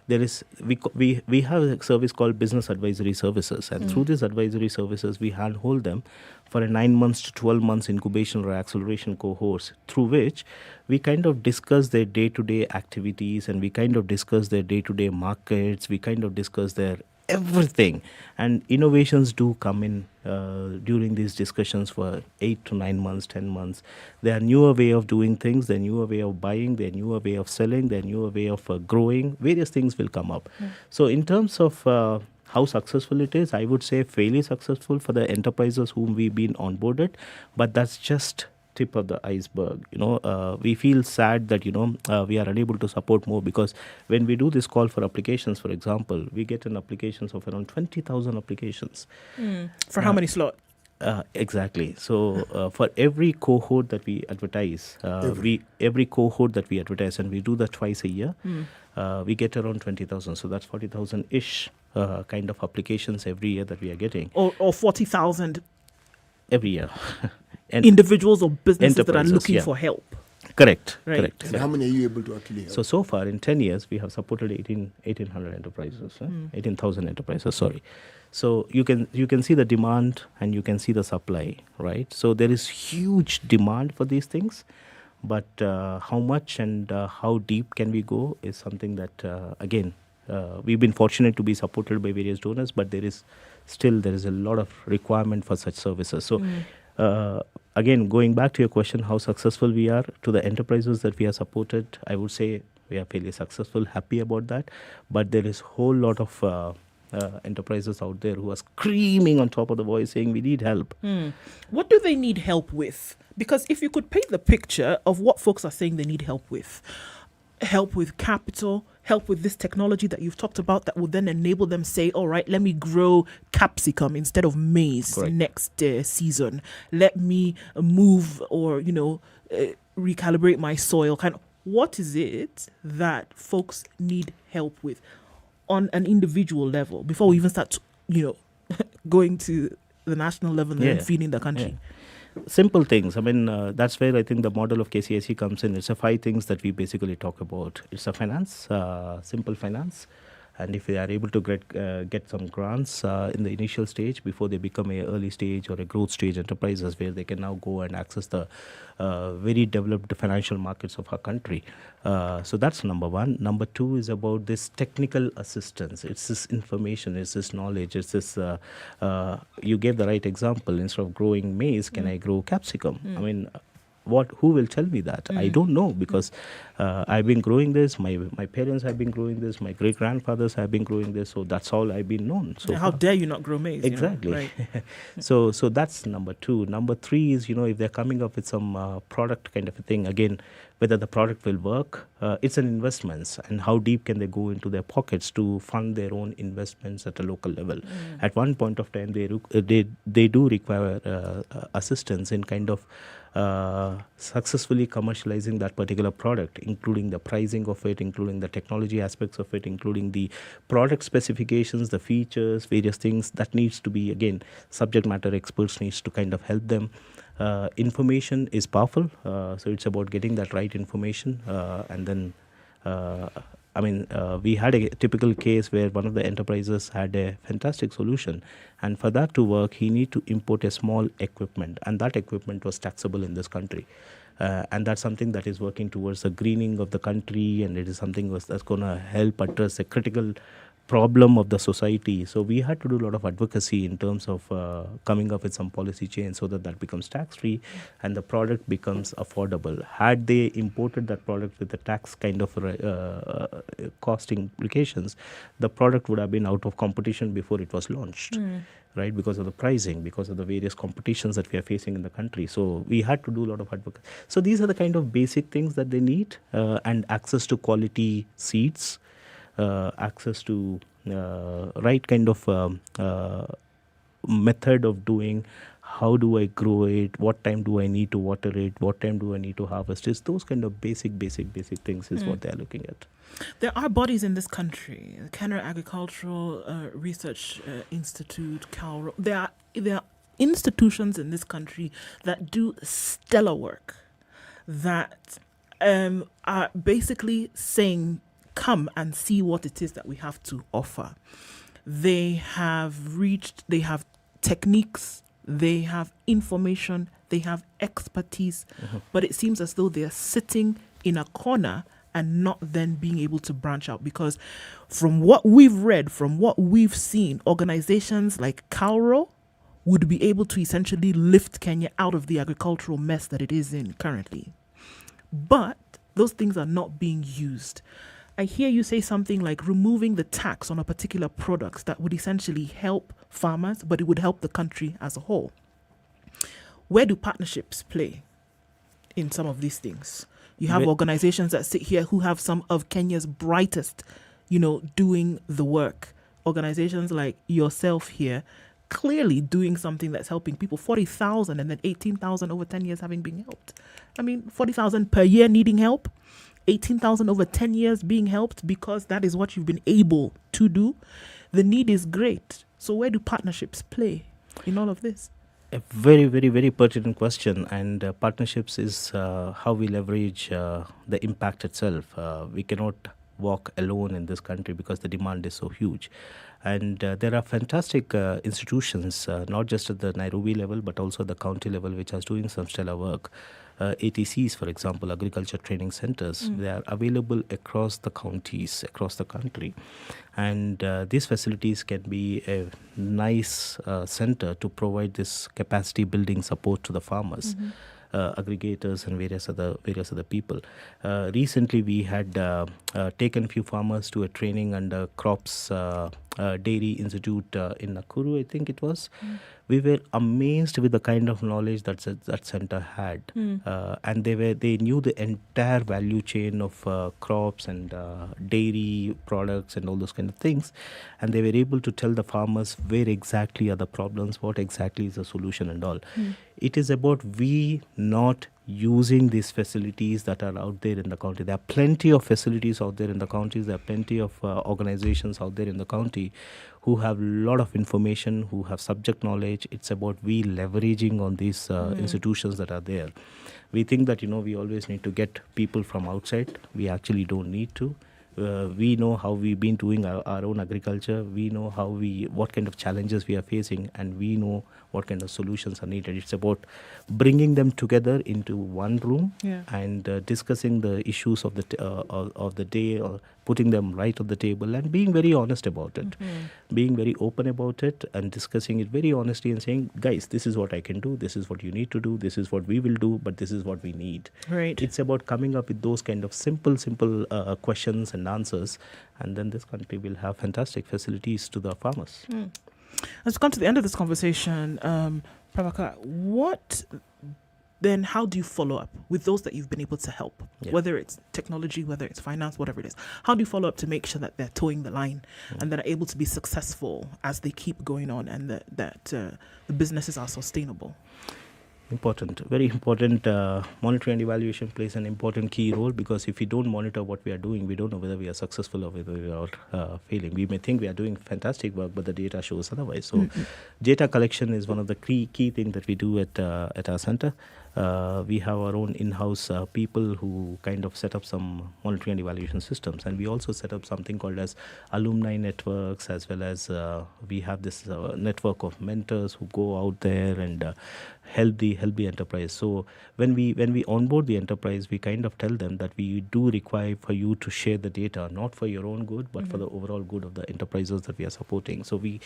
there is we have a service called business advisory services, and through these advisory services we handhold them for a 9 months to 12 months incubation or acceleration cohorts, through which we kind of discuss their day-to-day activities, and we kind of discuss their day-to-day markets, we kind of discuss their everything. And innovations do come in during these discussions for 8 to 9 months, 10 months. There are newer way of doing things, there are newer way of buying, there are newer way of selling, there are newer way of growing. Various things will come up. So in terms of how successful it is, I would say fairly successful for the enterprises whom we've been onboarded, but that's just tip of the iceberg. We feel sad that we are unable to support more, because when we do this call for applications, for example, we get an applications of around 20,000 applications. For how many slots? Exactly. So for every cohort that we advertise, every cohort that we advertise, and we do that twice a year, we get around 20,000. So that's 40,000-ish kind of applications every year that we are getting. Or 40,000 every year. And individuals or businesses that are looking for help. Correct. Right. Correct. And how many are you able to actually help? So far in 10 years, we have supported 1,800 enterprises, 18,000 enterprises, sorry. So you can see the demand and you can see the supply, right? So there is huge demand for these things, but how much and how deep can we go is something that, again, we've been fortunate to be supported by various donors, but there is a lot of requirement for such services. So again, going back to your question, how successful we are to the enterprises that we are supported, I would say we are fairly successful, happy about that. But there is a whole lot of enterprises out there who are screaming on top of the voice saying we need help. What do they need help with? Because if you could paint the picture of what folks are saying they need help with capital, help with this technology that you've talked about that will then enable them say, all right, let me grow capsicum instead of maize next season. Let me move or, recalibrate my soil. What is it that folks need help with on an individual level before we even start, going to the national level and feeding the country? Simple things. I mean, that's where I think the model of KCIC comes in. It's the 5 things that we basically talk about. It's a finance, simple finance. And if they are able to get some grants in the initial stage before they become a early stage or a growth stage enterprises, where they can now go and access the very developed financial markets of our country. So that's number 1. Number 2 is about this technical assistance. It's this information, it's this knowledge, it's this, you gave the right example. Instead of growing maize, can I grow capsicum? I mean, who will tell me that? I don't know, because I've been growing this, my parents have been growing this, my great-grandfathers have been growing this, so that's all I've been known. So how dare you not grow maize? Exactly. Right. So that's number 2. Number 3 is, if they're coming up with some product kind of a thing, again, whether the product will work, it's an investment, and how deep can they go into their pockets to fund their own investments at a local level. At one point of time, they do require assistance in kind of successfully commercializing that particular product, including the pricing of it, including the technology aspects of it, including the product specifications, the features, various things that needs to be, again, subject matter experts needs to kind of help them. Information is powerful, so it's about getting that right information, and then we had a typical case where one of the enterprises had a fantastic solution, and for that to work, he need to import a small equipment, and that equipment was taxable in this country. And that's something that is working towards the greening of the country, and it is something that's going to help address a critical problem of the society. So we had to do a lot of advocacy in terms of coming up with some policy change so that becomes tax-free and the product becomes affordable. Had they imported that product with the tax kind of cost implications, the product would have been out of competition before it was launched. Right, because of the pricing, because of the various competitions that we are facing in the country. So we had to do a lot of advocacy. So these are the kind of basic things that they need, and access to quality seeds, access to right kind of method of doing. How do I grow it? What time do I need to water it? What time do I need to harvest it? Those kind of basic things is what they are looking at. There are bodies in this country, the Canada Agricultural Research Institute, CalRO. There are institutions in this country that do stellar work, that are basically saying, come and see what it is that we have to offer. They have techniques, they have information, they have expertise, but it seems as though they are sitting in a corner and not then being able to branch out. Because from what we've read, from what we've seen, organizations like Kauro would be able to essentially lift Kenya out of the agricultural mess that it is in currently. But those things are not being used. I hear you say something like removing the tax on a particular product that would essentially help farmers, but it would help the country as a whole. Where do partnerships play in some of these things? You have organizations that sit here who have some of Kenya's brightest, doing the work. Organizations like yourself here, clearly doing something that's helping people. 40,000 and then 18,000 over 10 years having been helped. 40,000 per year needing help. 18,000 over 10 years being helped because that is what you've been able to do. The need is great. So where do partnerships play in all of this? A very, very, very pertinent question. And partnerships is how we leverage the impact itself. We cannot walk alone in this country because the demand is so huge. And there are fantastic institutions, not just at the Nairobi level, but also at the county level, which are doing some stellar work. ATCs, for example, agriculture training centers, they are available across the counties, across the country. And these facilities can be a nice center to provide this capacity building support to the farmers. Aggregators and various other people. Recently, we had taken a few farmers to a training under Crops Dairy Institute in Nakuru, I think it was. We were amazed with the kind of knowledge that center had, and they knew the entire value chain of crops and dairy products and all those kind of things, and they were able to tell the farmers where exactly are the problems, what exactly is the solution and all. It is about we not using these facilities that are out there in the county. There are plenty of facilities out there in the counties. There are plenty of organizations out there in the county who have a lot of information, who have subject knowledge. It's about we leveraging on these institutions that are there. We think that, we always need to get people from outside. We actually don't need to. We know how we've been doing our own agriculture. We know what kind of challenges we are facing, and we know what kind of solutions are needed. It's about bringing them together into one room and discussing the issues of the day, or putting them right on the table and being very honest about it, being very open about it and discussing it very honestly and saying, guys, this is what I can do, this is what you need to do, this is what we will do, but this is what we need. Right. It's about coming up with those kind of simple questions and answers, and then this country will have fantastic facilities to the farmers. Let's come to the end of this conversation. Prabhakar, how do you follow up with those that you've been able to help? Whether it's technology, whether it's finance, whatever it is. How do you follow up to make sure that they're towing the line and that are able to be successful as they keep going on, and that the businesses are sustainable? Important, very important. Monitoring and evaluation plays an important key role, because if we don't monitor what we are doing, we don't know whether we are successful or whether we are failing. We may think we are doing fantastic work, but the data shows otherwise. So data collection is one of the key things that we do at our center. We have our own in-house people who kind of set up some monitoring and evaluation systems, and we also set up something called as alumni networks, as well as we have this network of mentors who go out there and help the enterprise. So when we onboard the enterprise, we kind of tell them that we do require for you to share the data, not for your own good, but for the overall good of the enterprises that we are supporting. So we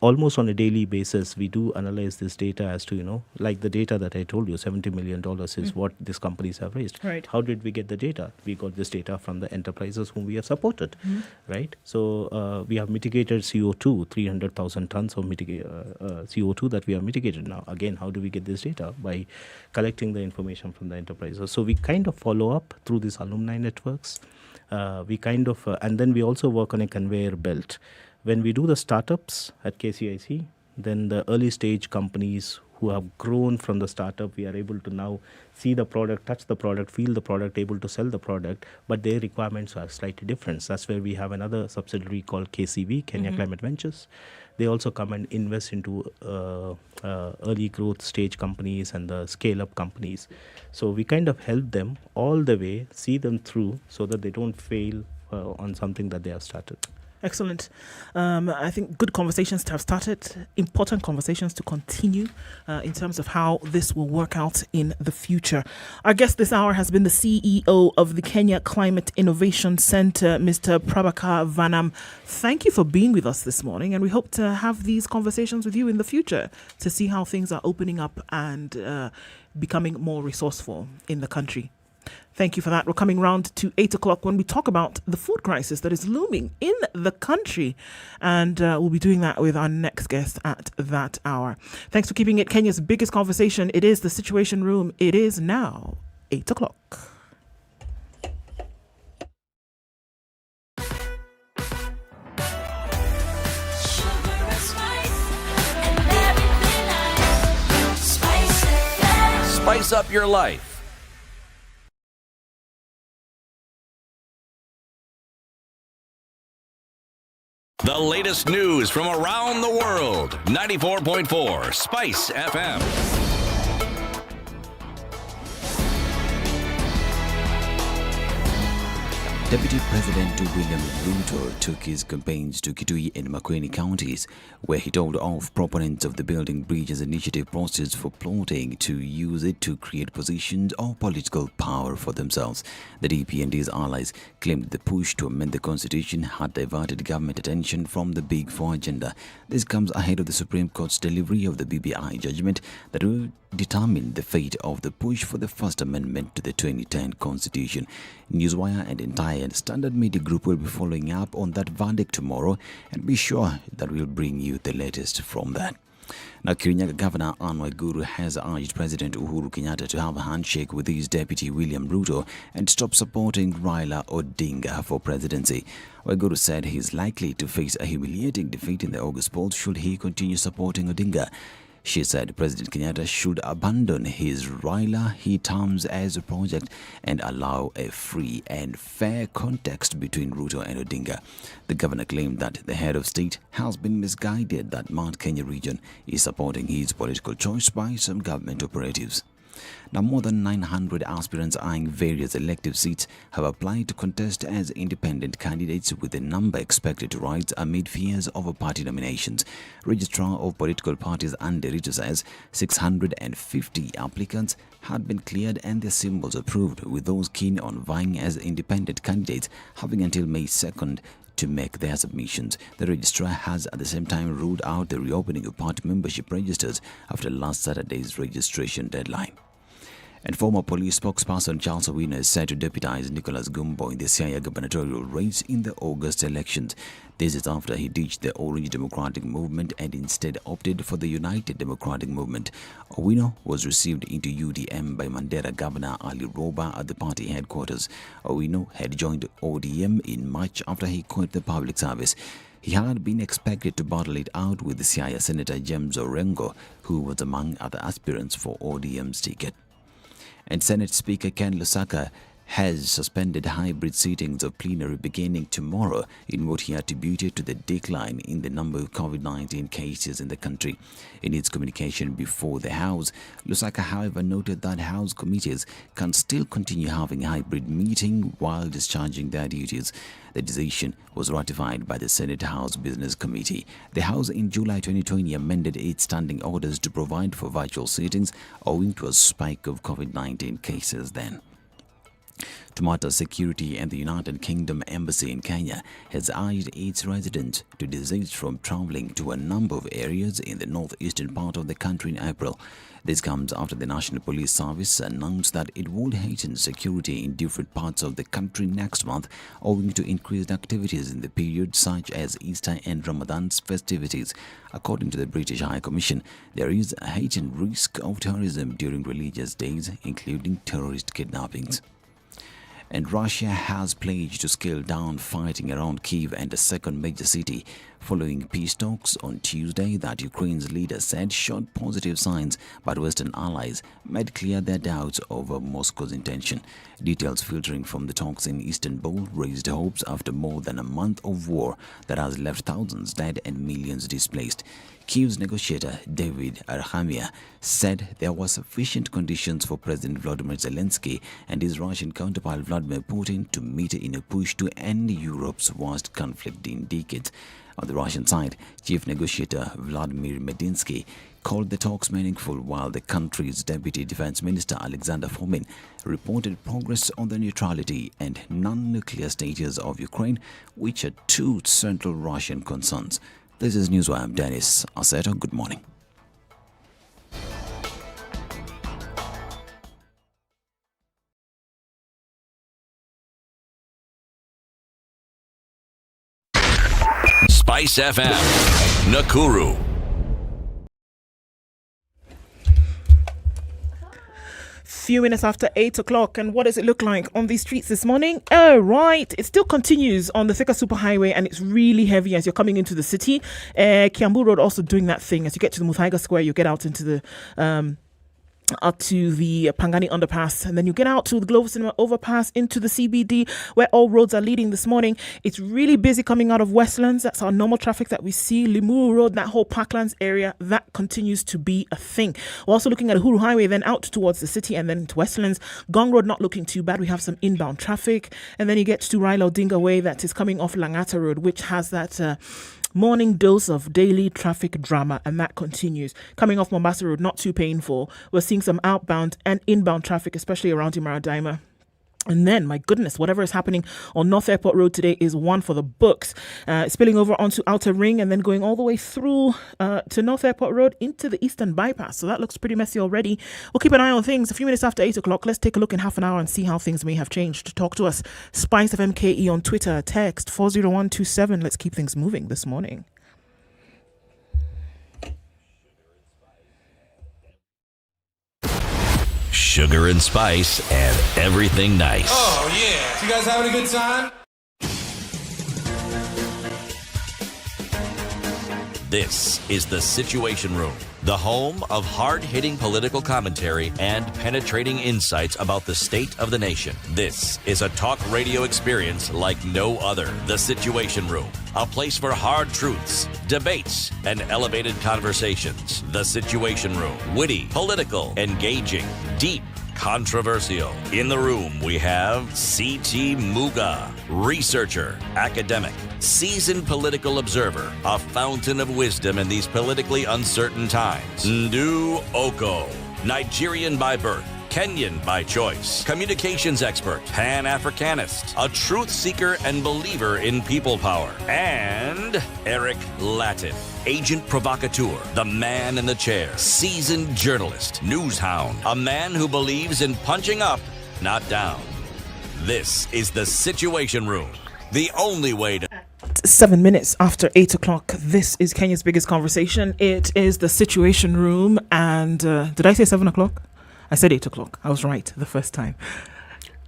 almost on a daily basis, we do analyze this data as to, like the data that I told you, $70 million is what these companies have raised. Right. How did we get the data? We got this data from the enterprises whom we have supported, right? So we have mitigated CO2, 300,000 tons of CO2 that we have mitigated. Now, again, how do we get this data? By collecting the information from the enterprises. So we kind of follow up through these alumni networks. And then we also work on a conveyor belt. When we do the startups at KCIC, then the early stage companies who have grown from the startup, we are able to now see the product, touch the product, feel the product, able to sell the product, but their requirements are slightly different. That's where we have another subsidiary called KCV, Kenya Climate Ventures. They also come and invest into early growth stage companies and the scale-up companies. So we kind of help them all the way, see them through so that they don't fail on something that they have started. Excellent. I think good conversations to have started, important conversations to continue in terms of how this will work out in the future. Our guest this hour has been the CEO of the Kenya Climate Innovation Center, Mr. Prabhakar Vanam. Thank you for being with us this morning, and we hope to have these conversations with you in the future to see how things are opening up and becoming more resourceful in the country. Thank you for that. We're coming round to 8 o'clock when we talk about the food crisis that is looming in the country. And we'll be doing that with our next guest at that hour. Thanks for keeping it Kenya's biggest conversation. It is the Situation Room. It is now 8 o'clock. Spice up your life. The latest news from around the world. 94.4 Spice FM. Deputy President William Ruto took his campaigns to Kitui and Makueni counties, where he told off proponents of the Building Bridges initiative process for plotting to use it to create positions or political power for themselves. The DP and his allies claimed the push to amend the constitution had diverted government attention from the Big Four agenda. This comes ahead of the Supreme Court's delivery of the BBI judgment that will determine the fate of the push for the First Amendment to the 2010 Constitution. Newswire and entire Standard Media Group will be following up on that verdict tomorrow, and be sure that we'll bring you the latest from that. Now, Kirinyaga Governor Anne Waiguru has urged President Uhuru Kenyatta to have a handshake with his deputy William Ruto and stop supporting Raila Odinga for presidency. Waiguru said he is likely to face a humiliating defeat in the August polls should he continue supporting Odinga. She said President Kenyatta should abandon his Raila he terms as a project and allow a free and fair context between Ruto and Odinga. The governor claimed that the head of state has been misguided that Mount Kenya region is supporting his political choice by some government operatives. Now, more than 900 aspirants eyeing various elective seats have applied to contest as independent candidates, with the number expected to rise amid fears over party nominations. Registrar of Political Parties Anderito says 650 applicants had been cleared and their symbols approved, with those keen on vying as independent candidates having until May 2nd to make their submissions. The registrar has at the same time ruled out the reopening of party membership registers after last Saturday's registration deadline. And former police spokesperson Charles Owino is set to deputize Nicholas Gumbo in the Siaya gubernatorial race in the August elections. This is after he ditched the Orange Democratic Movement and instead opted for the United Democratic Movement. Owino was received into UDM by Mandera Governor Ali Roba at the party headquarters. Owino had joined ODM in March after he quit the public service. He had been expected to battle it out with the Siaya Senator James Orengo, who was among other aspirants for ODM's ticket. And Senate Speaker Ken Lusaka has suspended hybrid sittings of plenary beginning tomorrow in what he attributed to the decline in the number of COVID-19 cases in the country. In its communication before the House, Lusaka, however, noted that House committees can still continue having hybrid meeting while discharging their duties. The decision was ratified by the Senate House Business Committee. The House in July 2020 amended its standing orders to provide for virtual sittings owing to a spike of COVID-19 cases then. Tomato Security and the United Kingdom Embassy in Kenya has urged its residents to desist from travelling to a number of areas in the northeastern part of the country in April. This comes after the National Police Service announced that it would heighten security in different parts of the country next month owing to increased activities in the period such as Easter and Ramadan's festivities. According to the British High Commission, there is a heightened risk of terrorism during religious days, including terrorist kidnappings. And Russia has pledged to scale down fighting around Kyiv and the second major city, following peace talks on Tuesday that Ukraine's leader said showed positive signs, but Western allies made clear their doubts over Moscow's intention. Details filtering from the talks in Istanbul raised hopes after more than a month of war that has left thousands dead and millions displaced. Kyiv's negotiator David Arhamia said there were sufficient conditions for President Volodymyr Zelensky and his Russian counterpart Vladimir Vladimir Putin to meet in a push to end Europe's worst conflict in decades. On the Russian side, chief negotiator Vladimir Medinsky called the talks meaningful, while the country's Deputy Defense Minister Alexander Fomin reported progress on the neutrality and non-nuclear status of Ukraine, which are two central Russian concerns. This is Newswire. I'm Dennis Aseto. Good morning. SpiceFM, Nakuru. Few minutes after 8 o'clock, and what does it look like on these streets this morning? Oh, right, it still continues on the Thika Superhighway, and it's really heavy as you're coming into the city. Kiambu Road also doing that thing. As you get to the Muthaiga Square, you get out into the up to the Pangani underpass, and then you get out to the Global Cinema overpass into the CBD, where all roads are leading this morning. It's really busy coming out of Westlands. That's our normal traffic that we see. Limuru Road, that whole Parklands area, that continues to be a thing. We're also looking at Uhuru Highway, then out towards the city and then into Westlands. Gong Road not looking too bad. We have some inbound traffic, and then you get to Raila Odinga Way, that is coming off Langata Road, which has that morning dose of daily traffic drama, and that continues. Coming off Mombasa Road, not too painful. We're seeing some outbound and inbound traffic, especially around Imaradaima. And then, my goodness, whatever is happening on North Airport Road today is one for the books. Spilling over onto Outer Ring and then going all the way through to North Airport Road into the Eastern Bypass. So that looks pretty messy already. We'll keep an eye on things. A few minutes after 8 o'clock, let's take a look in half an hour and see how things may have changed. Talk to us. SpiceFMKE on Twitter. Text 40127. Let's keep things moving this morning. Sugar and spice and everything nice. Oh, yeah. You guys having a good time? This is The Situation Room, the home of hard-hitting political commentary and penetrating insights about the state of the nation. This is a talk radio experience like no other. The Situation Room, a place for hard truths, debates, and elevated conversations. The Situation Room, witty, political, engaging, deep, controversial. In the room, we have C.T. Muga, researcher, academic, seasoned political observer, a fountain of wisdom in these politically uncertain times. Ndu Okoh, Nigerian by birth, Kenyan by choice, communications expert, Pan-Africanist, a truth seeker and believer in people power, and Eric Latiff, agent provocateur, the man in the chair, seasoned journalist, news hound, a man who believes in punching up, not down. This is The Situation Room, the only way to... 7 minutes after 8 o'clock. This is Kenya's biggest conversation. It is The Situation Room, and did I say 7 o'clock? I said 8 o'clock. I was right the first time.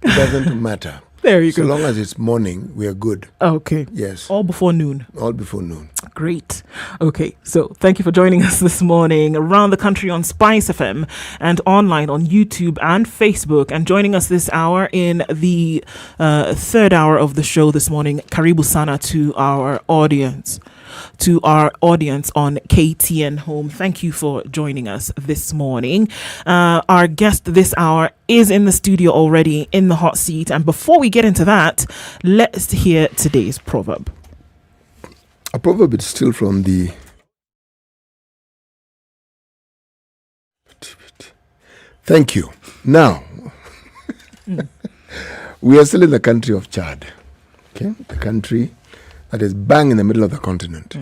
It doesn't matter. There you so go. So long as it's morning, we are good. Okay. Yes. All before noon. All before noon. Great. Okay, so thank you for joining us this morning around the country on SpiceFM and online on YouTube and Facebook. And joining us this hour in the third hour of the show this morning, Karibu Sana to our audience. To our audience on KTN Home, thank you for joining us this morning. Our guest this hour is in the studio already in the hot seat. And before we get into that, let's hear today's proverb. A proverb is still from the... Thank you. Now, we are still in the country of Chad. Okay, the country that is bang in the middle of the continent.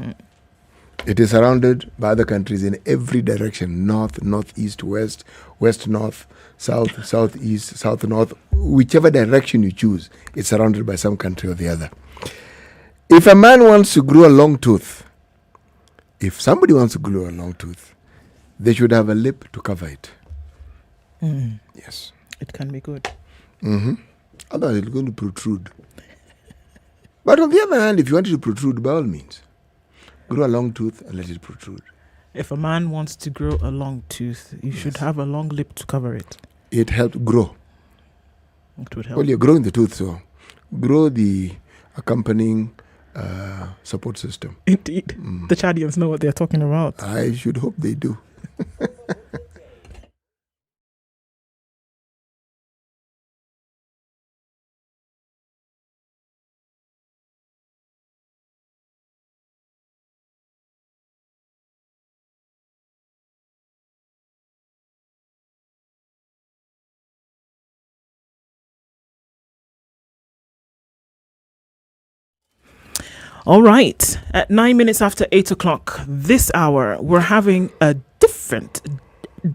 It is surrounded by other countries in every direction: north, northeast, west, west, north, south, southeast, south, north. Whichever direction you choose, it's surrounded by some country or the other. If a man wants to grow a long tooth, if somebody wants to grow a long tooth, they should have a lip to cover it. Yes. It can be good. Otherwise, it's going to protrude. But on the other hand, if you want it to protrude, by all means, grow a long tooth and let it protrude. If a man wants to grow a long tooth, you should have a long lip to cover it. It helps grow. It would help. Well, you're growing the tooth, so grow the accompanying support system. Indeed. The Chadians know what they're talking about. I should hope they do. All right. At 9 minutes after 8 o'clock this hour, we're having a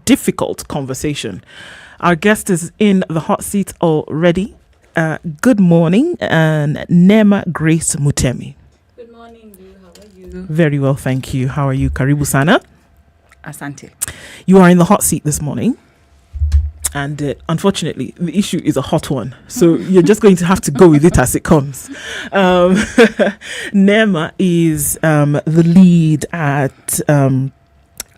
difficult conversation. Our guest is in the hot seat already. Good morning, and Nema Grace Mutemi. Good morning, Lou. How are you? Very well, thank you. How are you? Karibu sana. Asante. You are in the hot seat this morning. And unfortunately, the issue is a hot one. So you're just going to have to go with it as it comes. Nema is the lead at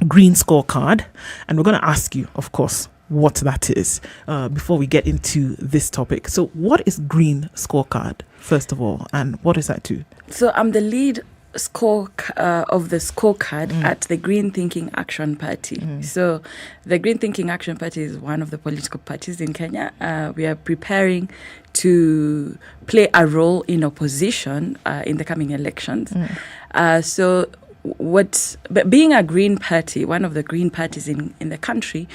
Green Scorecard. And we're going to ask you, of course, what that is before we get into this topic. So what is Green Scorecard, first of all? And what does that do? So I'm the lead of the scorecard at the Green Thinking Action Party. So the Green Thinking Action Party is one of the political parties in Kenya. We are preparing to play a role in opposition in the coming elections. But being a green party, one of the green parties in the country,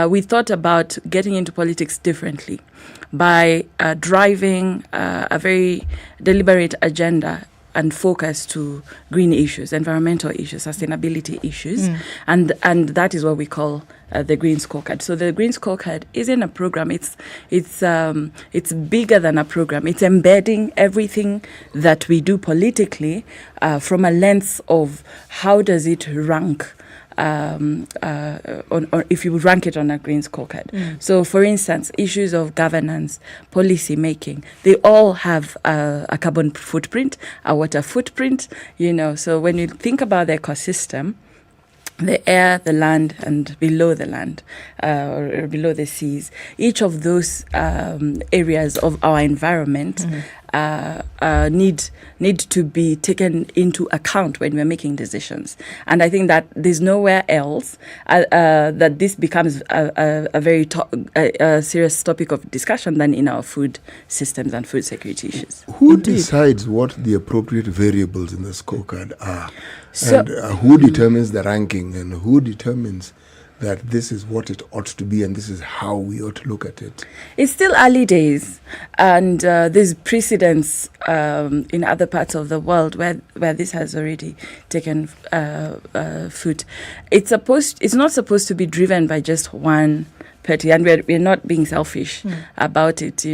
we thought about getting into politics differently by driving a very deliberate agenda and focus to green issues, environmental issues, sustainability issues. And that is what we call the Green Scorecard. So the Green Scorecard isn't a program. It's bigger than a program. It's embedding everything that we do politically from a lens of how does it rank or if you rank it on a Green Scorecard. So, for instance, issues of governance, policy making, they all have a carbon footprint, a water footprint, So when you think about the ecosystem, the air, the land, and below the land, or below the seas, each of those areas of our environment need to be taken into account when we're making decisions. And I think that there's nowhere else that this becomes a very serious topic of discussion than in our food systems and food security issues. Who decides what the appropriate variables in the scorecard are? And who determines the ranking, and who determines that this is what it ought to be and this is how we ought to look at it? It's still early days, and there's precedents in other parts of the world where this has already taken foot. It's not supposed to be driven by just one party, and we're not being selfish about it,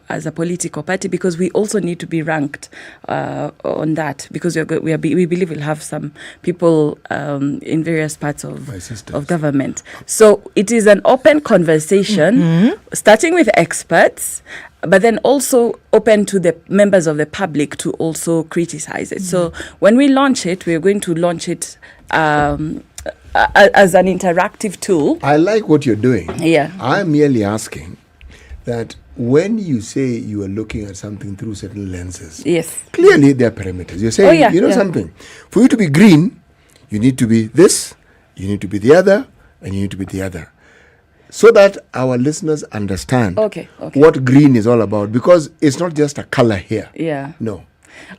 as a political party, because we also need to be ranked on that, because we believe we'll have some people in various parts of government. So it is an open conversation, starting with experts, but then also open to the members of the public to also criticize it. So when we launch it, we're going to launch it as an interactive tool. I like what you're doing. Yeah. I'm merely asking that when you say you are looking at something through certain lenses, yes, clearly there are parameters. You're saying, something. For you to be green, you need to be this, you need to be the other, and you need to be the other. So that our listeners understand what green is all about. Because it's not just a color here. Yeah. No.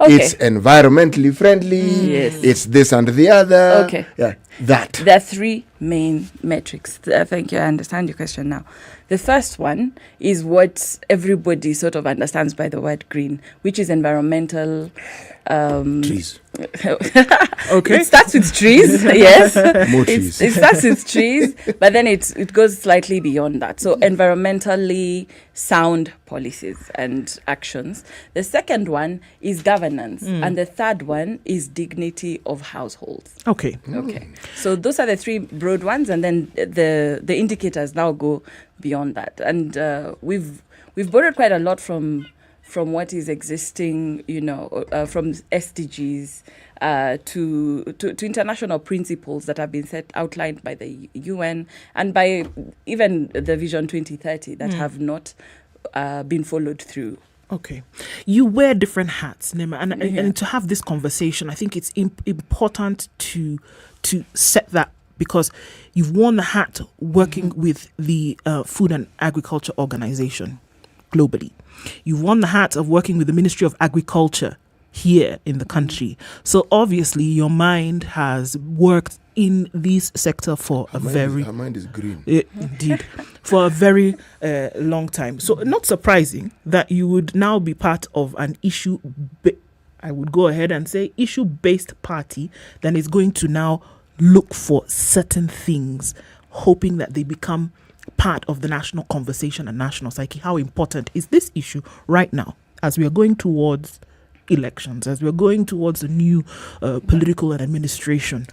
It's environmentally friendly. Yes. It's this and the other. Okay. Yeah, that. There are three main metrics. Thank you. I understand your question now. The first one is what everybody sort of understands by the word green, which is environmental. Trees. It starts with trees, yes. More trees. It starts with trees, but then it goes slightly beyond that. So environmentally sound policies and actions. The second one is governance, and the third one is dignity of households. Okay. So those are the three broad ones, and then the indicators now go beyond that. And we've borrowed quite a lot from what is existing, from SDGs to international principles that have been outlined by the UN and by even the Vision 2030 that have not been followed through. Okay. You wear different hats, Nema, and to have this conversation, I think it's important to set that, because you've worn the hat working with the Food and Agriculture Organization globally. You've worn the hat of working with the Ministry of Agriculture here in the country. So obviously your mind has worked in this sector for Her mind is green. Indeed. For a very long time. So not surprising that you would now be part of an issue I would go ahead and say issue-based party, then is going to now look for certain things, hoping that they become part of the national conversation and national psyche. How important is this issue right now as we are going towards elections, as we are going towards a new political and administration?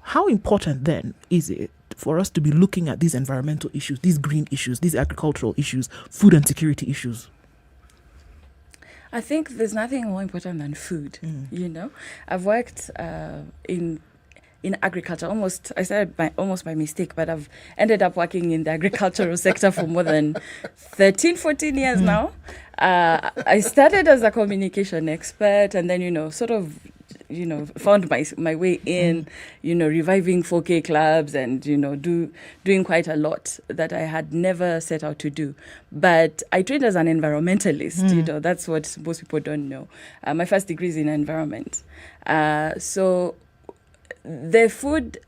How important then is it for us to be looking at these environmental issues, these green issues, these agricultural issues, food and security issues? I think there's nothing more important than food. You know, I've worked in agriculture. I started almost by mistake, but I've ended up working in the agricultural sector for more than 13, 14 years now. I started as a communication expert, and then found my way in, reviving 4K clubs and, doing quite a lot that I had never set out to do. But I trained as an environmentalist, that's what most people don't know. My first degree is in environment. So the food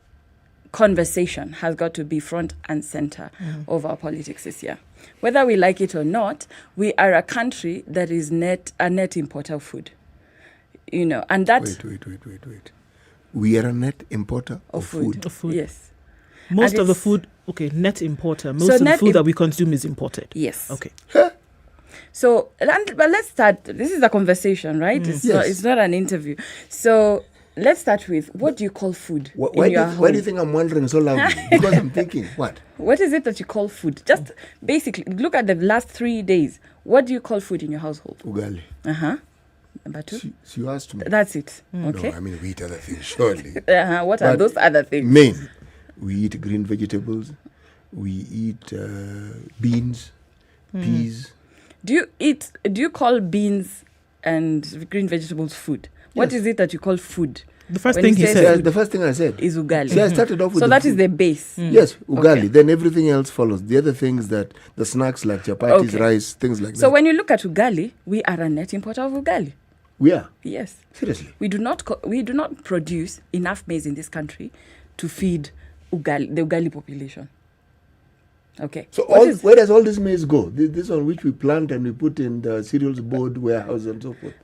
conversation has got to be front and center of our politics this year. Whether we like it or not, we are a country that is a net importer of food. And that... Wait. We are a net importer of food. Yes. Most of the food, net importer. Most of the food that we consume is imported. Yes. Okay. So, but let's start. This is a conversation, right? It's not an interview. So, let's start with, what do you call food in your home? Why do you think I'm wondering so loudly? Because I'm thinking, what? What is it that you call food? Just basically, look at the last 3 days. What do you call food in your household? Ugali. Number 2? So you asked me. That's it. Okay. No, I mean, we eat other things, surely. What are those other things? Main. We eat green vegetables. We eat beans, peas. Do you call beans and green vegetables food? What is it that you call food? The first thing he said. The first thing I said is ugali. See, I started off with so that is the base. Yes, ugali. Okay. Then everything else follows. The other things the snacks like chapatis, rice, things like that. So when you look at ugali, we are a net importer of ugali. We are? Yes. Seriously? We do not produce enough maize in this country to feed the ugali population. Okay. So where does all this maize go? This on which we plant and we put in the cereals board warehouse and so forth.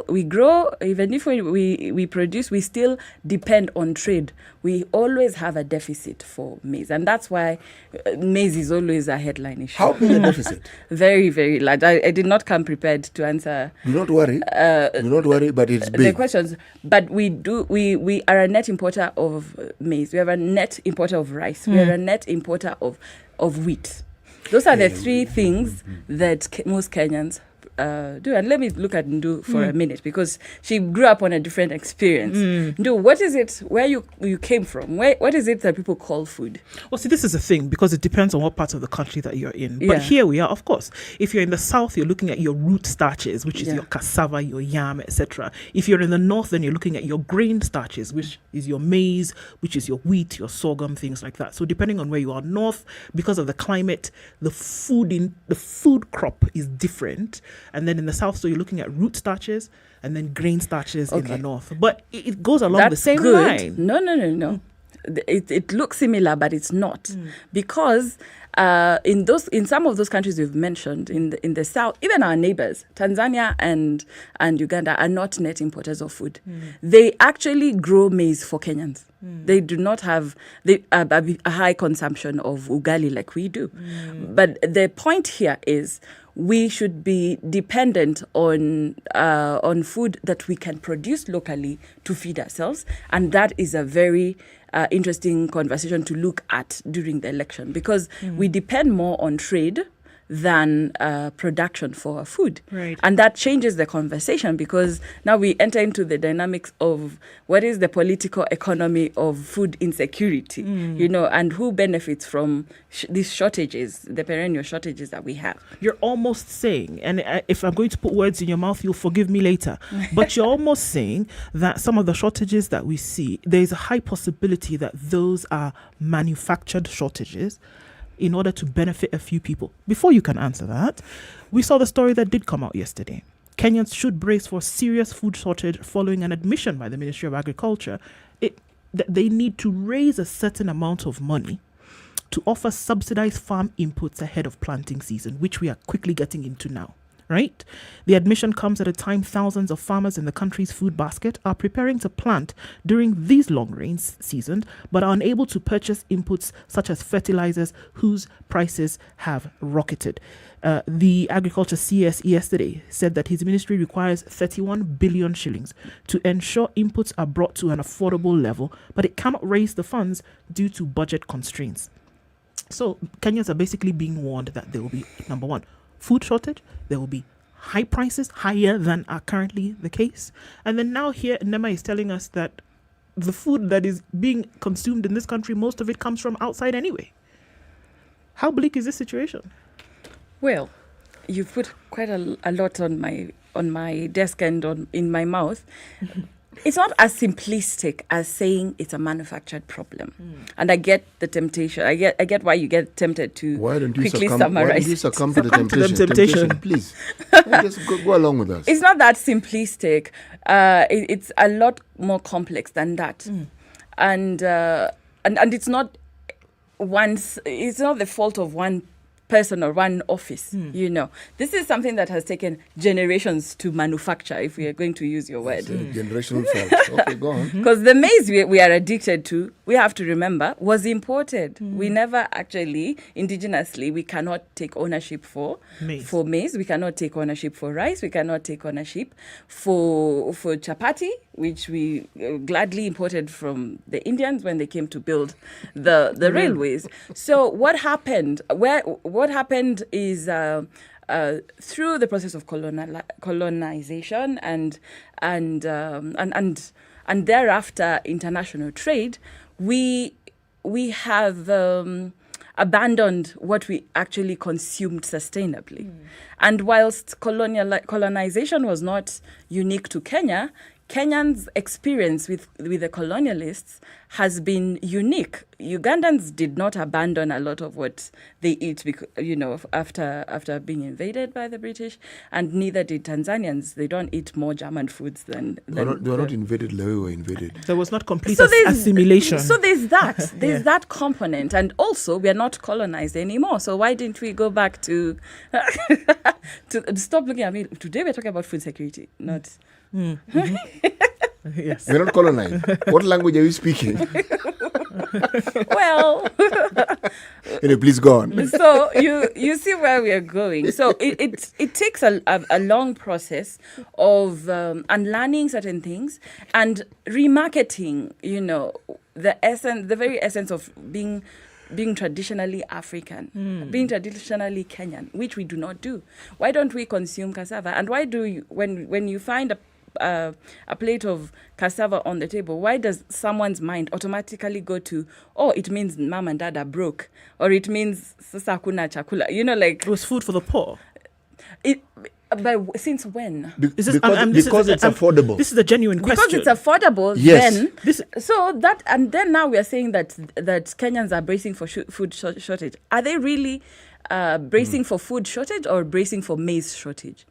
We grow, even if we produce, we still depend on trade. We always have a deficit for maize, and that's why maize is always a headline issue. How big a deficit? Very, very large. I did not come prepared to answer. Do not worry. But it's big. The questions. But we are a net importer of maize. We have a net importer of rice. We are a net importer of wheat. Those are the three things that most Kenyans do. And let me look at Ndu for a minute, because she grew up on a different experience. Ndu, what is it, where you came from? What is it that people call food? Well, see, this is a thing, because it depends on what part of the country that you're in. But here we are, of course. If you're in the south, you're looking at your root starches, which is your cassava, your yam, etc. If you're in the north, then you're looking at your grain starches, which is your maize, which is your wheat, your sorghum, things like that. So depending on where you are north, because of the climate, the food crop is different. And then in the south, so you're looking at root starches and then grain starches in the north. But it goes along the same line. No. It looks similar, but it's not. Because in some of those countries we've mentioned, in the south, even our neighbors, Tanzania and Uganda, are not net importers of food. They actually grow maize for Kenyans. They do not have a high consumption of ugali like we do. But the point here is, we should be dependent on food that we can produce locally to feed ourselves, and that is a very interesting conversation to look at during the election, because we depend more on trade than production for our food. Right. And that changes the conversation, because now we enter into the dynamics of what is the political economy of food insecurity, and who benefits from these shortages, the perennial shortages that we have. You're almost saying, and if I'm going to put words in your mouth, you'll forgive me later, but you're almost saying that some of the shortages that we see, there's a high possibility that those are manufactured shortages in order to benefit a few people. Before you can answer that, we saw the story that did come out yesterday. Kenyans should brace for serious food shortage following an admission by the Ministry of Agriculture that they need to raise a certain amount of money to offer subsidized farm inputs ahead of planting season, which we are quickly getting into now. right? The admission comes at a time thousands of farmers in the country's food basket are preparing to plant during these long rains seasons, but are unable to purchase inputs such as fertilizers, whose prices have rocketed. The agriculture CS yesterday said that his ministry requires 31 billion shillings to ensure inputs are brought to an affordable level, but it cannot raise the funds due to budget constraints. So Kenyans are basically being warned that there will be, number one, food shortage, there will be high prices, higher than are currently the case. And then now here, Nema is telling us that the food that is being consumed in this country, most of it comes from outside anyway. How bleak is this situation? Well, you've put quite a lot on my desk and in my mouth. It's not as simplistic as saying it's a manufactured problem. And I get the temptation. I get why you get tempted to quickly summarize. Why don't you succumb to the temptation? Please. Just go along with us. It's not that simplistic. It's a lot more complex than that. And it's not it's not the fault of one person or one office, This is something that has taken generations to manufacture, if we are going to use your word. Generational fault. Okay, go on. Because the maize we are addicted to, we have to remember, was imported. We never actually, indigenously, we cannot take ownership for maize. We cannot take ownership for rice. We cannot take ownership for chapati, which we gladly imported from the Indians when they came to build the railways. So what happened? What happened is through the process of colonization and thereafter international trade, we have abandoned what we actually consumed sustainably. And whilst colonization was not unique to Kenya, Kenyans' experience with the colonialists has been unique. Ugandans did not abandon a lot of what they eat, after being invaded by the British, and neither did Tanzanians. They don't eat more German foods than they were not invaded the way we were invaded. There was not complete assimilation. So there's that. There's that component. And also, we are not colonized anymore. So why didn't we go back to stop looking at me? Today we're talking about food security, not... Yes. We're not colonized. What language are you speaking? Well, please go on. So you see where we are going. So it takes a long process of unlearning certain things and remarketing. The very essence of being traditionally African, being traditionally Kenyan, which we do not do. Why don't we consume cassava? And why do you, when you find a plate of cassava on the table, why does someone's mind automatically go to, it means mom and dad are broke, or it means sasa hakuna chakula? It was food for the poor. But since when? Because it's affordable. This is a genuine question. Because it's affordable, yes. Then now we are saying that Kenyans are bracing for food shortage. Are they really bracing for food shortage or bracing for maize shortage?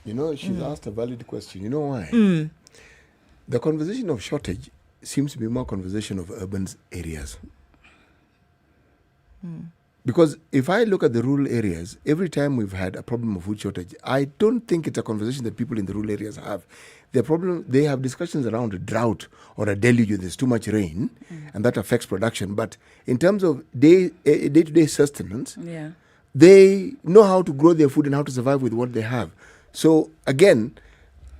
She's asked a valid question. You know why? The conversation of shortage seems to be more conversation of urban areas. Because if I look at the rural areas, every time we've had a problem of food shortage, I don't think it's a conversation that people in the rural areas have. They have discussions around a drought or a deluge when there's too much rain, and that affects production. But in terms of day-to-day sustenance, they know how to grow their food and how to survive with what they have. So again,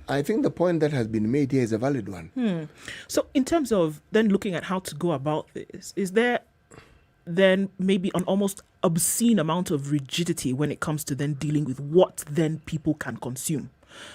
I think the point that has been made here is a valid one. So in terms of then looking at how to go about this, is there then maybe an almost obscene amount of rigidity when it comes to then dealing with what then people can consume?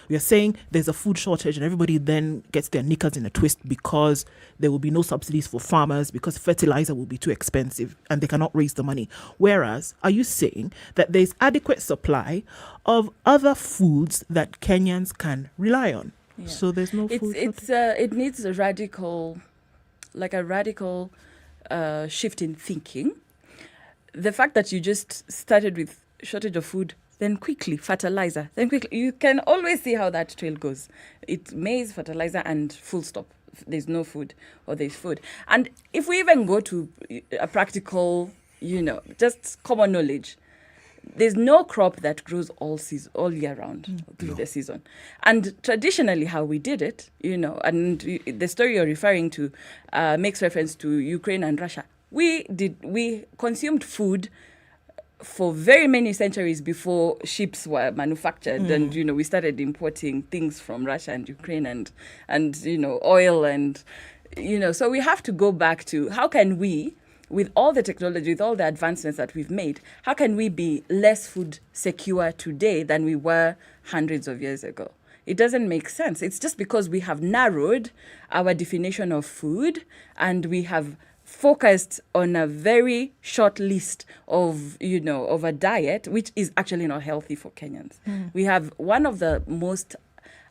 We are saying there's a food shortage and everybody then gets their knickers in a twist because there will be no subsidies for farmers because fertilizer will be too expensive and they cannot raise the money. Whereas, are you saying that there's adequate supply of other foods that Kenyans can rely on? Yeah. So there's no food shortage? It needs a radical shift in thinking. The fact that you just started with shortage of food, then quickly fertilizer, you can always see how that trail goes. It's maize, fertilizer, and full stop. There's no food or there's food. And if we even go to a practical, just common knowledge, there's no crop that grows all year round through the season. And traditionally, how we did it, and the story you're referring to makes reference to Ukraine and Russia. We consumed food for very many centuries before ships were manufactured, and we started importing things from Russia and Ukraine and oil and so we have to go back to how can we, with all the technology, with all the advancements that we've made, how can we be less food secure today than we were hundreds of years ago? It doesn't make sense. It's just because we have narrowed our definition of food and we have focused on a very short list of a diet which is actually not healthy for Kenyans. We have one of the most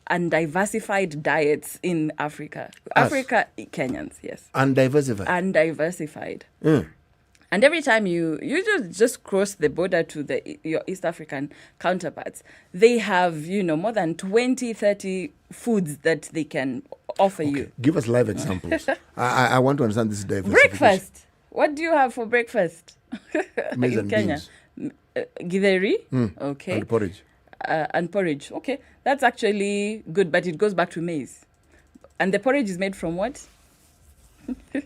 undiversified diets in Africa. Kenyans, yes. Undiversified. And every time you just cross the border to your East African counterparts, they have, more than 20, 30 foods that they can offer you. Give us live examples. I want to understand this diversification. Breakfast. What do you have for breakfast in Kenya? Githeri. Okay. And porridge. And porridge. Okay. That's actually good, but it goes back to maize. And the porridge is made from what? So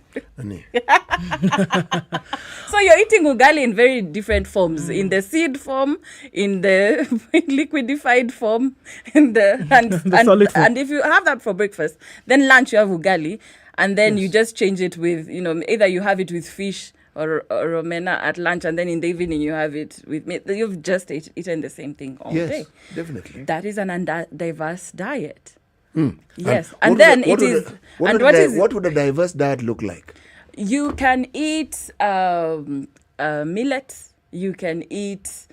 you're eating ugali in very different forms, in the seed form, in the liquidified form, and if you have that for breakfast, then lunch you have ugali, and then you just change it with either you have it with fish or omena at lunch, and then in the evening you have it with meat. You've just eaten the same thing all day. Yes, definitely. That is an diverse diet. Yes, and then it is. What would a diverse diet look like? You can eat millet. You can eat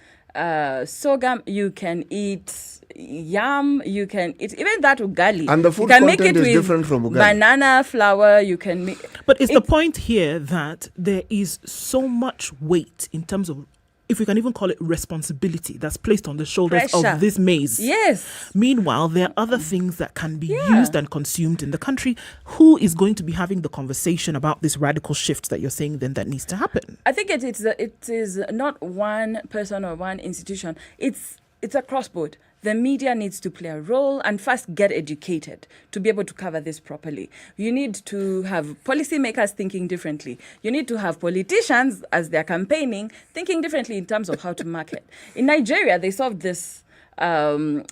sorghum. You can eat yam. You can eat even that ugali. And the food content is different from ugali. Banana flour. You can make. But it's the point here that there is so much weight in terms of, if we can even call it responsibility, that's placed on the shoulders of this maize. Yes. Meanwhile, there are other things that can be used and consumed in the country. Who is going to be having the conversation about this radical shift that you're saying then that needs to happen? I think it is not one person or one institution. It's across board. The media needs to play a role and first get educated to be able to cover this properly. You need to have policymakers thinking differently. You need to have politicians, as they're campaigning, thinking differently in terms of how to market. In Nigeria, they solved this. I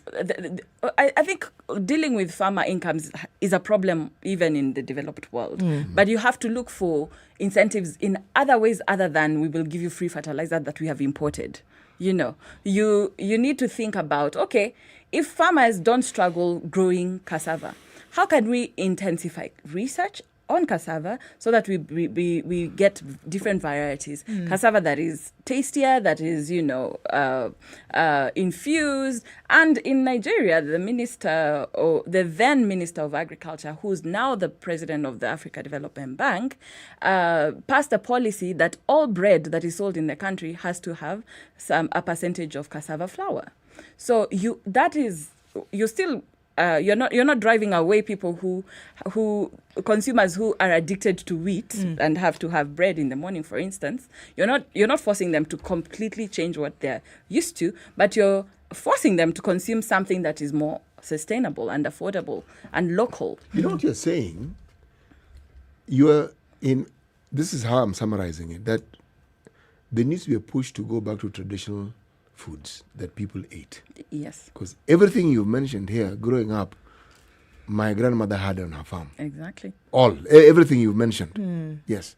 think dealing with farmer incomes is a problem even in the developed world. But you have to look for incentives in other ways other than we will give you free fertilizer that we have imported. You need to think about, okay, if farmers don't struggle growing cassava, how can we intensify research on cassava so that we get different varieties? Cassava that is tastier, that is, infused. And in Nigeria, the minister, or the then Minister of Agriculture, who's now the president of the Africa Development Bank, passed a policy that all bread that is sold in the country has to have a percentage of cassava flour. So you're not driving away people who consumers who are addicted to wheat and have to have bread in the morning, for instance. You're not forcing them to completely change what they're used to, but you're forcing them to consume something that is more sustainable and affordable and local. You know what you're saying? This is how I'm summarizing it, that there needs to be a push to go back to traditional foods that people ate. Yes. Because everything you've mentioned here, growing up, my grandmother had on her farm. Exactly. Everything you've mentioned. Yes.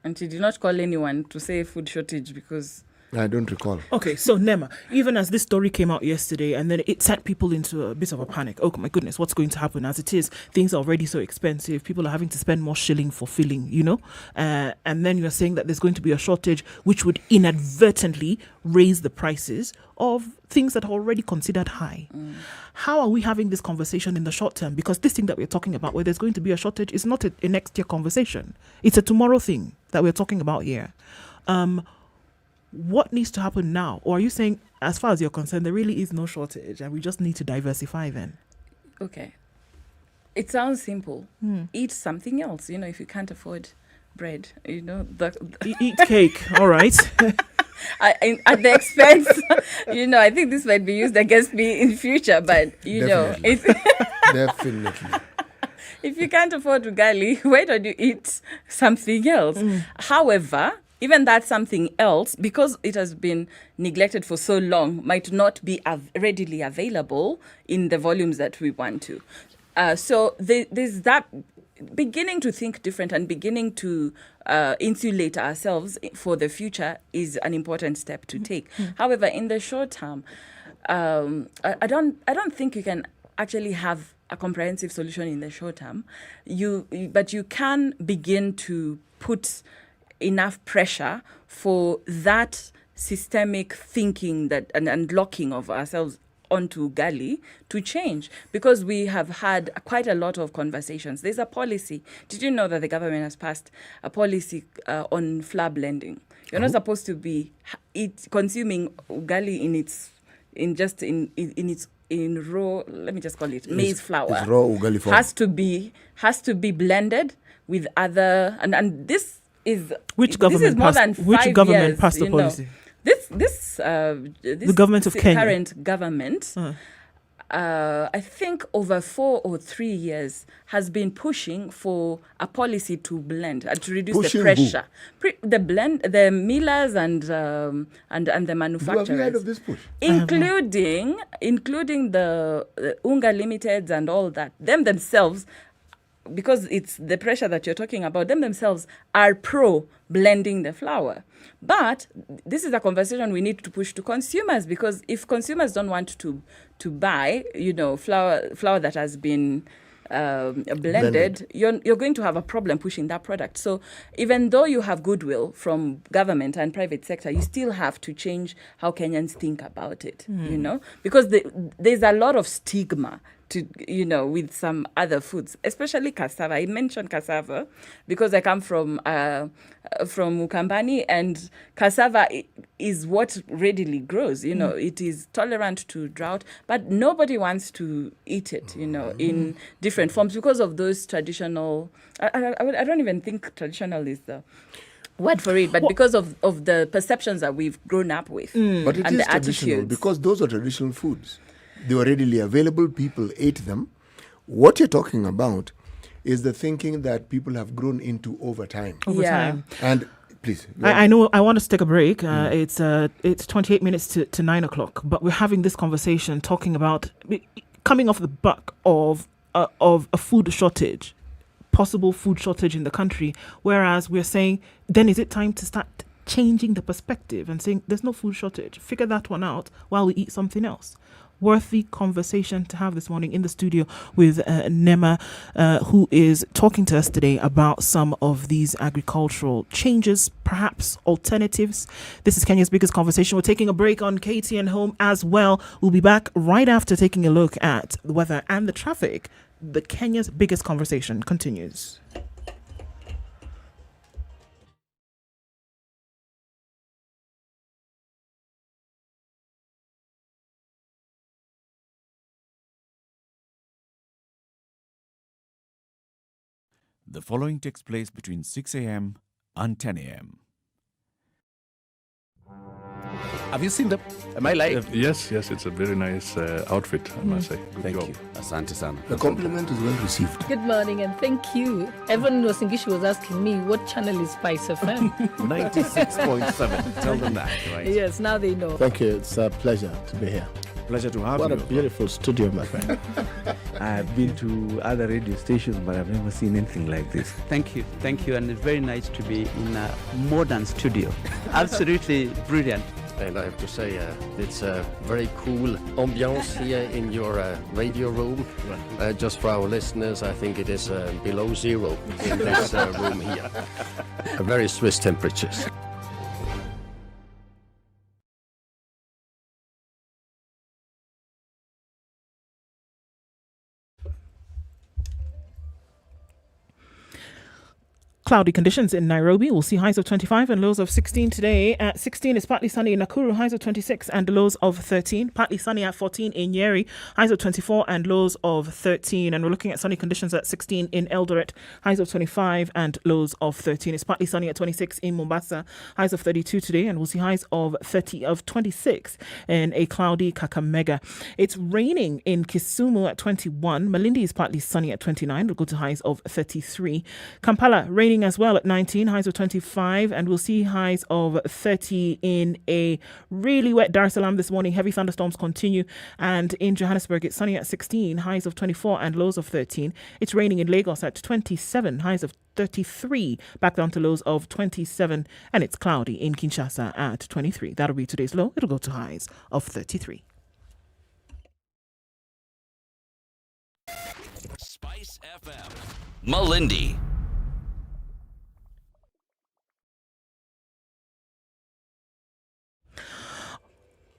And she did not call anyone to say food shortage because... I don't recall. Okay, so Nema, even as this story came out yesterday and then it set people into a bit of a panic. Oh my goodness, what's going to happen? As it is, things are already so expensive. People are having to spend more shilling for filling, and then you're saying that there's going to be a shortage which would inadvertently raise the prices of things that are already considered high. How are we having this conversation in the short term? Because this thing that we're talking about, where there's going to be a shortage, is not a next year conversation. It's a tomorrow thing that we're talking about here. What needs to happen now? Or are you saying, as far as you're concerned, there really is no shortage and we just need to diversify then? Okay. It sounds simple. Eat something else, if you can't afford bread, Eat cake, all right. at the expense. I think this might be used against me in future, but Definitely. it's Definitely. if you can't afford ugali, why don't you eat something else? However, even that something else, because it has been neglected for so long, might not be readily available in the volumes that we want to. So there's that beginning to think different and beginning to insulate ourselves for the future is an important step to take. However, in the short term, I don't think you can actually have a comprehensive solution in the short term. But you can begin to put enough pressure for that systemic thinking that and locking of ourselves onto ugali to change, because we have had quite a lot of conversations. There's a policy. Did you know that the government has passed a policy on flour blending? You're not supposed to be consuming ugali in raw, let me just call it maize flour. It's raw ugali form. Has to be blended with other and this is which government passed the policy? The government of Kenya, current government, I think over 4 or 3 years has been pushing for a policy to blend to reduce Pushing the pressure. The millers and the manufacturers. Have you heard of this push? Including the Unga Limiteds and all that. Them themselves, because it's the pressure that you're talking about, them themselves are pro blending the flour. But this is a conversation we need to push to consumers, because if consumers don't want to buy, flour that has been blended, you're going to have a problem pushing that product. So even though you have goodwill from government and private sector, you still have to change how Kenyans think about it, because there's a lot of stigma with some other foods, especially cassava. I mentioned cassava because I come from Ukambani, and cassava is what readily grows. It is tolerant to drought, but nobody wants to eat it, in different forms because of those traditional. I don't even think traditional is the word for it, but because of the perceptions that we've grown up with. But it and is the traditional attitudes. because those are traditional foods. They were readily available. People ate them. What you're talking about is the thinking that people have grown into over time. Over time. And please. I know I want us to take a break. It's 28 minutes to 9 o'clock, but we're having this conversation talking about coming off the back of a food shortage, possible food shortage in the country, whereas we're saying, then is it time to start changing the perspective and saying there's no food shortage? Figure that one out while we eat something else. Worthy conversation to have this morning in the studio with Nema, who is talking to us today about some of these agricultural changes, perhaps alternatives. This is Kenya's biggest conversation. We're taking a break on KTN Home as well. We'll be back right after taking a look at the weather and the traffic. The Kenya's biggest conversation continues. The following takes place between 6 a.m. and 10 a.m. Have you seen them? Am I live? Yes, it's a very nice outfit, I must say. Good Thank job. you. Asante sana. The compliment is well received. Good morning and thank you. Everyone in Wasingishu was asking me, what channel is SpiceFM? 96.7. Tell them that, right? Yes, now they know. Thank you. It's a pleasure to be here. Pleasure to have What you. a beautiful studio, my friend. I've been to other radio stations, but I've never seen anything like this. Thank you, and it's very nice to be in a modern studio. Absolutely brilliant. And I have to say, it's a very cool ambiance here in your radio room. Just for our listeners, I think it is below zero in this room here. Very Swiss temperatures. Cloudy conditions in Nairobi. We'll see highs of 25 and lows of 16 today. At 16, it's partly sunny in Nakuru, highs of 26 and lows of 13. Partly sunny at 14 in Nyeri, highs of 24 and lows of 13. And we're looking at sunny conditions at 16 in Eldoret, highs of 25 and lows of 13. It's partly sunny at 26 in Mombasa, highs of 32 today. And we'll see highs of 26 in a cloudy Kakamega. It's raining in Kisumu at 21. Malindi is partly sunny at 29. We'll go to highs of 33. Kampala, raining as well at 19, highs of 25, and we'll see highs of 30 in a really wet Dar es Salaam this morning. Heavy thunderstorms continue, and in Johannesburg it's sunny at 16, highs of 24 and lows of 13. It's raining in Lagos at 27, highs of 33, back down to lows of 27, and it's cloudy in Kinshasa at 23. That'll be today's low. It'll go to highs of 33. Spice FM, Malindi.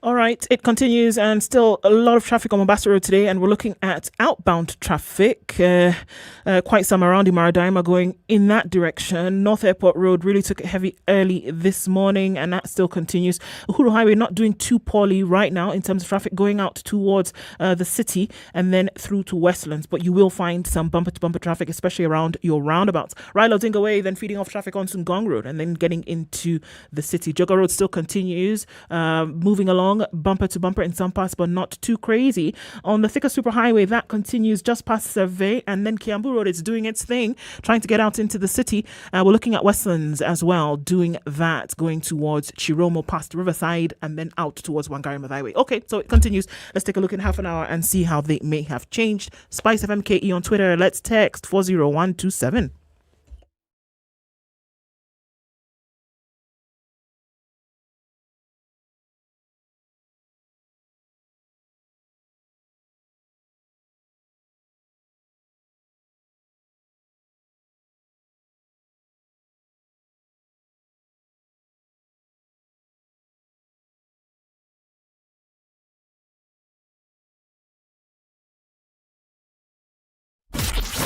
All right, it continues, and still a lot of traffic on Mombasa Road today, and we're looking at outbound traffic. Quite some around Imaradaima going in that direction. North Airport Road really took it heavy early this morning, and that still continues. Uhuru Highway not doing too poorly right now in terms of traffic going out towards the city and then through to Westlands, but you will find some bumper-to-bumper traffic, especially around your roundabouts. Raila Odinga Way then feeding off traffic on Sungong Road and then getting into the city. Joga Road still continues, moving along bumper to bumper in some parts, but not too crazy. On the Thika Superhighway, that continues just past Survey, and then Kiambu Road is doing its thing, trying to get out into the city. We're looking at Westlands as well, doing that, going towards Chiromo, past Riverside, and then out towards Wangari Maathai Way. Okay, so it continues. Let's take a look in half an hour and see how they may have changed. SpiceFM KE on Twitter. Let's text 40127.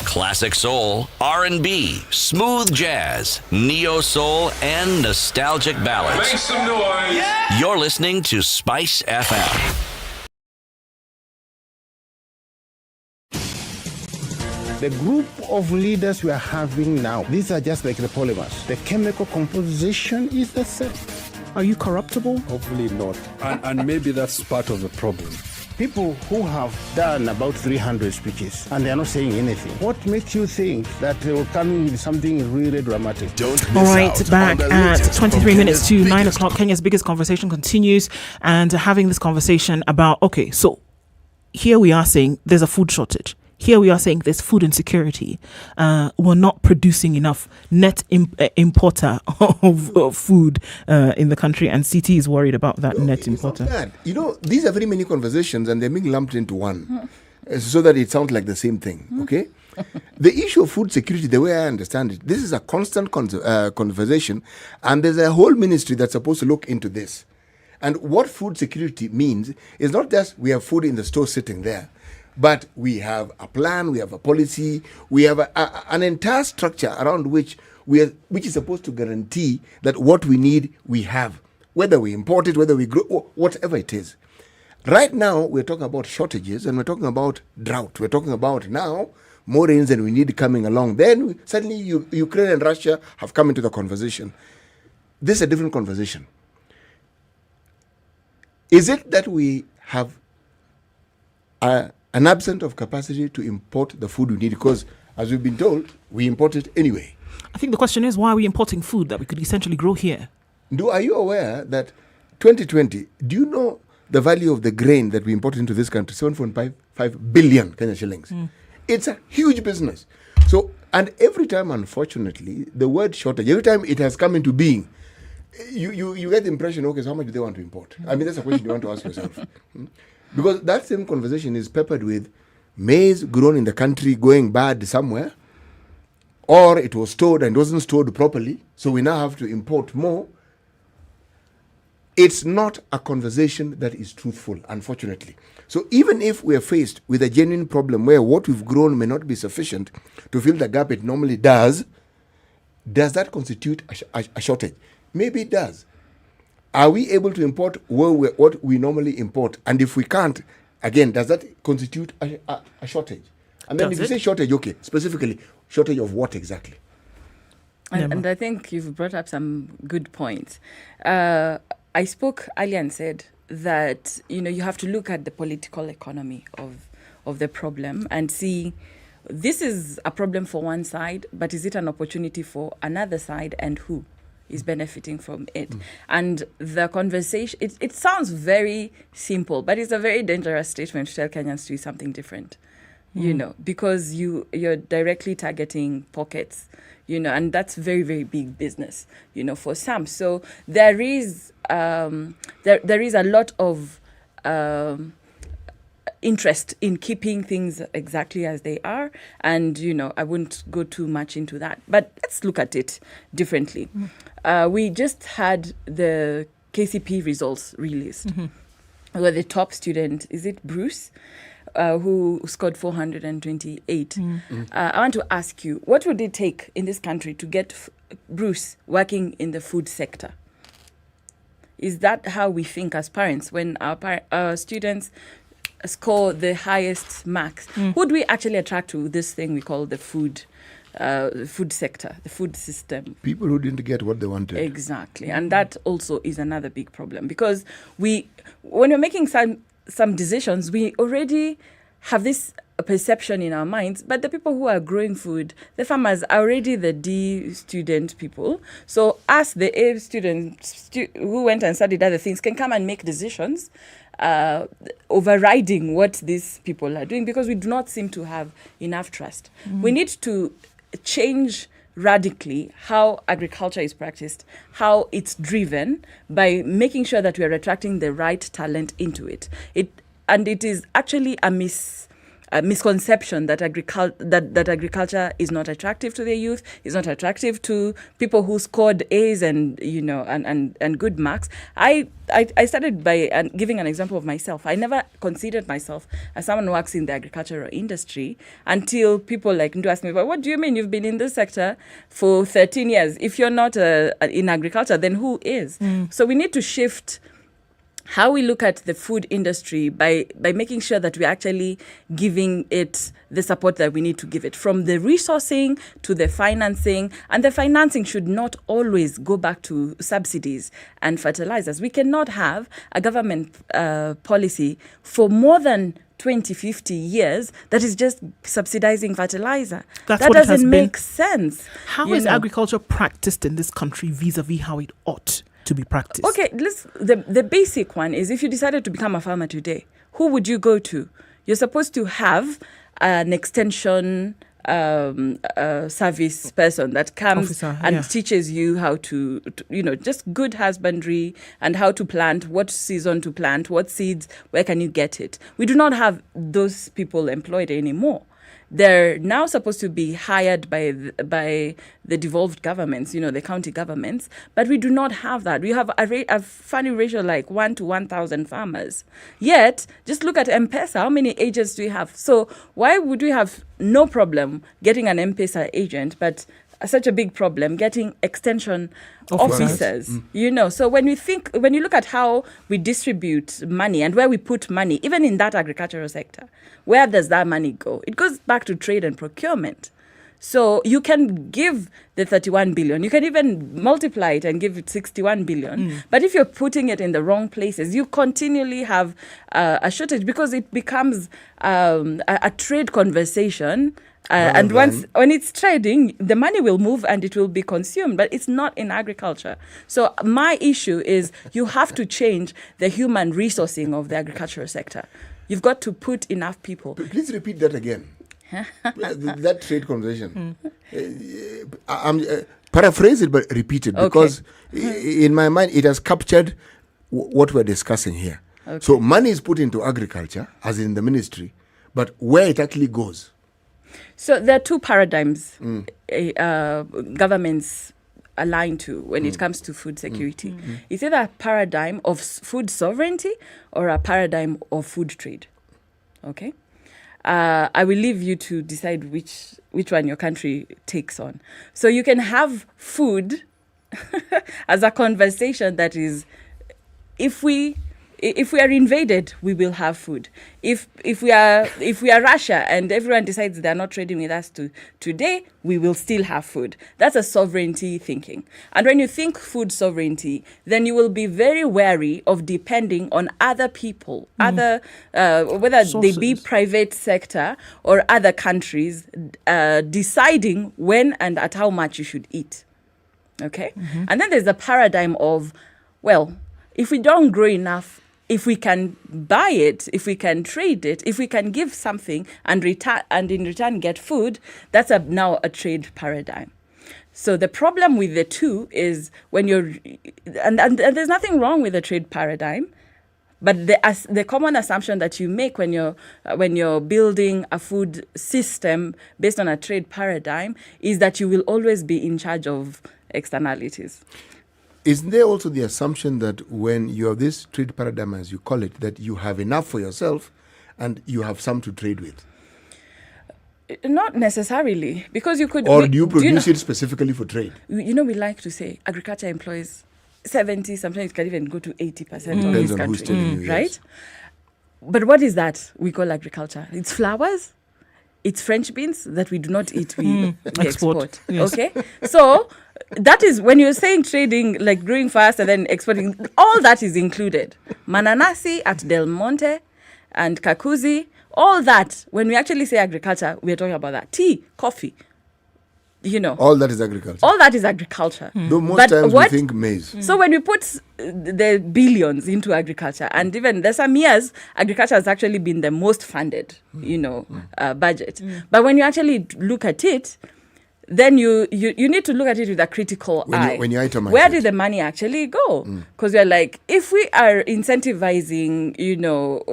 Classic soul, R&B, smooth jazz, neo soul, and nostalgic ballads. Make some noise. Yeah. You're listening to Spice FM. The group of leaders we are having now, these are just like the polymers. The chemical composition is the same. Are you corruptible? Hopefully not. And maybe that's part of the problem. People who have done about 300 speeches and they are not saying anything. What makes you think that they will come with something really dramatic? All right, back at 23 minutes to 9 o'clock, Kenya's biggest conversation continues, and having this conversation about, okay, so here we are saying there's a food shortage. Here we are saying there's food insecurity. We're not producing enough, net importer of food in the country, and CT is worried about that net importer. Bad. You know, these are very many conversations and they're being lumped into one so that it sounds like the same thing, okay? The issue of food security, the way I understand it, this is a constant conversation, and there's a whole ministry that's supposed to look into this. And what food security means is not just we have food in the store sitting there, but we have a plan, we have a policy, we have an entire structure around which is supposed to guarantee that what we need, we have. Whether we import it, whether we grow, whatever it is. Right now, we're talking about shortages and we're talking about drought. We're talking about now more rains than we need coming along. Then suddenly Ukraine and Russia have come into the conversation. This is a different conversation. Is it that we have an absence of capacity to import the food we need? Because, as we've been told, we import it anyway. I think the question is, why are we importing food that we could essentially grow here? Are you aware that 2020, do you know the value of the grain that we imported into this country? 7.5 billion Kenya shillings. It's a huge business. So, and every time, unfortunately, the word shortage, every time it has come into being, you get the impression, okay, so how much do they want to import? I mean, that's a question you want to ask yourself. Because that same conversation is peppered with maize grown in the country going bad somewhere, or it was stored and wasn't stored properly, so we now have to import more. It's not a conversation that is truthful, unfortunately. So even if we are faced with a genuine problem where what we've grown may not be sufficient to fill the gap it normally does, does that constitute a shortage? Maybe it does. Are we able to import what we normally import? And if we can't, again, does that constitute a shortage? And then if you say shortage, okay, specifically, shortage of what exactly? And I think you've brought up some good points. I spoke earlier and said that, you have to look at the political economy of the problem and see this is a problem for one side, but is it an opportunity for another side, and who is benefiting from it? And the conversation, it sounds very simple, but it's a very dangerous statement to tell Kenyans to do something different, because you're directly targeting pockets, and that's very, very big business, for some. So there is there is a lot of interest in keeping things exactly as they are, and I wouldn't go too much into that, but let's look at it differently. We just had the KCP results released, where the top student, is it Bruce, who scored 428. I want to ask you, what would it take in this country to get Bruce working in the food sector? Is that how we think as parents when our students score the highest marks? Would we actually attract to this thing we call the food sector, the food system? People who didn't get what they wanted. Exactly. And that also is another big problem, because when we're making some decisions, we already have this perception in our minds, but the people who are growing food, the farmers, are already the D student people. So us, the A students who went and studied other things, can come and make decisions overriding what these people are doing, because we do not seem to have enough trust. We need to change radically how agriculture is practiced, how it's driven, by making sure that we are attracting the right talent into it. And it is actually a misconception that agriculture is not attractive to the youth, is not attractive to people who scored A's and good marks. I started by giving an example of myself. I never considered myself as someone who works in the agricultural industry until people like to ask me, "But what do you mean you've been in this sector for 13 years? If you're not in agriculture, then who is?" So we need to shift how we look at the food industry by making sure that we're actually giving it the support that we need to give it, from the resourcing to the financing. And the financing should not always go back to subsidies and fertilizers. We cannot have a government policy for more than 20, 50 years that is just subsidizing fertilizer. That doesn't make sense. How is agriculture practiced in this country vis-a-vis how it ought to be practiced? Okay, the basic one is, if you decided to become a farmer today, who would you go to? You're supposed to have an extension service person that comes and teaches you how to just good husbandry and how to plant, what season to plant, what seeds, where can you get it. We do not have those people employed anymore. They're now supposed to be hired by the devolved governments, the county governments, but we do not have that. We have a funny ratio like 1 to 1,000 farmers. Yet, just look at M-Pesa, how many agents do we have? So why would we have no problem getting an M-Pesa agent, but such a big problem getting extension officers? So when you look at how we distribute money and where we put money, even in that agricultural sector, where does that money go? It goes back to trade and procurement. So you can give the 31 billion, you can even multiply it and give it 61 billion. But if you're putting it in the wrong places, you continually have a shortage, because it becomes a trade conversation. And when it's trading, the money will move and it will be consumed, but it's not in agriculture. So my issue is, you have to change the human resourcing of the agricultural sector. You've got to put enough people. Please repeat that again. That trade conversation. Paraphrase it, but repeat it, because in my mind it has captured what we're discussing here. So money is put into agriculture, as in the ministry, but where it actually goes. So there are two paradigms governments align to when it comes to food security. It's either a paradigm of food sovereignty or a paradigm of food trade. Okay? I will leave you to decide which one your country takes on. So you can have food as a conversation that is, if we are invaded, we will have food. If we are Russia and everyone decides they're not trading with us today, we will still have food. That's a sovereignty thinking. And when you think food sovereignty, then you will be very wary of depending on other people, whether they be private sector or other countries, deciding when and at how much you should eat. Okay? And then there's the paradigm of, well, if we don't grow enough, if we can buy it, if we can trade it, if we can give something and in return get food, that's now a trade paradigm. So the problem with the two is when you're, and there's nothing wrong with the trade paradigm, but the common assumption that you make when you're building a food system based on a trade paradigm is that you will always be in charge of externalities. Isn't there also the assumption that when you have this trade paradigm, as you call it, that you have enough for yourself and you have some to trade with? Not necessarily, because you could... Or do you produce it specifically for trade? We like to say agriculture employs 70, sometimes it can even go to 80% of this country. Depends on who's telling you, right? Yes. But what is that we call agriculture? It's flowers, it's French beans that we do not eat, we export. Yes. Okay? So... that is when you're saying trading, like growing fast and then exporting, all that is included. Mananasi at Del Monte and Kakuzi, all that. When we actually say agriculture, we're talking about that. Tea, coffee, All that is agriculture. All that is agriculture. Though most times we think maize. So when we put the billions into agriculture, and even there's some years, agriculture has actually been the most funded, budget. But when you actually look at it, then you need to look at it with a critical eye. When you itemize where did the money actually go? Because we're like, if we are incentivizing,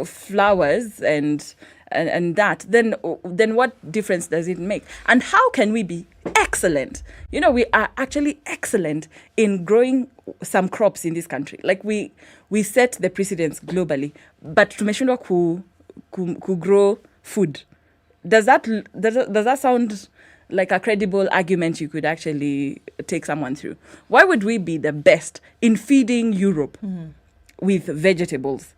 flowers and that, then what difference does it make? And how can we be excellent? We are actually excellent in growing some crops in this country. Like we set the precedence globally, but tumeshindwa ku grow food. Does that sound like a credible argument you could actually take someone through? Why would we be the best in feeding Europe with vegetables,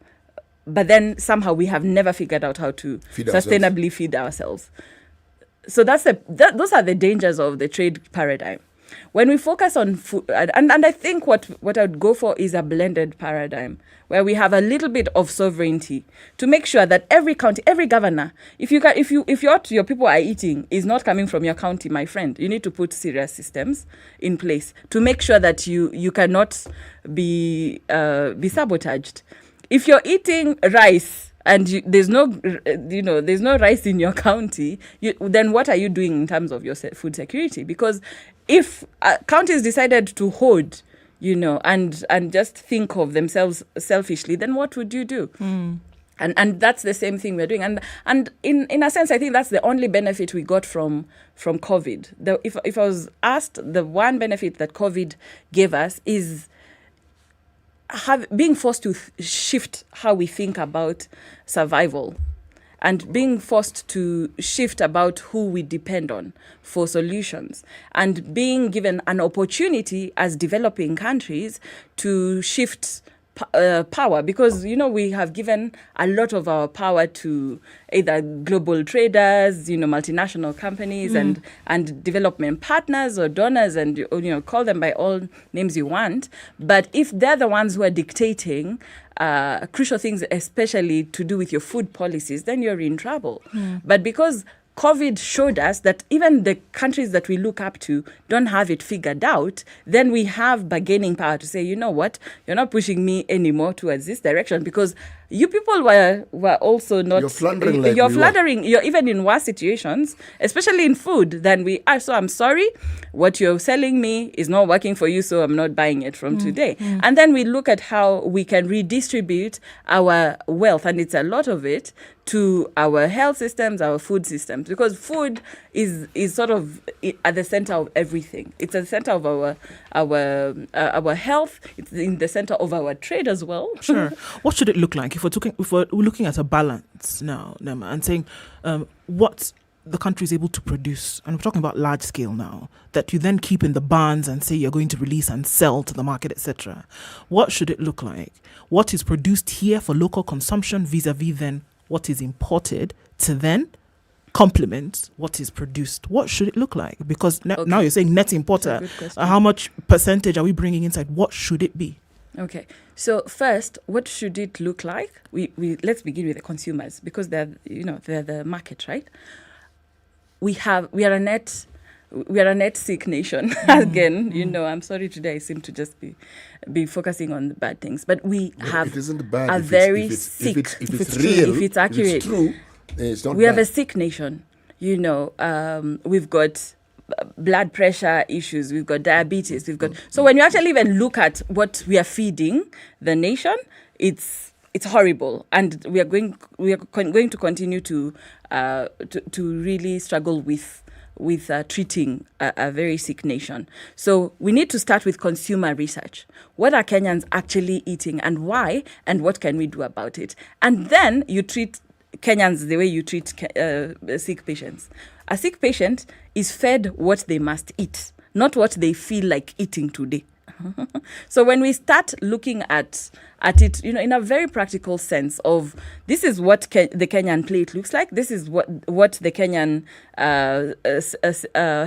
but then somehow we have never figured out how to sustainably feed ourselves? So those are the dangers of the trade paradigm. When we focus on food, and I think what I would go for is a blended paradigm, where we have a little bit of sovereignty to make sure that every county, every governor, if your people are eating is not coming from your county, my friend, you need to put serious systems in place to make sure that you cannot be sabotaged. If you're eating rice and there's no rice in your county, then what are you doing in terms of your food security? Because if counties decided to hoard, and just think of themselves selfishly, then what would you do? And that's the same thing we're doing. And in a sense, I think that's the only benefit we got from COVID. If I was asked, the one benefit that COVID gave us is being forced to shift how we think about survival, and being forced to shift about who we depend on for solutions, and being given an opportunity as developing countries to shift power, because we have given a lot of our power to either global traders, multinational companies, and development partners or donors, and call them by all names you want. But if they're the ones who are dictating crucial things, especially to do with your food policies, then you're in trouble. But because COVID showed us that even the countries that we look up to don't have it figured out, then we have bargaining power to say, you know what, you're not pushing me anymore towards this direction, because you people were also not... You're floundering You're even in worse situations, especially in food, than we are. So I'm sorry, what you're selling me is not working for you, so I'm not buying it from today. And then we look at how we can redistribute our wealth, and it's a lot of it, to our health systems, our food systems, because food is sort of at the center of everything. It's at the center of our health. It's in the center of our trade as well. Sure. What should it look like if we're looking at a balance now, Nema, and saying what the country is able to produce, and we're talking about large scale now, that you then keep in the barns and say you're going to release and sell to the market, etc. What should it look like? What is produced here for local consumption vis-a-vis then what is imported to then complement what is produced? What should it look like? Because now you're saying net importer. How much percentage are we bringing inside? What should it be? Okay, so first, what should it look like? We let's begin with the consumers, because they're the market, right? We are a net sick nation. Again, I'm sorry today I seem to just be focusing on the bad things, but we have it isn't bad a very sick. If it's real, if it's accurate, if it's true, it's not we bad. have a sick nation. We've got blood pressure issues, we've got diabetes, so when you actually even look at what we are feeding the nation, it's horrible, and we are going to continue to really struggle with treating a very sick nation. So we need to start with consumer research. What are Kenyans actually eating, and why, and what can we do about it? And then you treat Kenyans the way you treat sick patients. A sick patient is fed what they must eat, not what they feel like eating today. So when we start looking at it, in a very practical sense of this is what the Kenyan plate looks like, this is what the Kenyan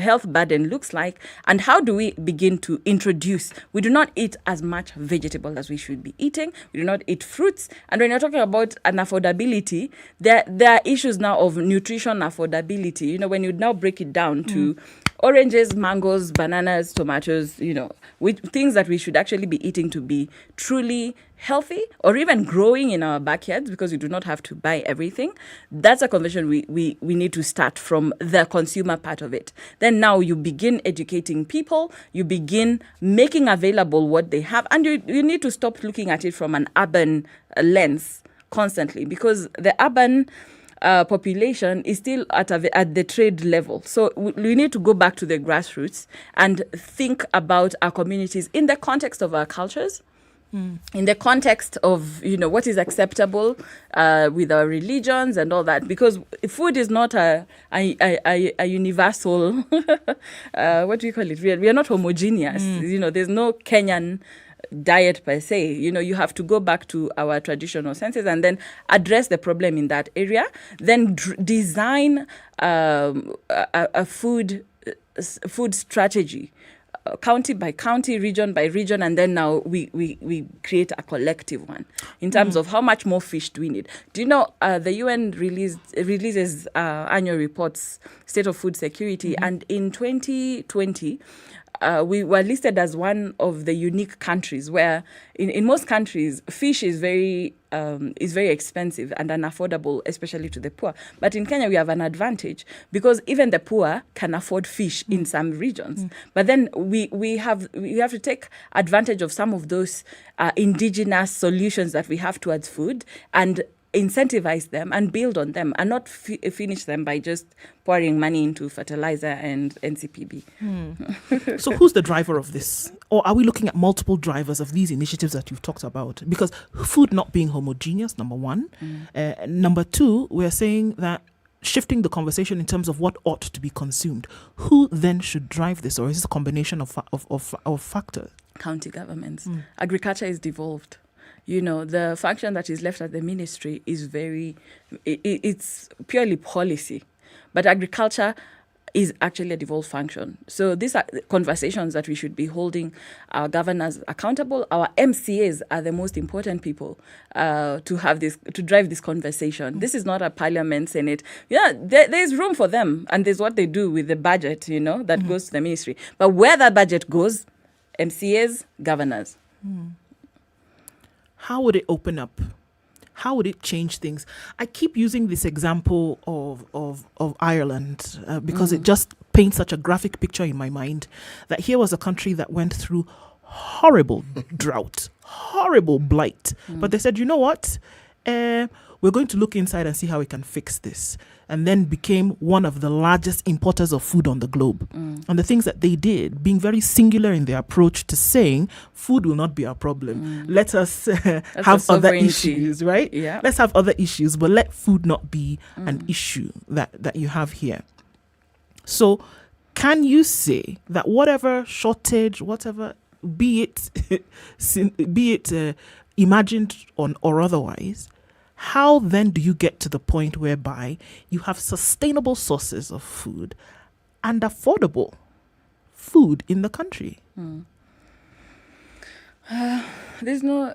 health burden looks like, and how do we begin to introduce? We do not eat as much vegetable as we should be eating. We do not eat fruits. And when you're talking about an affordability, there are issues now of nutrition affordability. When you now break it down to oranges, mangoes, bananas, tomatoes, things that we should actually be eating to be truly healthy, or even growing in our backyards, because we do not have to buy everything. That's a conversation we need to start from the consumer part of it. Then now you begin educating people, you begin making available what they have, and you need to stop looking at it from an urban lens constantly, because the urban population is still at the trade level. So we need to go back to the grassroots and think about our communities in the context of our cultures, in the context of what is acceptable with our religions and all that, because food is not a universal what do you call it? We are not homogeneous. There's no Kenyan diet per se. You have to go back to our traditional senses and then address the problem in that area, then design a food strategy, county by county, region by region, and then now we create a collective one in terms of how much more fish do we need. Do you know the UN releases annual reports, State of Food Security, and in 2020 we were listed as one of the unique countries where in most countries fish is very expensive and unaffordable, especially to the poor. But in Kenya we have an advantage because even the poor can afford fish in some regions. But then we have to take advantage of some of those indigenous solutions that we have towards food and incentivize them and build on them, and not finish them by just pouring money into fertilizer and NCPB. So who's the driver of this? Or are we looking at multiple drivers of these initiatives that you've talked about? Because food not being homogeneous, number one. Number two, we're saying that shifting the conversation in terms of what ought to be consumed. Who then should drive this? Or is this a combination of factors? County governments. Agriculture is devolved. The function that is left at the ministry is it's purely policy. But agriculture is actually a devolved function. So these are conversations that we should be holding our governors accountable. Our MCAs are the most important people to drive this conversation. This is not a parliament, senate. Yeah, there's room for them, and there's what they do with the budget, that goes to the ministry. But where that budget goes, MCAs, governors. How would it open up? How would it change things? I keep using this example of Ireland because it just paints such a graphic picture in my mind that here was a country that went through horrible drought, horrible blight. But they said, you know what? we're going to look inside and see how we can fix this. And then became one of the largest importers of food on the globe. And the things that they did, being very singular in their approach to saying food will not be our problem. Let us have other issues, right? Yeah. Let's have other issues, but let food not be an issue that you have here. So can you say that whatever shortage, whatever, be it imagined or otherwise, how then do you get to the point whereby you have sustainable sources of food and affordable food in the country? There's no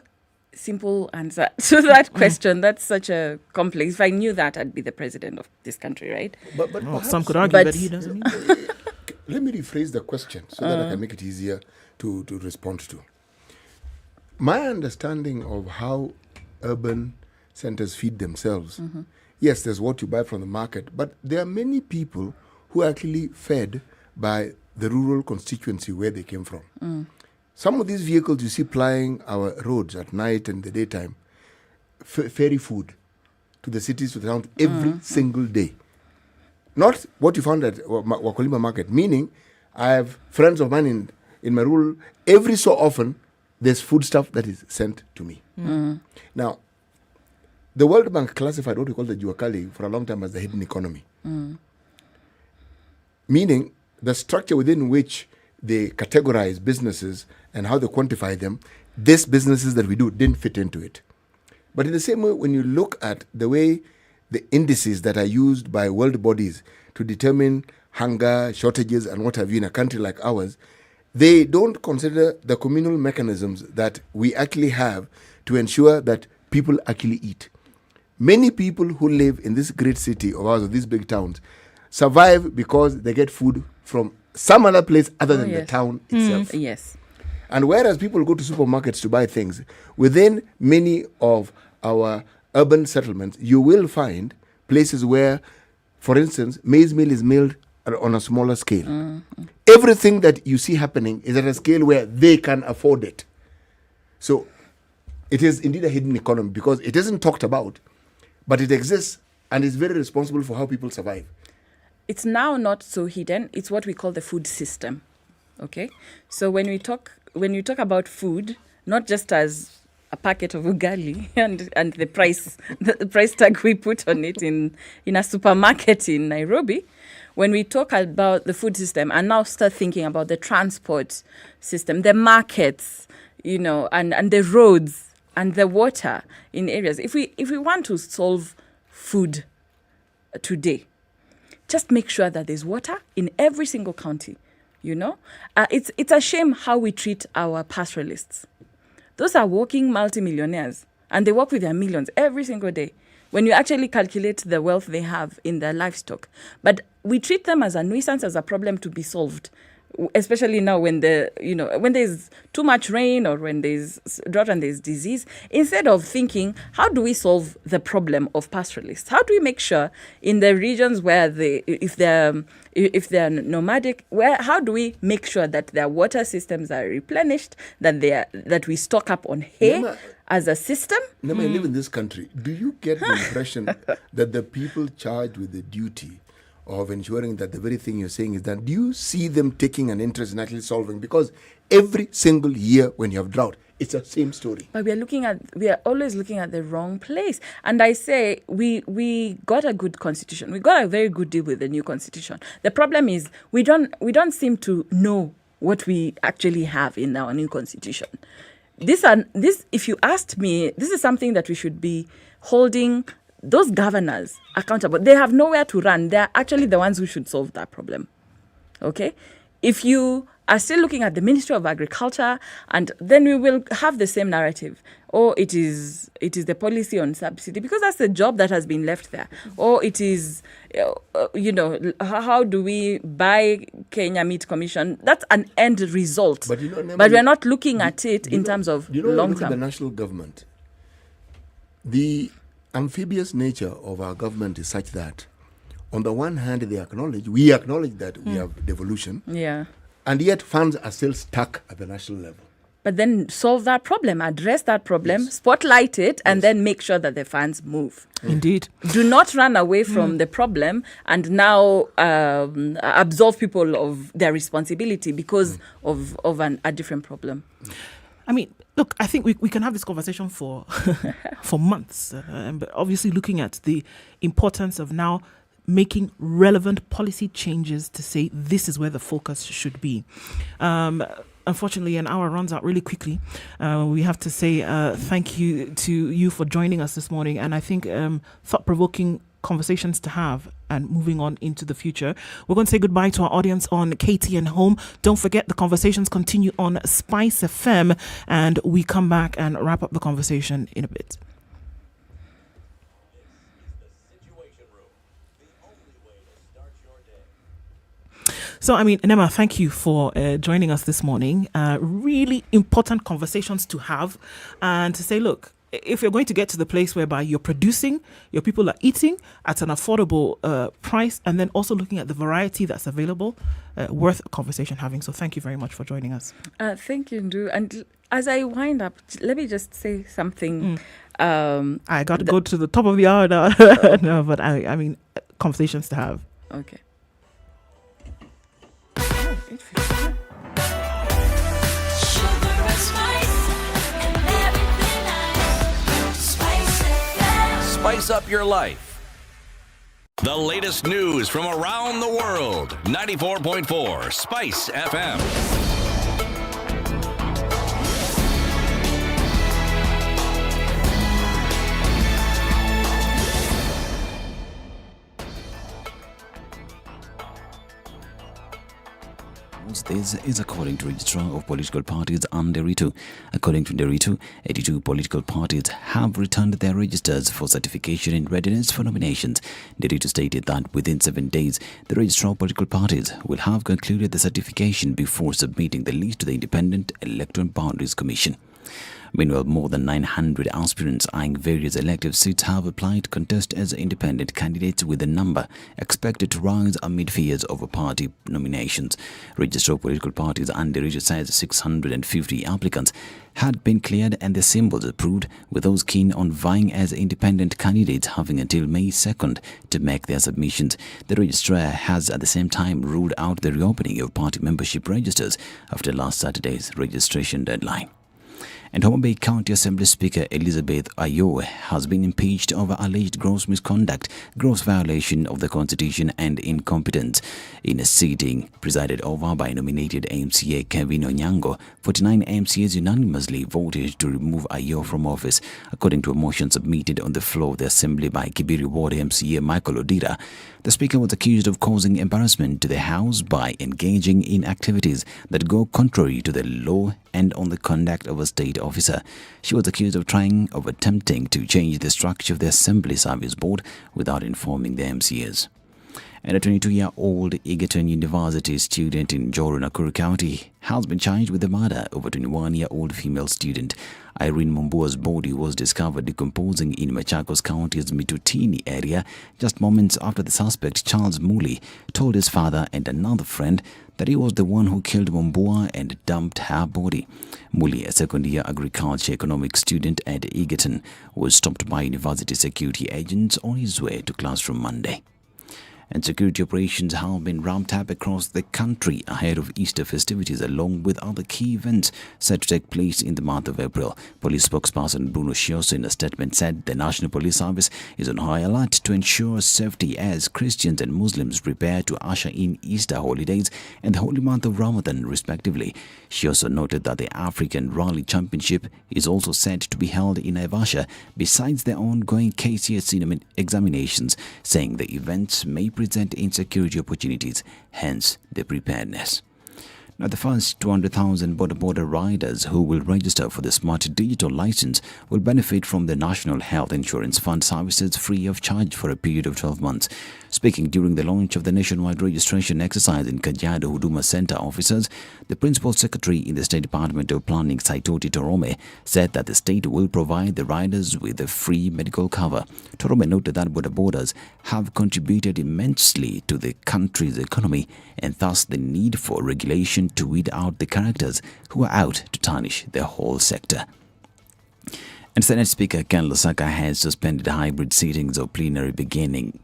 simple answer to that question. That's such a complex. If I knew that, I'd be the president of this country, right? But some could argue that he doesn't. Let me rephrase the question so that I can make it easier to respond to. My understanding of how urban centers feed themselves, yes, there's what you buy from the market, but there are many people who are actually fed by the rural constituency where they came from. Some of these vehicles you see plying our roads at night and the daytime, ferry food to the cities, to the towns every single day. Not what you found at Wakolima Market, meaning I have friends of mine in my rural, every so often there's food stuff that is sent to me. Now, the World Bank classified what we call the Juakali for a long time as the hidden economy. Meaning the structure within which they categorize businesses and how they quantify them, these businesses that we do didn't fit into it. But in the same way, when you look at the way the indices that are used by world bodies to determine hunger, shortages, and what have you in a country like ours, they don't consider the communal mechanisms that we actually have to ensure that people actually eat. Many people who live in this great city of ours, or these big towns, survive because they get food from some other place other than the town itself. Yes. And whereas people go to supermarkets to buy things, within many of our urban settlements, you will find places where, for instance, maize meal is milled on a smaller scale. Everything that you see happening is at a scale where they can afford it. So it is indeed a hidden economy because it isn't talked about, but it exists and is very responsible for how people survive. It's now not so hidden. It's what we call the food system. Okay? So when you talk about food, not just as a packet of ugali and the price tag we put on it in a supermarket in Nairobi, when we talk about the food system and now start thinking about the transport system, the markets, and the roads and the water in areas. If we want to solve food today, just make sure that there's water in every single county. It's a shame how we treat our pastoralists. Those are working multimillionaires, and they work with their millions every single day. When you actually calculate the wealth they have in their livestock, but we treat them as a nuisance, as a problem to be solved. Especially now when there's too much rain or when there's drought and there's disease, instead of thinking, how do we solve the problem of pastoralists? How do we make sure in the regions where if they're nomadic, how do we make sure that their water systems are replenished, that we stock up on hay as a system? Nema, I live in this country. Do you get the impression that the people charged with the duty of ensuring that the very thing you're saying is done, do you see them taking an interest in actually solving? Because every single year when you have drought, it's the same story. But we are always looking at the wrong place. And I say we got a good constitution. We got a very good deal with the new constitution. The problem is we don't seem to know what we actually have in our new constitution. This, if you asked me, this is something that we should be holding those governors accountable. They have nowhere to run. They're actually the ones who should solve that problem. Okay? If you are still looking at the Ministry of Agriculture, and then we will have the same narrative. Or it is the policy on subsidy, because that's the job that has been left there. Or it is, how do we buy Kenya Meat Commission? That's an end result. But we're not looking at it in terms of long look term. at the national government. The amphibious nature of our government is such that, on the one hand, we acknowledge that we have devolution, yeah, and yet funds are still stuck at the national level. but then solve that problem, address that problem, spotlight it, and then make sure that the funds move. Indeed. Do not run away from the problem and now absolve people of their responsibility because of a different problem. I mean, look, I think we can have this conversation for for months, but obviously looking at the importance of now making relevant policy changes to say this is where the focus should be. Unfortunately, an hour runs out really quickly. We have to say thank you to you for joining us this morning, and I think thought-provoking conversations to have and moving on into the future. We're going to say goodbye to our audience on KTN Home. Don't forget the conversations continue on SpiceFM, and we come back and wrap up the conversation in a bit. So, I mean, Ednah, thank you for joining us this morning. Really important conversations to have and to say, look, if you're going to get to the place whereby you're producing, your people are eating at an affordable price, and then also looking at the variety that's available, worth a conversation having. So thank you very much for joining us. Thank you, Ndu. And as I wind up, let me just say something. I got to go to the top of the hour now. No, but I mean, conversations to have. Okay. Spice up your life. The latest news from around the world. 94.4 Spice FM. This is according to Registrar of Political Parties and Nderitu. According to Nderitu, 82 political parties have returned their registers for certification in readiness for nominations. Nderitu stated that within 7 days, the Registrar of Political Parties will have concluded the certification before submitting the list to the Independent Electoral Boundaries Commission. Meanwhile, more than 900 aspirants eyeing various elective seats have applied to contest as independent candidates, with the number expected to rise amid fears over party nominations. Registrar of Political Parties and Nderitu says 650 applicants had been cleared and their symbols approved, with those keen on vying as independent candidates having until May 2nd to make their submissions. The registrar has at the same time ruled out the reopening of party membership registers after last Saturday's registration deadline. And Homa Bay County Assembly Speaker Elizabeth Ayo has been impeached over alleged gross misconduct, gross violation of the Constitution and incompetence. In a sitting presided over by nominated MCA Kevin Onyango, 49 MCAs unanimously voted to remove Ayo from office. According to a motion submitted on the floor of the Assembly by Kibiri Ward MCA Michael Odira, the Speaker was accused of causing embarrassment to the House by engaging in activities that go contrary to the law and on the conduct of a state officer. She was accused of attempting to change the structure of the Assembly Service Board without informing the MCAs. And a 22-year-old Egerton University student in Joru, Nakuru County has been charged with the murder of a 21-year-old female student. Irene Mumbua's body was discovered decomposing in Machakos County's Mitutini area just moments after the suspect, Charles Muli, told his father and another friend that he was the one who killed Mumbua and dumped her body. Muli, a second-year agriculture economics student at Egerton, was stopped by university security agents on his way to classroom Monday. And security operations have been ramped up across the country ahead of Easter festivities, along with other key events set to take place in the month of April. Police spokesperson Bruno Shioso in a statement said the National Police Service is on high alert to ensure safety as Christians and Muslims prepare to usher in Easter holidays and the holy month of Ramadan, respectively. She also noted that the African Rally Championship is also set to be held in Naivasha, besides the ongoing KCSE examinations, saying the events may present insecurity opportunities, hence the preparedness. Now, the first 200,000 Boda riders who will register for the Smart Digital License will benefit from the National Health Insurance Fund services free of charge for a period of 12 months. Speaking during the launch of the nationwide registration exercise in Kajiado Huduma Center officers, the Principal Secretary in the State Department of Planning, Saitoti Torome, said that the state will provide the riders with a free medical cover. Torome noted that Bodas have contributed immensely to the country's economy and thus the need for regulation determined to weed out the characters who are out to tarnish the whole sector. And Senate Speaker Ken Lusaka has suspended hybrid sittings of plenary beginning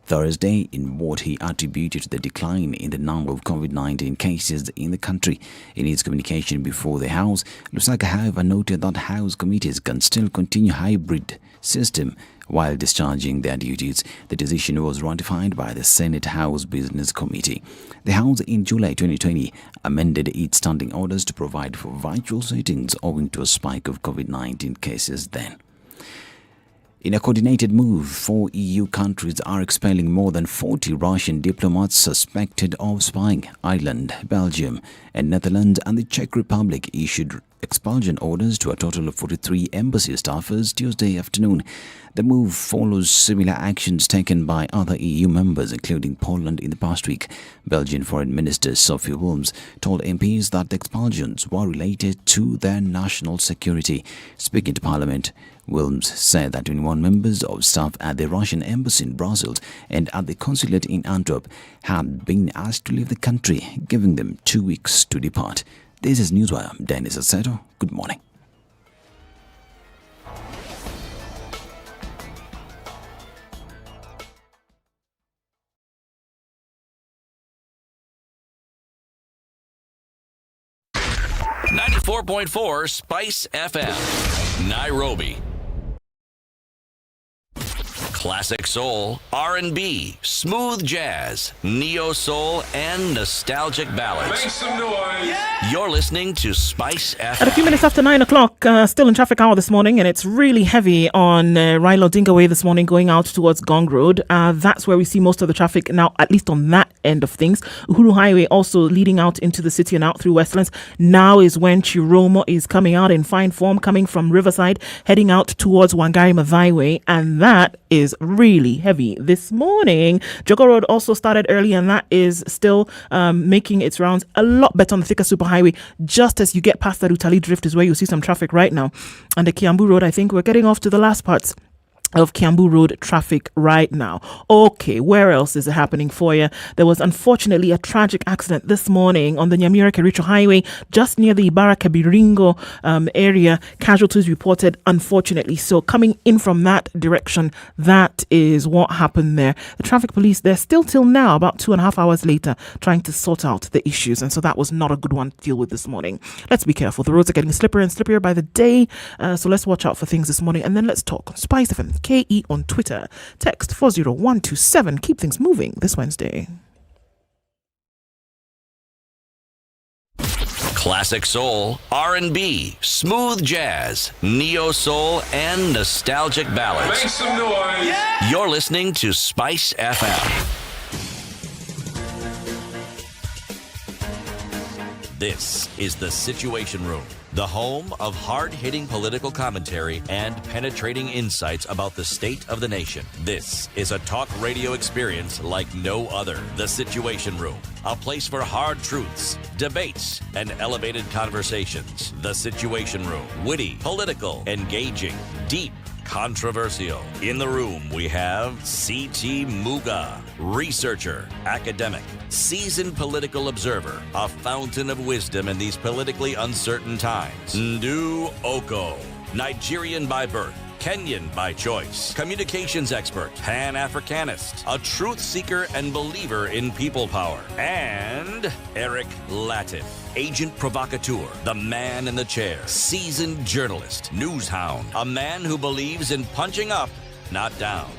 Thursday in what he attributed to the decline in the number of COVID-19 cases in the country. In his communication before the House, Lusaka, however, noted that House committees can still continue hybrid system while discharging their duties. The decision was ratified by the Senate House Business Committee. The House in July 2020 amended its standing orders to provide for virtual sittings owing to a spike of COVID-19 cases then. In a coordinated move, 4 EU countries are expelling more than 40 Russian diplomats suspected of spying. Ireland, Belgium, and Netherlands and the Czech Republic issued expulsion orders to a total of 43 embassy staffers Tuesday afternoon. The move follows similar actions taken by other EU members, including Poland, in the past week. Belgian Foreign Minister Sophie Wilms told MPs that the expulsions were related to their national security. Speaking to Parliament, Wilms said that 21 members of staff at the Russian embassy in Brussels and at the consulate in Antwerp had been asked to leave the country, giving them 2 weeks to depart. This is Newswire. I'm Dennis Aceto. Good morning. .4 Spice FM, Nairobi. Classic soul, R&B, smooth jazz, neo soul, and nostalgic ballads. Make some noise. You're listening to Spice FM. At a few minutes after 9 o'clock, still in traffic hour this morning, and it's really heavy on Raila Odinga Way this morning going out towards Gong Road. That's where we see most of the traffic now, at least on that end of things. Uhuru Highway also leading out into the city and out through Westlands. Now is when Chiromo is coming out in fine form, coming from Riverside, heading out towards Wangari Maathai Way, and that is really heavy this morning. Jogo Road also started early, and that is still making its rounds a lot better on the Thika Superhighway. Just as you get past the Rutali Drift is where you see some traffic right now. And the Kiambu Road, I think we're getting off to the last parts of Kiambu Road traffic right now. Okay, where else is it happening for you? There was unfortunately a tragic accident this morning on the Nyamira Kericho Highway, just near the Ibarra Kabiringo area. Casualties reported, unfortunately. So coming in from that direction, that is what happened there. The traffic police, they're still till now, about 2.5 hours later, trying to sort out the issues. And so that was not a good one to deal with this morning. Let's be careful. The roads are getting slipperier and slipperier by the day. So let's watch out for things this morning. And then let's talk on SpiceFM. KE on Twitter. Text 40127. Keep things moving this Wednesday. Classic soul, R&B, smooth jazz, neo soul, and nostalgic ballads. Make some noise. You're listening to Spice FM. This is The Situation Room, the home of hard-hitting political commentary and penetrating insights about the state of the nation. This is a talk radio experience like no other. The Situation Room, a place for hard truths, debates, and elevated conversations. The Situation Room, witty, political, engaging, deep, controversial. In the room, we have C.T. Muga, researcher, academic, seasoned political observer, a fountain of wisdom in these politically uncertain times. Ndu Okoh, Nigerian by birth, Kenyan by choice, communications expert, Pan-Africanist, a truth seeker and believer in people power, and Eric Latiff, agent provocateur, the man in the chair, seasoned journalist, news hound, a man who believes in punching up, not down.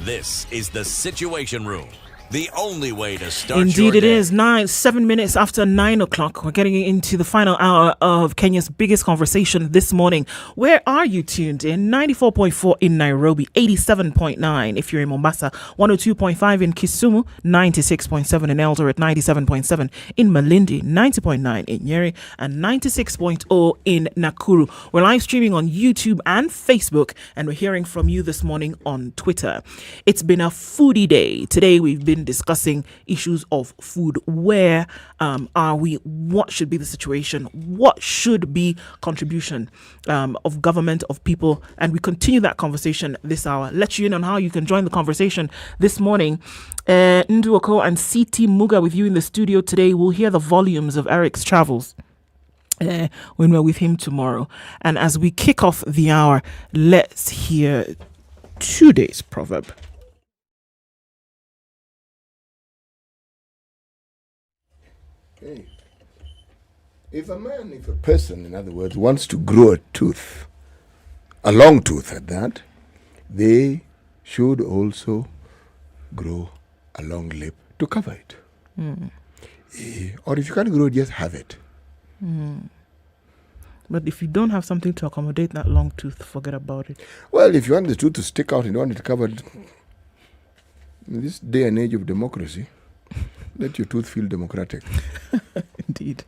This is The Situation Room, the only way to start Indeed your it day. is 7 minutes after 9 o'clock. We're getting into the final hour of Kenya's biggest conversation this morning. Where are you tuned in? 94.4 in Nairobi, 87.9 if you're in Mombasa, 102.5 in Kisumu, 96.7 in Eldoret, 97.7 in Malindi, 90.9 in Nyeri, and 96.0 in Nakuru. We're live streaming on YouTube and Facebook, and we're hearing from you this morning on Twitter. It's been a foodie day. Today we've been been discussing issues of food. Where are we? What should be the situation? What should be contribution of government, of people? And we continue that conversation this hour. Let you in on how you can join the conversation this morning. Okoh and CT Muga with you in the studio today. We'll hear the volumes of Eric's travels when we're with him tomorrow. And as we kick off the hour, let's hear today's proverb. Okay. If a person, in other words, wants to grow a tooth, a long tooth at that, they should also grow a long lip to cover it. Or if you can't grow it, just have it. But if you don't have something to accommodate that long tooth, forget about it. Well, if you want the tooth to stick out and you want it covered, in this day and age of democracy, let your tooth feel democratic. Indeed.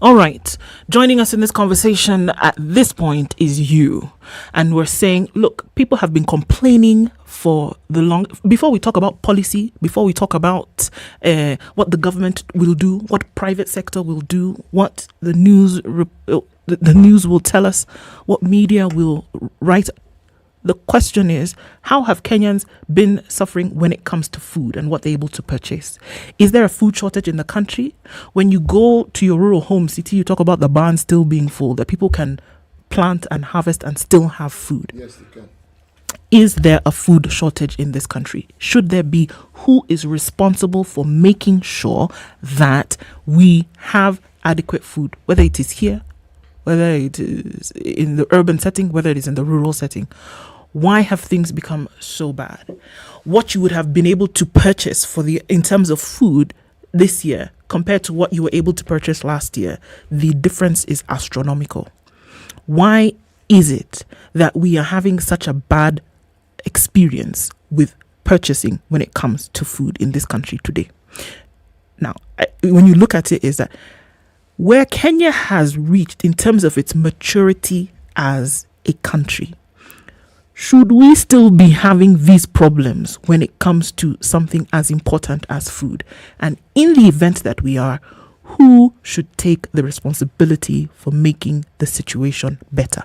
All right. Joining us in this conversation at this point is you. And we're saying, look, people have been complaining for the long... Before we talk about policy, before we talk about what the government will do, what private sector will do, what the news will tell us, what media will write... The question is, how have Kenyans been suffering when it comes to food and what they're able to purchase? Is there a food shortage in the country? When you go to your rural home city, you talk about the barn still being full, that people can plant and harvest and still have food. Yes, they can. Is there a food shortage in this country? Should there be? Who is responsible for making sure that we have adequate food, whether it is here, whether it is in the urban setting, whether it is in the rural setting? Why have things become so bad? What you would have been able to purchase in terms of food this year compared to what you were able to purchase last year, the difference is astronomical. Why is it that we are having such a bad experience with purchasing when it comes to food in this country today? Now, when you look at it, is that where Kenya has reached in terms of its maturity as a country, should we still be having these problems when it comes to something as important as food? And in the event that we are, who should take the responsibility for making the situation better?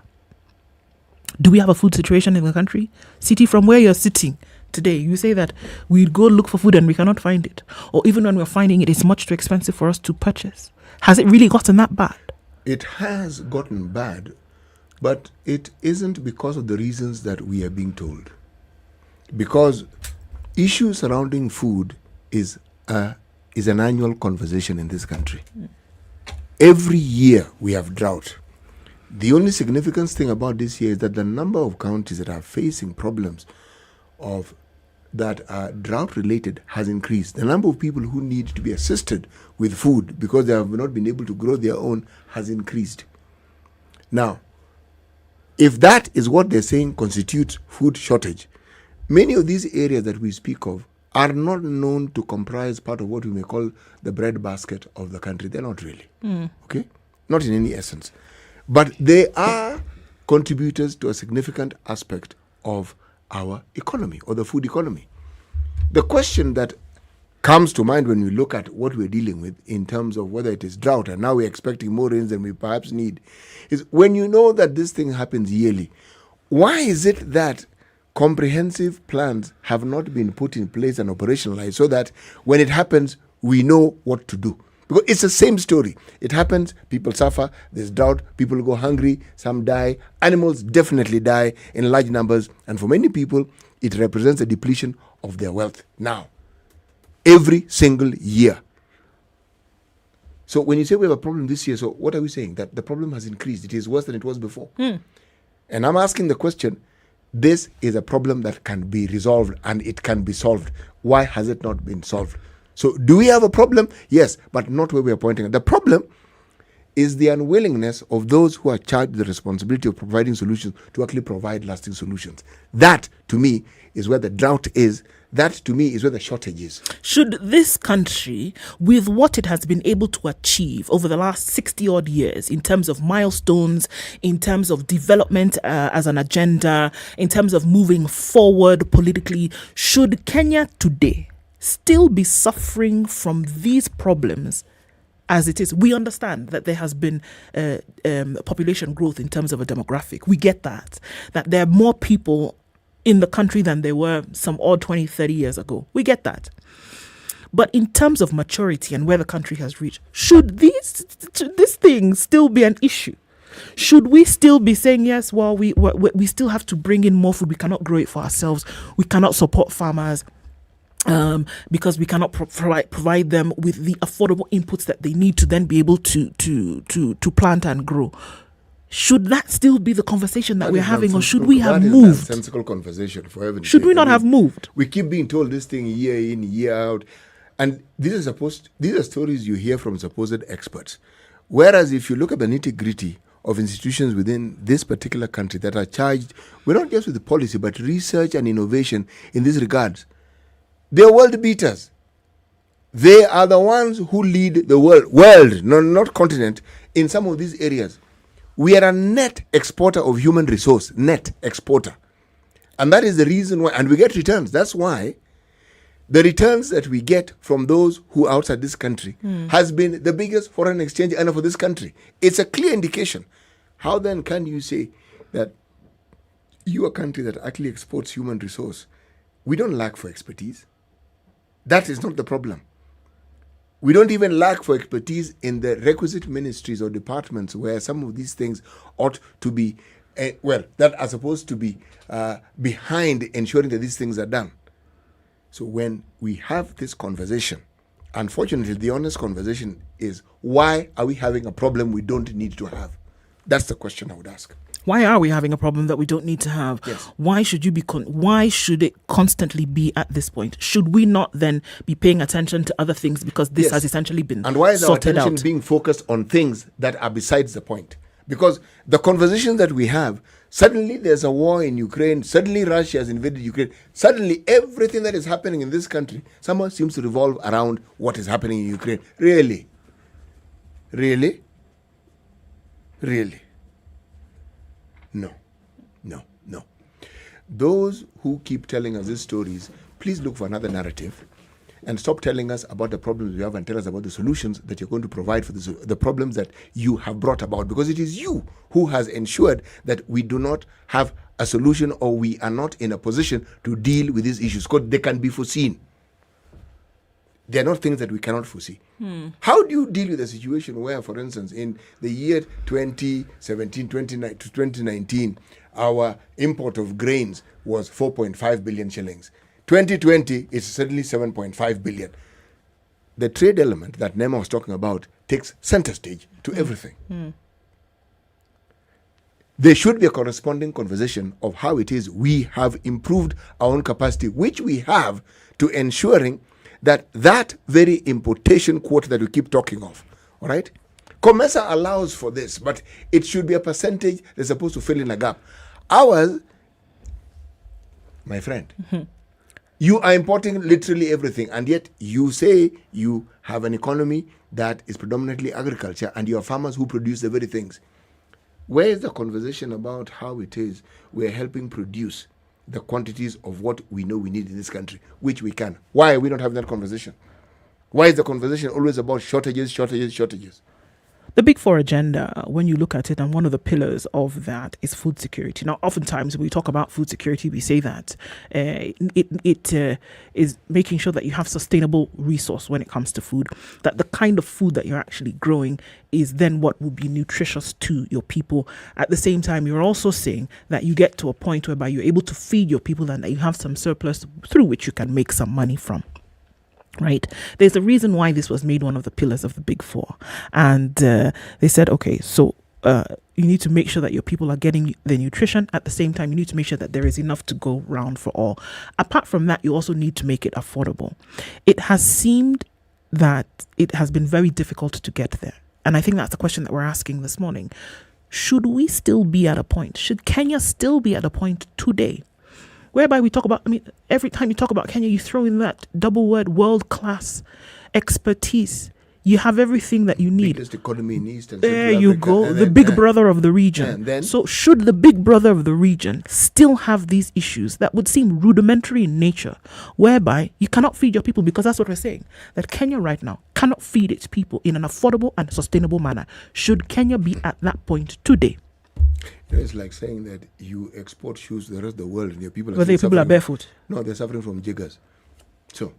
Do we have a food situation in the country? City, from where you're sitting today, you say that we go look for food and we cannot find it. Or even when we're finding it, it's much too expensive for us to purchase. Has it really gotten that bad? It has gotten bad, but it isn't because of the reasons that we are being told. Because issues surrounding food is an annual conversation in this country. Every year we have drought. The only significant thing about this year is that the number of counties that are facing problems that are drought related has increased. The number of people who need to be assisted with food because they have not been able to grow their own has increased. Now, if that is what they're saying constitutes food shortage, many of these areas that we speak of are not known to comprise part of what we may call the bread basket of the country. They're not really. Okay? Not in any essence. But they are contributors to a significant aspect of our economy or the food economy. The question that comes to mind when we look at what we're dealing with in terms of whether it is drought and now we're expecting more rains than we perhaps need is when you know that this thing happens yearly, why is it that comprehensive plans have not been put in place and operationalized so that when it happens, we know what to do? Because it's the same story. It happens, people suffer, there's drought, people go hungry, some die, animals definitely die in large numbers, and for many people, it represents a depletion of their wealth now, every single year. So when you say we have a problem this year, so what are we saying? That the problem has increased. It is worse than it was before. And I'm asking the question, this is a problem that can be resolved and it can be solved. Why has it not been solved? So do we have a problem? Yes, but not where we are pointing at. The problem is the unwillingness of those who are charged with the responsibility of providing solutions to actually provide lasting solutions. That, to me, is where the drought is. That, to me, is where the shortage is. Should this country, with what it has been able to achieve over the last 60-odd years in terms of milestones, in terms of development as an agenda, in terms of moving forward politically, should Kenya today still be suffering from these problems as it is? We understand that there has been population growth in terms of a demographic. We get that there are more people in the country than there were some odd 20, 30 years ago. We get that. But in terms of maturity and where the country has reached, should these things still be an issue? Should we still be saying, yes, well, we still have to bring in more food. We cannot grow it for ourselves. We cannot support farmers because we cannot provide them with the affordable inputs that they need to then be able to plant and grow. Should that still be the conversation that we're having, or should we have moved? That is a sensical conversation for heaven's sake. Should we not have moved? We keep being told this thing year in, year out. And these are stories you hear from supposed experts. Whereas if you look at the nitty-gritty of institutions within this particular country that are charged, we're not just with the policy, but research and innovation in these regards, they're world beaters. They are the ones who lead the world, not continent, in some of these areas. We are a net exporter of human resource, net exporter. And that is the reason why, and we get returns. That's why the returns that we get from those who are outside this country has been the biggest foreign exchange earner for this country. It's a clear indication. How then can you say that you are a country that actually exports human resource? We don't lack for expertise. That is not the problem. We don't even lack for expertise in the requisite ministries or departments where some of these things ought to be, that are supposed to be behind ensuring that these things are done. So when we have this conversation, unfortunately, the honest conversation is, why are we having a problem we don't need to have? That's the question I would ask. Why are we having a problem that we don't need to have? Yes. Why should why should it constantly be at this point? Should we not then be paying attention to other things because this has essentially been sorted out? And why is our attention being focused on things that are besides the point? Because the conversation that we have, suddenly there's a war in Ukraine, suddenly Russia has invaded Ukraine, suddenly everything that is happening in this country somehow seems to revolve around what is happening in Ukraine. Really? Really? Really? No. Those who keep telling us these stories, please look for another narrative and stop telling us about the problems we have and tell us about the solutions that you're going to provide for the problems that you have brought about. Because it is you who has ensured that we do not have a solution, or we are not in a position to deal with these issues, because they can be foreseen. They are not things that we cannot foresee. How do you deal with a situation where, for instance, in the year 2017 to 2019, our import of grains was 4.5 billion shillings. 2020, it's suddenly 7.5 billion. The trade element that Nema was talking about takes center stage to everything. There should be a corresponding conversation of how it is we have improved our own capacity, which we have, to ensuring that very importation quota that we keep talking of, all right? COMESA allows for this, but it should be a percentage that's supposed to fill in a gap. Ours, my friend, you are importing literally everything, and yet you say you have an economy that is predominantly agriculture, and you have farmers who produce the very things. Where is the conversation about how it is we're helping produce the quantities of what we know we need in this country, which we can? Why are we not having that conversation? Why is the conversation always about shortages? The Big Four agenda, when you look at it, and one of the pillars of that is food security. Now, oftentimes when we talk about food security, we say that it is making sure that you have sustainable resource when it comes to food, that the kind of food that you're actually growing is then what will be nutritious to your people. At the same time, you're also saying that you get to a point whereby you're able to feed your people and that you have some surplus through which you can make some money from. Right. There's a reason why this was made one of the pillars of the Big Four. And they said, okay, so you need to make sure that your people are getting the nutrition. At the same time, you need to make sure that there is enough to go round for all. Apart from that, you also need to make it affordable. It has seemed that it has been very difficult to get there. and I think that's the question that we're asking this morning, should we still be at a point, should Kenya still be at a point today, whereby we talk about, every time you talk about Kenya, you throw in that double word, world-class expertise. You have everything that you need. Biggest economy in East and there Central you Africa, go, the big brother of the region. So should the big brother of the region still have these issues that would seem rudimentary in nature, whereby you cannot feed your people, because that's what we're saying, that Kenya right now cannot feed its people in an affordable and sustainable manner. Should Kenya be at that point today? It's like saying that you export shoes to the rest of the world and your people But people are barefoot. No, they're suffering from jiggers. So,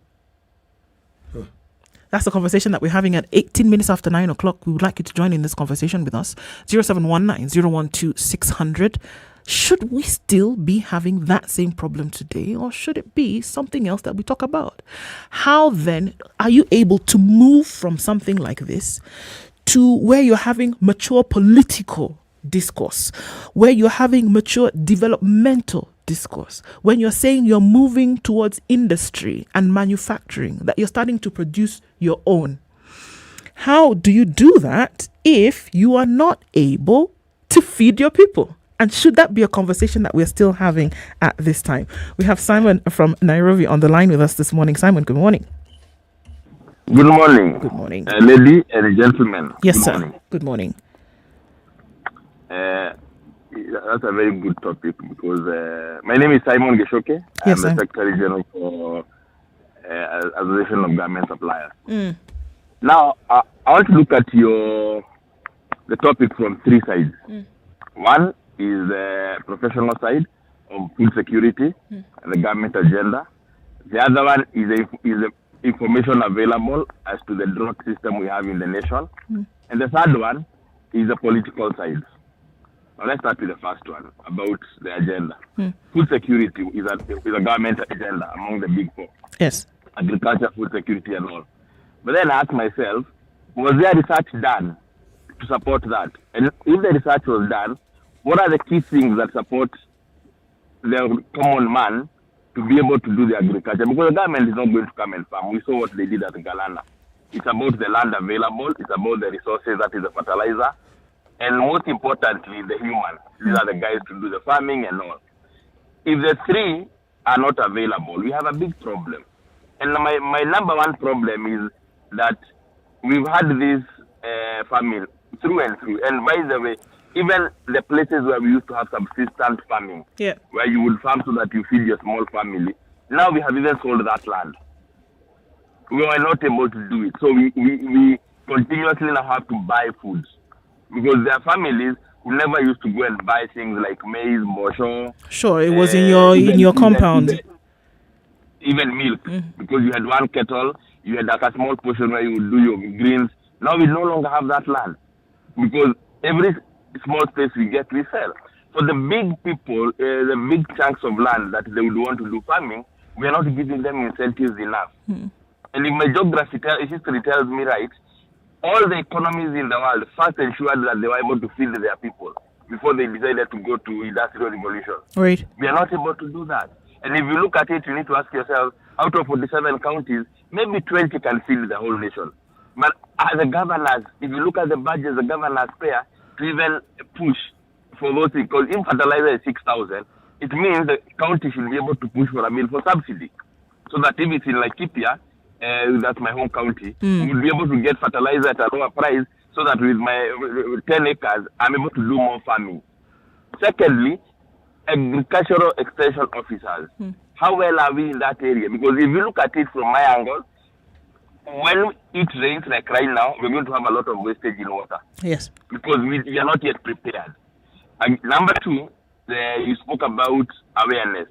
that's the conversation that we're having at 18 minutes after 9 o'clock. We would like you to join in this conversation with us. 0719-012-600. Should we still be having that same problem today, or should it be something else that we talk about? How then are you able to move from something like this to where you're having mature political discourse, where you're having mature developmental discourse, when you're saying you're moving towards industry and manufacturing, that you're starting to produce your own? How do you do that if you are not able to feed your people? And should that be a conversation that we're still having at this time? We have Simon from Nairobi on the line with us this morning. Simon, good morning. Good morning. Good morning. Lady and gentlemen. Yes, good sir. Morning. Good morning. That's a very good topic because my name is Simon Geshoke. Yes, I'm the Secretary General for Association of Government Suppliers. Now, I want to look at the topic from three sides. One is the professional side of food security and the government agenda. The other one is the information available as to the drought system we have in the nation. And the third one is the political side. Now let's start with the first one about the agenda. Food security is a government agenda among the big four. Yes. Agriculture, food security and all. But then I asked myself, was there research done to support that? And if the research was done, what are the key things that support the common man to be able to do the agriculture? Because the government is not going to come and farm. We saw what they did at Galana. It's about the land available. It's about the resources, that is the fertilizer. And most importantly, the human. These are the guys to do the farming and all. If the three are not available, we have a big problem. And my number one problem is that we've had this famine through and through. And by the way, even the places where we used to have subsistence farming, where you would farm so that you feed your small family, now we have even sold that land. We were not able to do it. So we continuously now have to buy food. Because there are families who never used to go and buy things like maize, bosho. Sure, it was in your compound. Even milk, because you had one kettle, you had like a small portion where you would do your greens. Now we no longer have that land. Because every small space we get, we sell. For the big people, the big chunks of land that they would want to do farming, we are not giving them incentives enough. And if my history tells me right, all the economies in the world first ensured that they were able to feed their people before they decided to go to industrial revolution. Right. We are not able to do that. And if you look at it, you need to ask yourself, out of 47 counties, maybe 20 can feed the whole nation. But as the governors, if you look at the budgets the governors pay to even push for those things, because if fertilizer is 6,000, it means the county should be able to push for a meal for subsidy. So that if it's in Laikipia, that's my home county, we will be able to get fertilizer at a lower price so that with my 10 acres, I'm able to do more farming. Secondly, agricultural extension officers. How well are we in that area? Because if you look at it from my angle, when it rains like right now, we're going to have a lot of wastage in water. Yes. Because we are not yet prepared. And number two, you spoke about awareness.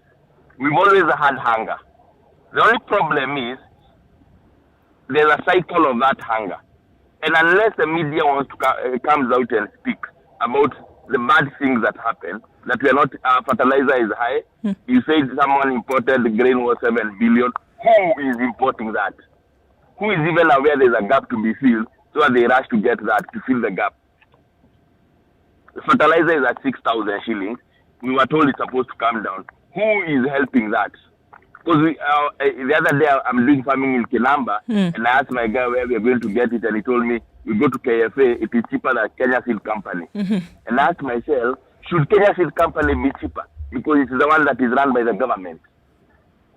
We've always had hunger. The only problem is there's a cycle of that hunger. And unless the media wants to comes out and speak about the bad things that happen, that we are not, fertilizer is high. You said someone imported the grain was 7 billion. Who is importing that? Who is even aware there's a gap to be filled so that they rush to get that, to fill the gap? The fertilizer is at 6,000 shillings. We were told it's supposed to come down. Who is helping that? Because the other day I'm doing farming in Kinamba, and I asked my guy where we're going to get it, and he told me we go to KFA, it is cheaper than Kenya Seed Company. And I ask myself, should Kenya Seed Company be cheaper? Because it's the one that is run by the government.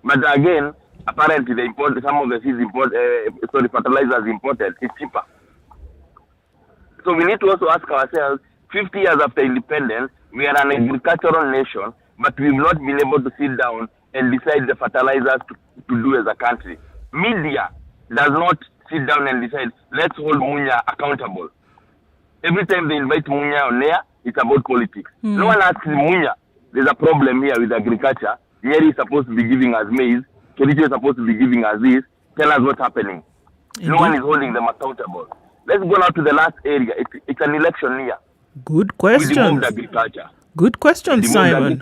But again, apparently some of the seeds fertilizers imported is cheaper. So we need to also ask ourselves, 50 years after independence, we are an agricultural nation, but we've not been able to sit down and decide the fertilizers to do as a country. Media does not sit down and decide, let's hold Munya accountable. Every time they invite Munya on air, it's about politics. No one asks Munya, there's a problem here with agriculture. Nyeri is supposed to be giving us maize. Kericho is supposed to be giving us this. Tell us what's happening. No one is holding them accountable. Let's go now to the last area. It's an election year. Good question. We devolved agriculture. Good question, Simon.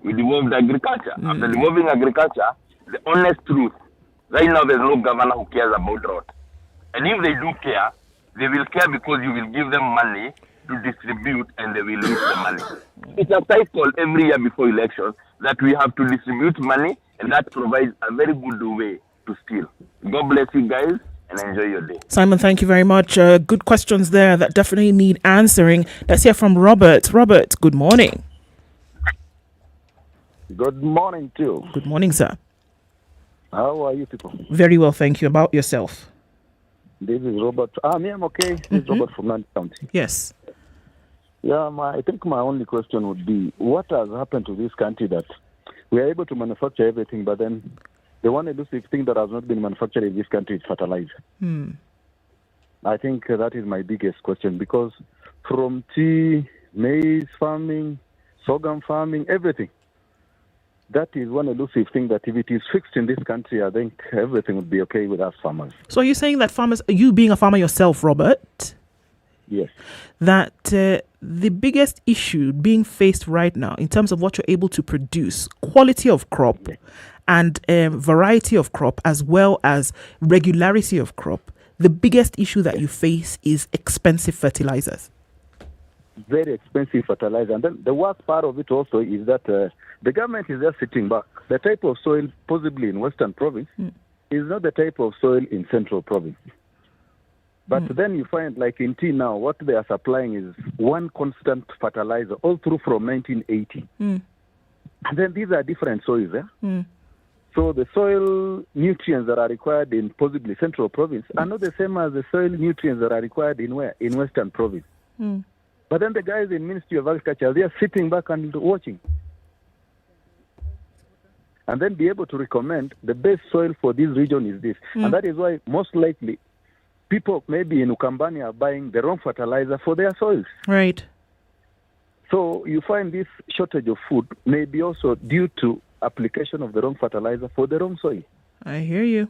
We devolved agriculture. After devolving agriculture, the honest truth, right now there's no governor who cares about drought. And if they do care, they will care because you will give them money to distribute and they will lose the money. It's a cycle every year before elections that we have to distribute money, and that provides a very good way to steal. God bless you guys and enjoy your day. Simon, thank you very much. Good questions there that definitely need answering. Let's hear from Robert. Robert, good morning. Good morning, too. Good morning, sir. How are you people? Very well, thank you. About yourself? This is Robert. Me, I'm okay. This is Robert from Nandi County. Yes. Yeah, I think my only question would be, what has happened to this country that we are able to manufacture everything, but then the one elusive thing that has not been manufactured in this country is fertilizer? I think that is my biggest question, because from tea, maize farming, sorghum farming, everything, that is one elusive thing that if it is fixed in this country, I think everything would be okay with us farmers. So are you saying that farmers, you being a farmer yourself, Robert? Yes. That the biggest issue being faced right now in terms of what you're able to produce, quality of crop and variety of crop, as well as regularity of crop, the biggest issue that you face is expensive fertilizers. Very expensive fertilizer. And then the worst part of it also is that the government is just sitting back. The type of soil possibly in Western Province is not the type of soil in Central Province. But then you find, like in tea now, what they are supplying is one constant fertilizer all through from 1980. And then these are different soils. So the soil nutrients that are required in possibly Central Province are not the same as the soil nutrients that are required in where? In Western Province. But then the guys in Ministry of Agriculture, they are sitting back and watching. And then be able to recommend the best soil for this region is this. And that is why most likely people maybe in Ukambani are buying the wrong fertilizer for their soils. Right. So you find this shortage of food may be also due to application of the wrong fertilizer for the wrong soil. I hear you.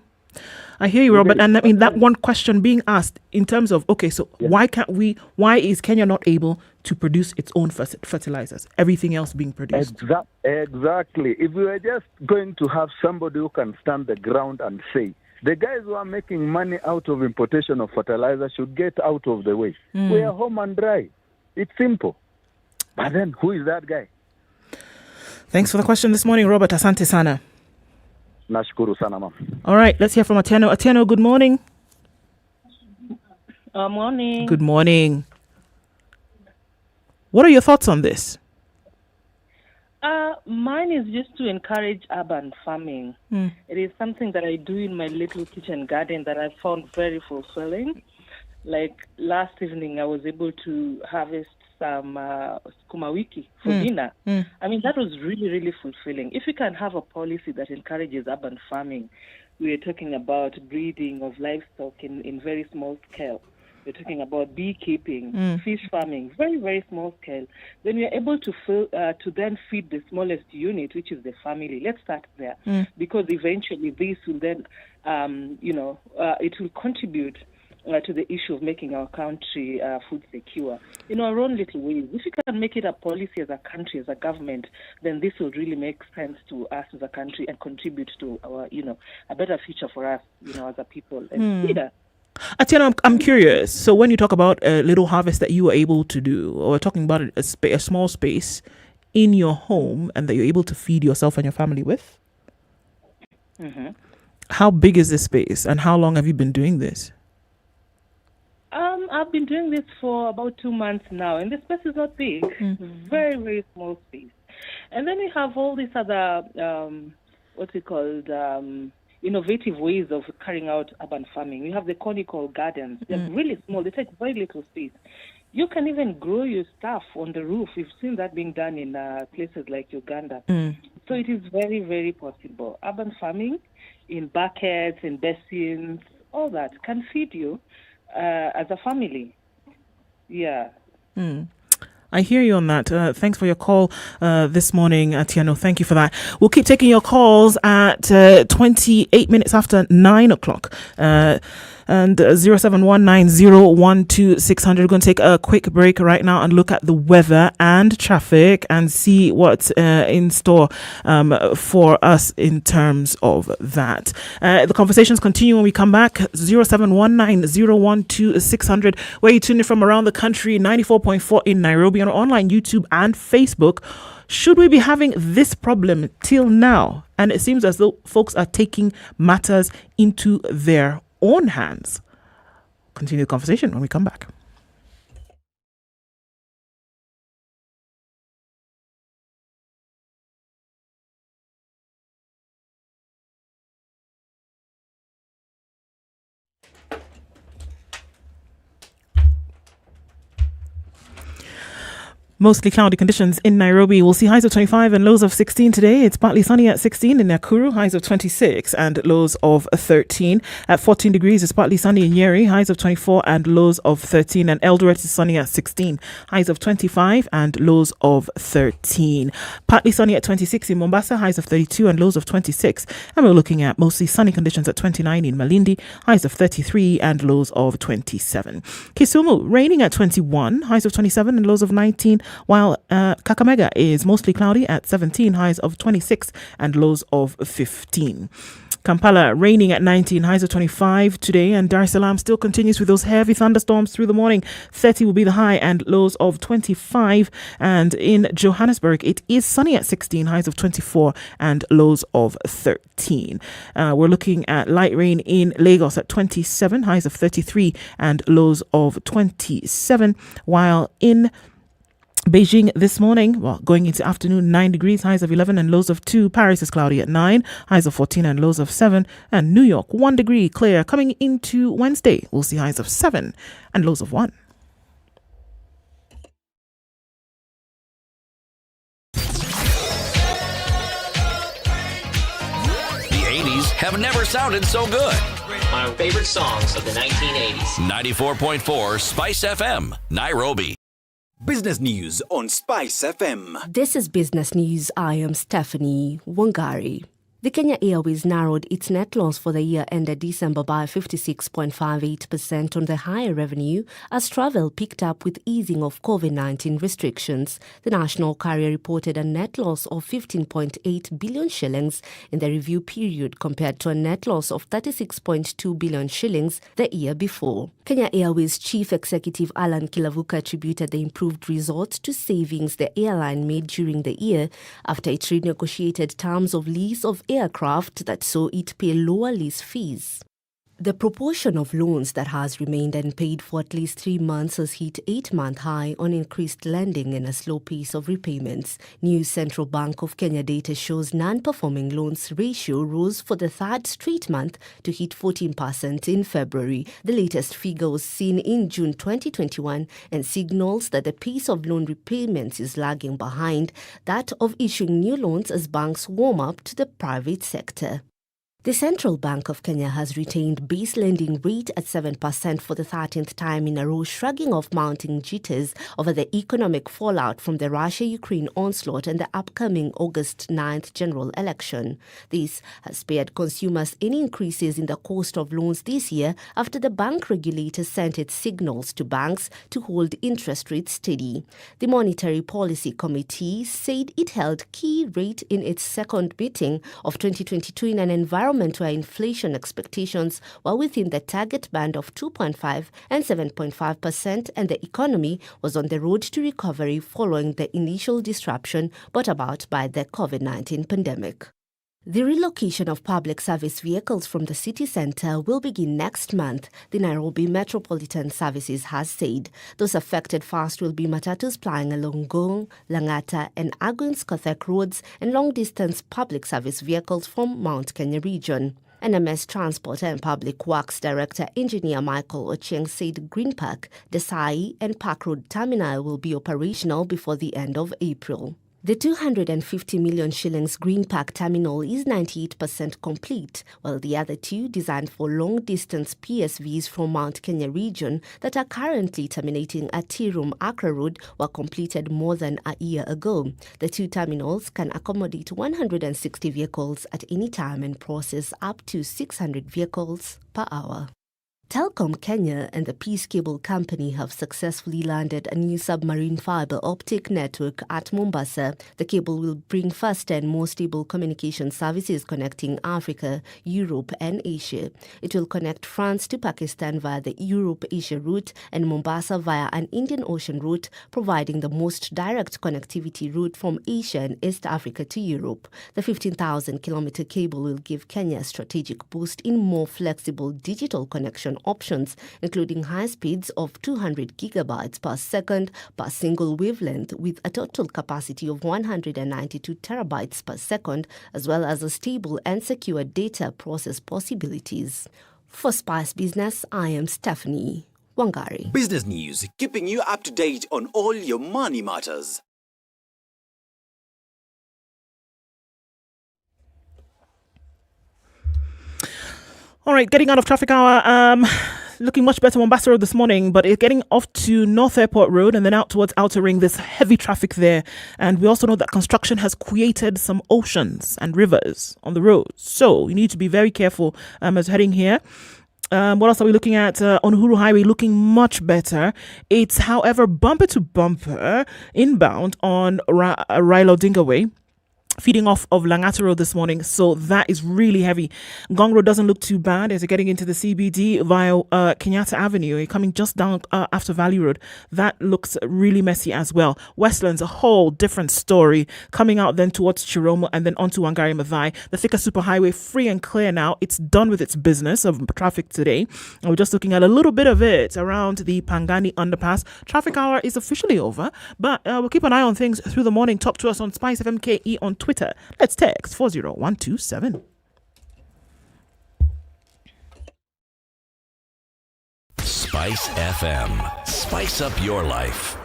I hear you, Robert. And I mean, that one question being asked in terms of, okay, so why is Kenya not able to produce its own fertilizers? Everything else being produced. Exactly. If we were just going to have somebody who can stand the ground and say, the guys who are making money out of importation of fertilizer should get out of the way. We are home and dry. It's simple. But then, who is that guy? Thanks for the question this morning, Robert. Asante sana. Nashukuru sana, ma'am. All right, let's hear from Atieno. Atieno, good morning. Morning. Good morning. What are your thoughts on this? Mine is just to encourage urban farming. It is something that I do in my little kitchen garden that I found very fulfilling. Like last evening, I was able to harvest some sukuma wiki for dinner. I mean, that was really, really fulfilling. If we can have a policy that encourages urban farming, we are talking about breeding of livestock in very small scale. We're talking about beekeeping, fish farming, very, very small scale. Then we are able to then feed the smallest unit, which is the family. Let's start there, because eventually this will then, it will contribute to the issue of making our country food secure in our own little ways. If we can make it a policy as a country, as a government, then this will really make sense to us as a country and contribute to our, a better future for us, as a people. And Atieno, I'm curious. So when you talk about a little harvest that you were able to do, or talking about a small space in your home and that you're able to feed yourself and your family with, how big is this space and how long have you been doing this? I've been doing this for about 2 months now, and the space is not big. Very, very small space. And then we have all these other, innovative ways of carrying out urban farming. We have the conical gardens. They're really small. They take very little space. You can even grow your stuff on the roof. We've seen that being done in places like Uganda. So it is very, very possible. Urban farming in buckets, in basins, all that can feed you as a family. Yeah. I hear you on that. Thanks for your call this morning, Tiano. Thank you for that. We'll keep taking your calls at 28 minutes after 9 o'clock. And 0719012600. We're going to take a quick break right now and look at the weather and traffic and see what's in store for us in terms of that. The conversations continue when we come back. 0719012600. Where you tune in from around the country, 94.4 in Nairobi, on online, YouTube and Facebook. Should we be having this problem till now? And it seems as though folks are taking matters into their own hands. Continue the conversation when we come back. Mostly cloudy conditions in Nairobi. We'll see highs of 25 and lows of 16 today. It's partly sunny at 16 in Nakuru, highs of 26 and lows of 13. At 14 degrees, it's partly sunny in Nyeri, highs of 24 and lows of 13. And Eldoret is sunny at 16, highs of 25 and lows of 13. Partly sunny at 26 in Mombasa, highs of 32 and lows of 26. And we're looking at mostly sunny conditions at 29 in Malindi, highs of 33 and lows of 27. Kisumu, raining at 21, highs of 27 and lows of 19. While Kakamega is mostly cloudy at 17, highs of 26 and lows of 15. Kampala raining at 19, highs of 25 today, and Dar es Salaam still continues with those heavy thunderstorms through the morning. 30 will be the high and lows of 25. And in Johannesburg, it is sunny at 16, highs of 24 and lows of 13. We're looking at light rain in Lagos at 27, highs of 33 and lows of 27. While in Beijing this morning, going into afternoon, 9 degrees, highs of 11 and lows of 2. Paris is cloudy at 9, highs of 14 and lows of 7. And New York, 1 degree, clear. Coming into Wednesday, we'll see highs of 7 and lows of 1. The 80s have never sounded so good. My favorite songs of the 1980s. 94.4 Spice FM, Nairobi. Business news on Spice FM. This is Business News. I am Stephanie Wangari. The Kenya Airways narrowed its net loss for the year ended December by 56.58% on the higher revenue as travel picked up with easing of COVID-19 restrictions. The national carrier reported a net loss of 15.8 billion shillings in the review period compared to a net loss of 36.2 billion shillings the year before. Kenya Airways Chief Executive Alan Kilavuka attributed the improved results to savings the airline made during the year after it renegotiated terms of lease of aircraft that saw it pay lower lease fees. The proportion of loans that has remained unpaid for at least 3 months has hit 8-month high on increased lending and a slow pace of repayments. New Central Bank of Kenya data shows non-performing loans ratio rose for the third straight month to hit 14% in February. The latest figure was seen in June 2021 and signals that the pace of loan repayments is lagging behind that of issuing new loans as banks warm up to the private sector. The Central Bank of Kenya has retained base lending rate at 7% for the 13th time in a row, shrugging off mounting jitters over the economic fallout from the Russia-Ukraine onslaught and the upcoming August 9th general election. This has spared consumers any increases in the cost of loans this year after the bank regulator sent its signals to banks to hold interest rates steady. The Monetary Policy Committee said it held key rate in its second meeting of 2022 in an environment where inflation expectations were within the target band of 2.5 and 7.5%, and the economy was on the road to recovery following the initial disruption brought about by the COVID-19 pandemic. The relocation of public service vehicles from the city centre will begin next month, the Nairobi Metropolitan Services has said. Those affected first will be matatus plying along Gong, Langata and Aguns Kothek roads and long-distance public service vehicles from Mount Kenya region. NMS Transport and Public Works Director Engineer Michael Ochieng said Green Park, Desai and Park Road Terminal will be operational before the end of April. The 250 million shillings Green Park Terminal is 98% complete, while the other two, designed for long-distance PSVs from Mount Kenya region that are currently terminating at Tirum Accra Road, were completed more than a year ago. The two terminals can accommodate 160 vehicles at any time and process up to 600 vehicles per hour. Telkom Kenya and the Peace Cable Company have successfully landed a new submarine fiber optic network at Mombasa. The cable will bring faster and more stable communication services connecting Africa, Europe and Asia. It will connect France to Pakistan via the Europe-Asia route and Mombasa via an Indian Ocean route, providing the most direct connectivity route from Asia and East Africa to Europe. The 15,000-kilometer cable will give Kenya a strategic boost in more flexible digital connection options, including high speeds of 200 gigabytes per second per single wavelength with a total capacity of 192 terabytes per second, as well as a stable and secure data process possibilities. For Spice Business, I am Stephanie Wangari. Business news, keeping you up to date on all your money matters. All right, getting out of traffic hour. Looking much better Mombasa Road this morning, but it's getting off to North Airport Road and then out towards Outer Ring. There's heavy traffic there. And we also know that construction has created some oceans and rivers on the road. So you need to be very careful as heading here. What else are we looking at? On Uhuru Highway, looking much better. It's, however, bumper to bumper inbound on Raila Odinga Way, feeding off of Langata Road this morning, so that is really heavy. Ngong Road doesn't look too bad as you're getting into the CBD via Kenyatta Avenue. You're coming just down after Valley Road. That looks really messy as well. Westland's a whole different story, coming out then towards Chiromo and then onto Wangari Maathai. The Thika Superhighway free and clear now. It's done with its business of traffic today. And we're just looking at a little bit of it around the Pangani underpass. Traffic hour is officially over, but we'll keep an eye on things through the morning. Talk to us on SpiceFM KE on Twitter. Let's text 40127. Spice FM. Spice up your life.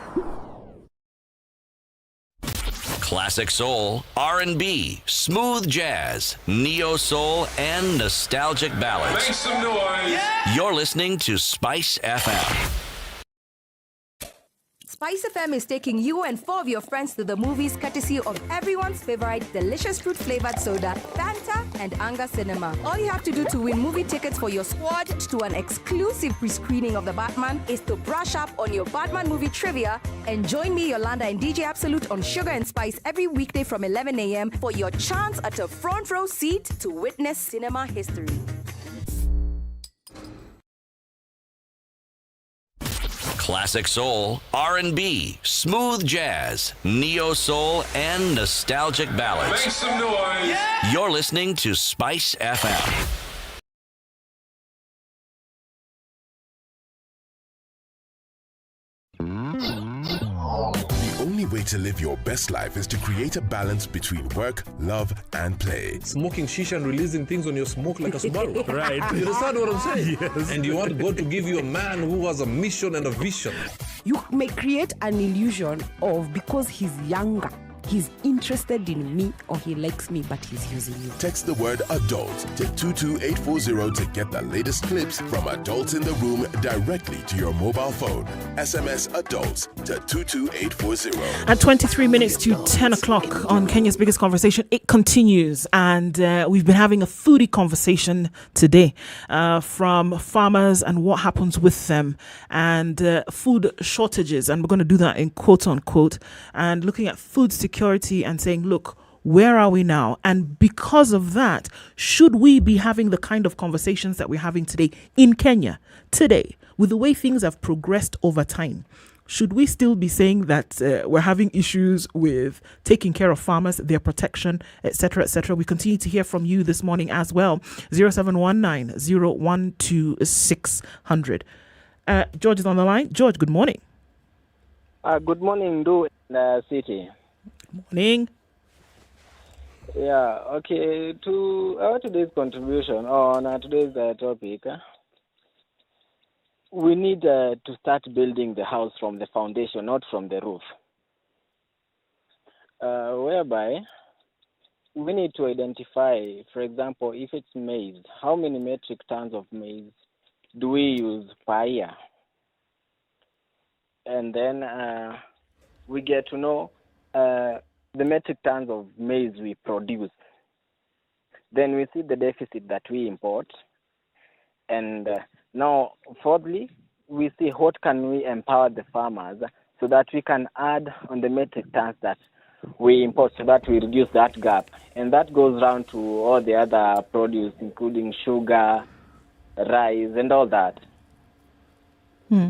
Classic soul, R&B, smooth jazz, neo soul, and nostalgic ballads. Make some noise. Yeah. You're listening to Spice FM. SpiceFM is taking you and 4 of your friends to the movies courtesy of everyone's favorite delicious fruit-flavored soda, Fanta and Anga Cinema. All you have to do to win movie tickets for your squad to an exclusive pre-screening of The Batman is to brush up on your Batman movie trivia and join me, Yolanda, and DJ Absolute on Sugar and Spice every weekday from 11 a.m. for your chance at a front row seat to witness cinema history. Classic soul, R&B, smooth jazz, neo soul, and nostalgic ballads. Make some noise. Yeah. You're listening to Spice FM. The only way to live your best life is to create a balance between work, love, and play. Smoking shisha and releasing things on your smoke like a Subaru. Right. You understand what I'm saying? Yes. And you want God to give you a man who has a mission and a vision. You may create an illusion of because he's younger, he's interested in me or he likes me, but he's using you. Text the word adult to 22840 to get the latest clips from Adults in the Room directly to your mobile phone. SMS adults to 22840. At 23 minutes to 10 o'clock on Kenya's Biggest Conversation, it continues. And we've been having a foodie conversation today from farmers and what happens with them and food shortages. And we're going to do that in quote unquote and looking at food security and saying, look, where are we now? And because of that, should we be having the kind of conversations that we're having today in Kenya today with the way things have progressed over time? should we still be saying that we're having issues with taking care of farmers, their protection, etc., etc.? We continue to hear from you this morning as well. 0719 012 600. George is on the line. George, good morning. Good morning, Do in City. Morning. Yeah, okay. To our today's contribution on today's topic, we need to start building the house from the foundation, not from the roof. Whereby we need to identify, for example, if it's maize, how many metric tons of maize do we use per year? And then we get to know the metric tons of maize we produce. Then we see the deficit that we import. And now, fourthly, we see what can we empower the farmers so that we can add on the metric tons that we import so that we reduce that gap. And that goes round to all the other produce, including sugar, rice, and all that.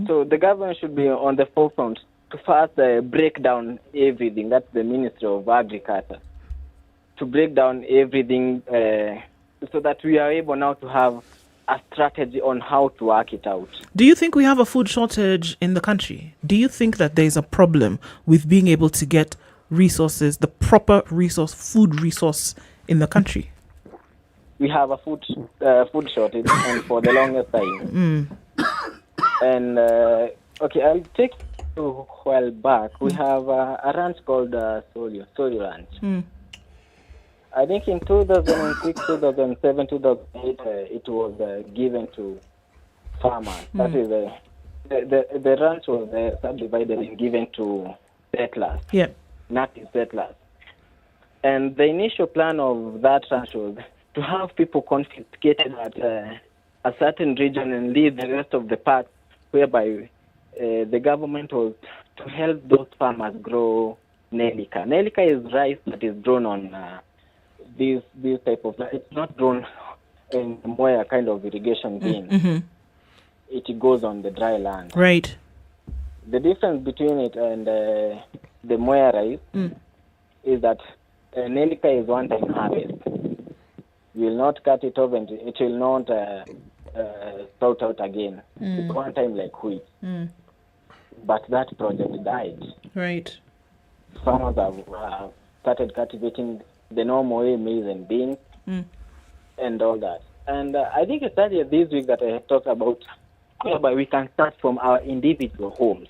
So the government should be on the forefront to first break down everything. That's the Ministry of Agriculture. To break down everything so that we are able now to have a strategy on how to work it out. Do you think we have a food shortage in the country? Do you think that there's a problem with being able to get resources, the proper food resource in the country? We have a food shortage and for the longest time. And I'll take you a while back. We have a ranch called Sorio Ranch. I think in 2006, 2007, 2008, it was given to farmers. That is, the ranch was subdivided and given to settlers, native settlers. And the initial plan of that ranch was to have people confiscated at a certain region and leave the rest of the part, whereby the government was to help those farmers grow Nelika. Nelika is rice that is grown on this type of, it's not grown in Moya kind of irrigation bin. It goes on the dry land. Right. The difference between it and the Moya rice is that Nelika is one-time harvest. You will not cut it off and it will not sprout out again. It's one time like wheat. But that project died. Right. Farmers have started cultivating the normal way, maize and beans and all that. And I think it's earlier this week that I talked about whereby we can start from our individual homes.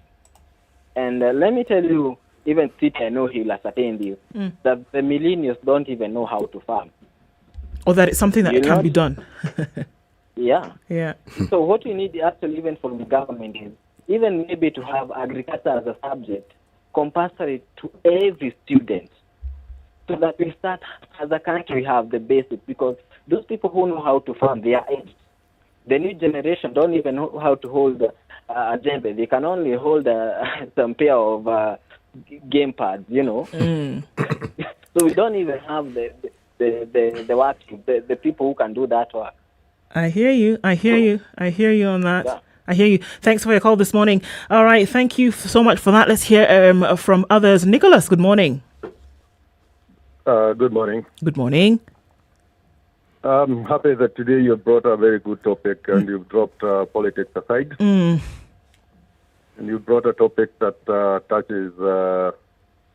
And let me tell you, even City, I know he'll ascertain this, that the millennials don't even know how to farm. Or that it's something that can be done. Yeah. So what we need actually even from the government is even maybe to have agriculture as a subject compulsory to every student, so that we start as a country have the basics, because those people who know how to farm, they are aged. The new generation don't even know how to hold a djembe. They can only hold some pair of game pads, So we don't even have the work, the people who can do that work. I hear you on that. Yeah. I hear you. Thanks for your call this morning. All right, thank you so much for that. Let's hear from others. Nicholas, good morning. Good morning. Good morning. I'm happy that today you brought a very good topic and you've dropped politics aside. And you brought a topic that touches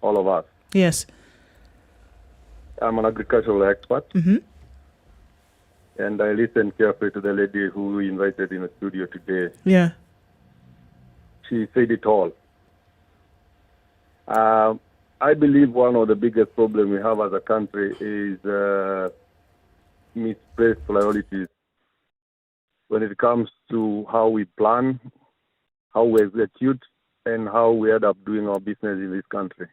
all of us. Yes. I'm an agricultural expert. And I listened carefully to the lady who we invited in the studio today. Yeah. She said it all. I believe one of the biggest problems we have as a country is misplaced priorities when it comes to how we plan, how we execute, and how we end up doing our business in this country.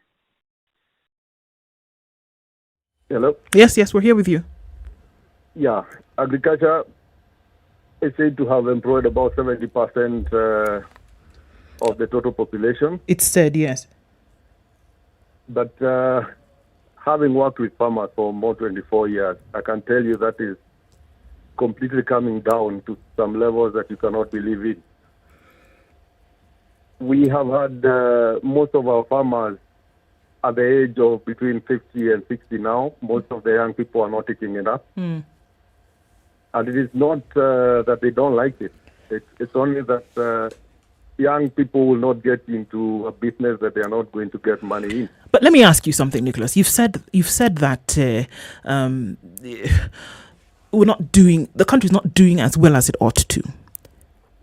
Hello? Yes, we're here with you. Yeah, agriculture is said to have employed about 70% of the total population. It's said, yes. But having worked with farmers for more than 24 years, I can tell you that is completely coming down to some levels that you cannot believe in. we have had most of our farmers at the age of between 50 and 60 now. Most of the young people are not taking it up. Mm. And it is not that they don't like it. It's only that young people will not get into a business that they are not going to get money in. But let me ask you something, Nicholas. You've said that the country's not doing as well as it ought to,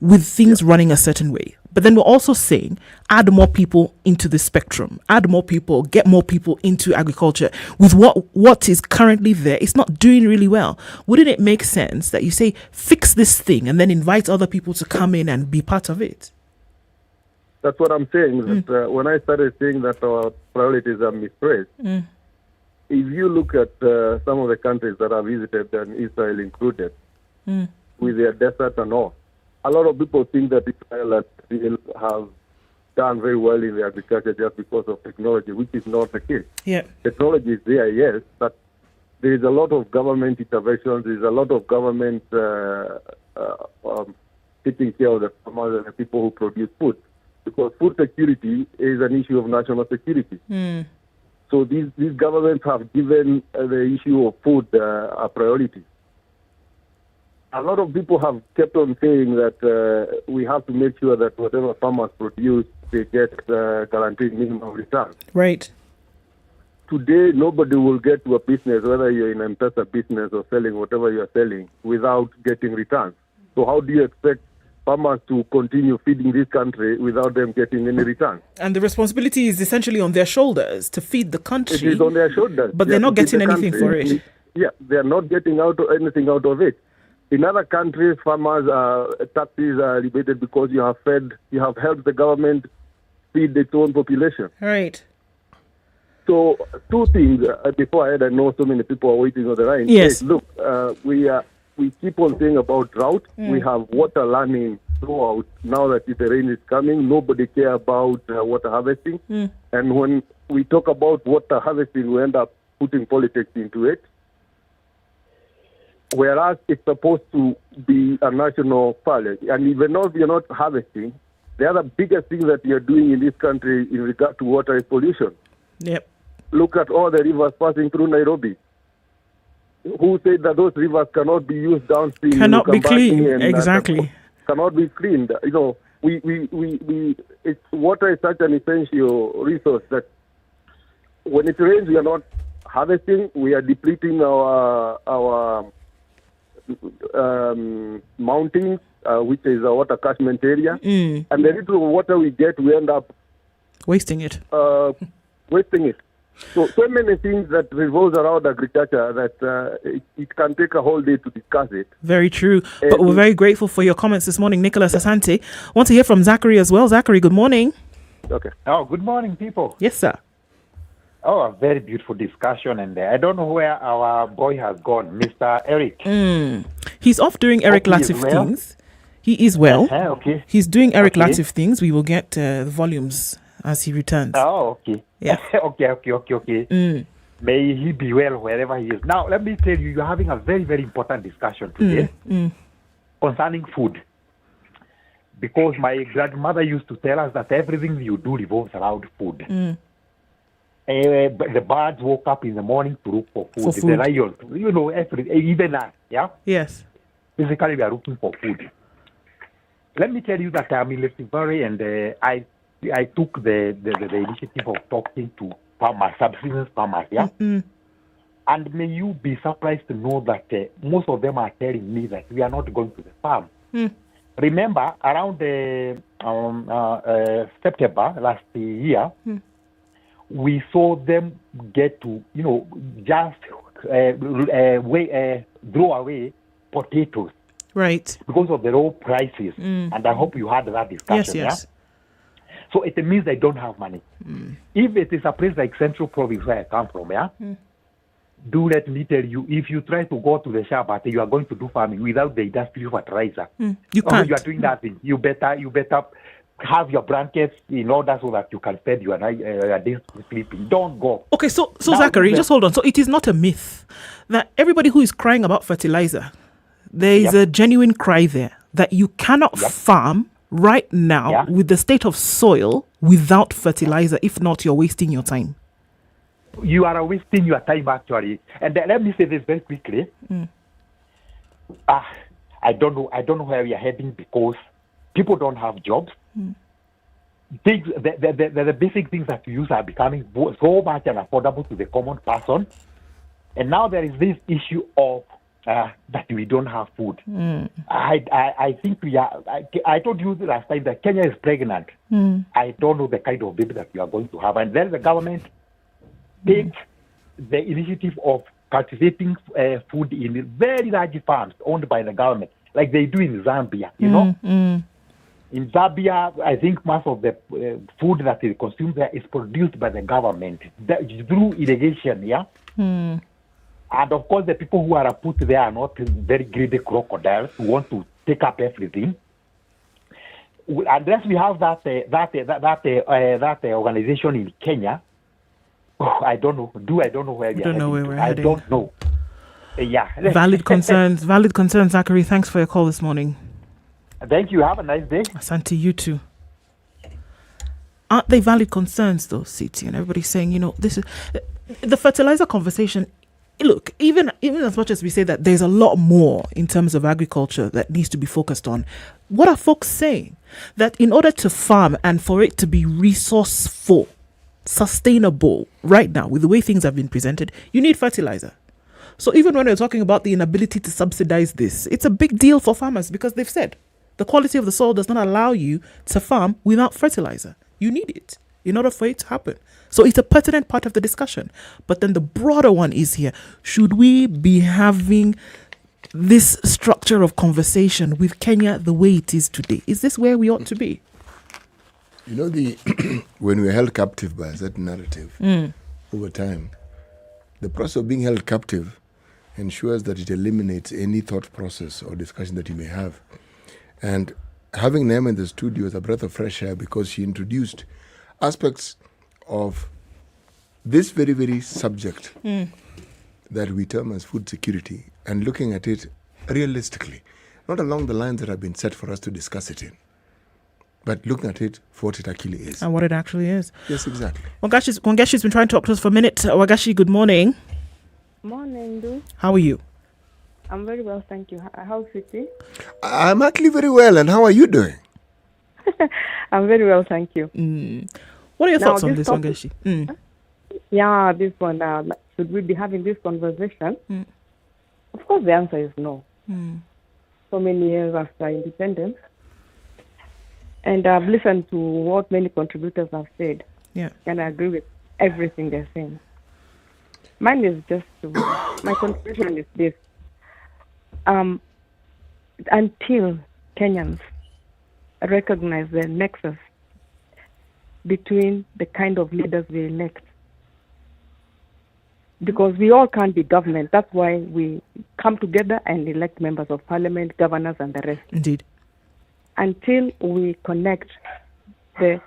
with things running a certain way. But then we're also saying, add more people into the spectrum, add more people, get more people into agriculture. With what is currently there, it's not doing really well. Wouldn't it make sense that you say, fix this thing and then invite other people to come in and be part of it? That's what I'm saying. That when I started saying that our priorities are misplaced, if you look at some of the countries that I visited, and Israel included, with their desert and all, a lot of people think that Israel have done very well in the agriculture just because of technology, which is not the case. Yeah. Technology is there, yes, but there is a lot of government interventions, there is a lot of government taking care of the farmers and the people who produce food. Because food security is an issue of national security. So these governments have given the issue of food a priority. A lot of people have kept on saying that we have to make sure that whatever farmers produce, they get guaranteed minimum return. Right. Today, nobody will get to a business, whether you're in an M-Pesa business or selling whatever you're selling, without getting returns. So how do you expect farmers to continue feeding this country without them getting any return? And the responsibility is essentially on their shoulders to feed the country. It is on their shoulders. But they're not getting anything for it. Yeah, they're not getting anything out of it. In other countries, farmers' taxes are rebated because you have helped the government feed its own population. Right. So, two things before I know so many people are waiting on the line. Yes. Hey, look, we keep on saying about drought. We have water running throughout. Now that the rain is coming, nobody cares about water harvesting. And when we talk about water harvesting, we end up putting politics into it. Whereas it's supposed to be a national policy. And even though you're not harvesting, the other biggest thing that you're doing in this country in regard to water is pollution. Yep. Look at all the rivers passing through Nairobi. Who said that those rivers cannot be used downstream? Cannot be clean. Exactly. Cannot be cleaned. You know, water is such an essential resource that when it rains, we are not harvesting. We are depleting our mountains, which is a water catchment area. And the little water we get, we end up wasting it. So many things that revolves around agriculture that it can take a whole day to discuss it. Very true. But we're very grateful for your comments this morning, Nicholas Asante. Want to hear from Zachary as well. Zachary, good morning. Okay. Oh, good morning, people. Yes, sir. Oh, a very beautiful discussion. And I don't know where our boy has gone, Mr. Eric. He's off doing Eric Latiff things. He is well. Okay. He's doing Eric Latiff things. We will get the volumes as he returns. Oh, okay. Yeah. Okay. May he be well wherever he is. Now, let me tell you, you're having a very, very important discussion today concerning food. Because my grandmother used to tell us that everything you do revolves around food. The birds woke up in the morning to look for food. The lions, even us, yeah? Yes. Basically, we are looking for food. Let me tell you that I'm in Latiff and I took the initiative of talking to farmers, subsistence farmers, yeah? And may you be surprised to know that most of them are telling me that we are not going to the farm. Remember, around September last year, we saw them get to, just throw away potatoes. Right. Because of the low prices. And I hope you had that discussion. Yes. Yeah? So it means they don't have money. If it is a place like Central Province where I come from, yeah, do let me tell you, if you try to go to the shop, you are going to do farming without the industrial fertilizer. You can't. You are doing that thing. You better have your blankets in order so that you can spend your days sleeping. Don't go. Okay, so now, Zachary, just hold on. So it is not a myth that everybody who is crying about fertilizer, there is a genuine cry there that you cannot farm right now with the state of soil without fertilizer? If not, you're wasting your time. You are wasting your time, actually. And let me say this very quickly. I don't know where we are heading, because people don't have jobs. Things, the basic things that we use are becoming so much unaffordable to the common person. And now there is this issue of that we don't have food. I think we are. I told you last time that Kenya is pregnant. I don't know the kind of baby that we are going to have. And then the government takes the initiative of cultivating food in very large farms owned by the government, like they do in Zambia, you know. In Zambia, I think most of the food that is consumed there is produced by the government through irrigation, And of course, the people who are put there are not very greedy crocodiles who want to take up everything. Unless we have that organization in Kenya, I don't know. I don't know where we are heading. We're heading. I don't know. Valid concerns, Zachary. Thanks for your call this morning. Thank you. Have a nice day. Asante, you too. Aren't they valid concerns, though, City? And everybody's saying, this is the fertilizer conversation. Look, even as much as we say that there's a lot more in terms of agriculture that needs to be focused on, what are folks saying? That in order to farm and for it to be resourceful, sustainable, right now, with the way things have been presented, you need fertilizer. So even when we're talking about the inability to subsidize this, it's a big deal for farmers, because they've said the quality of the soil does not allow you to farm without fertilizer. You need it in order for it to happen. So it's a pertinent part of the discussion. But then the broader one is here. Should we be having this structure of conversation with Kenya the way it is today? Is this where we ought to be? When we're held captive by a certain narrative over time, the process of being held captive ensures that it eliminates any thought process or discussion that you may have. And having Naima in the studio is a breath of fresh air, because she introduced aspects of this very, very subject that we term as food security, and looking at it realistically, not along the lines that have been set for us to discuss it in, but looking at it for what it actually is. And what it actually is. Yes, exactly. Wangashi's been trying to talk to us for a minute. Wangashi, good morning. Morning, Du. How are you? I'm very well, thank you. How's it? I'm actually very well, and how are you doing? I'm very well, thank you. What are your thoughts on this, Wangashi? Yeah, this one. Should we be having this conversation? Of course, the answer is no. So many years after independence, and I've listened to what many contributors have said. And I agree with everything they're saying. Mine is just my contribution is this: until Kenyans recognize the nexus between the kind of leaders we elect, because we all can't be government. That's why we come together and elect members of parliament, governors, and the rest. Indeed. Until we connect the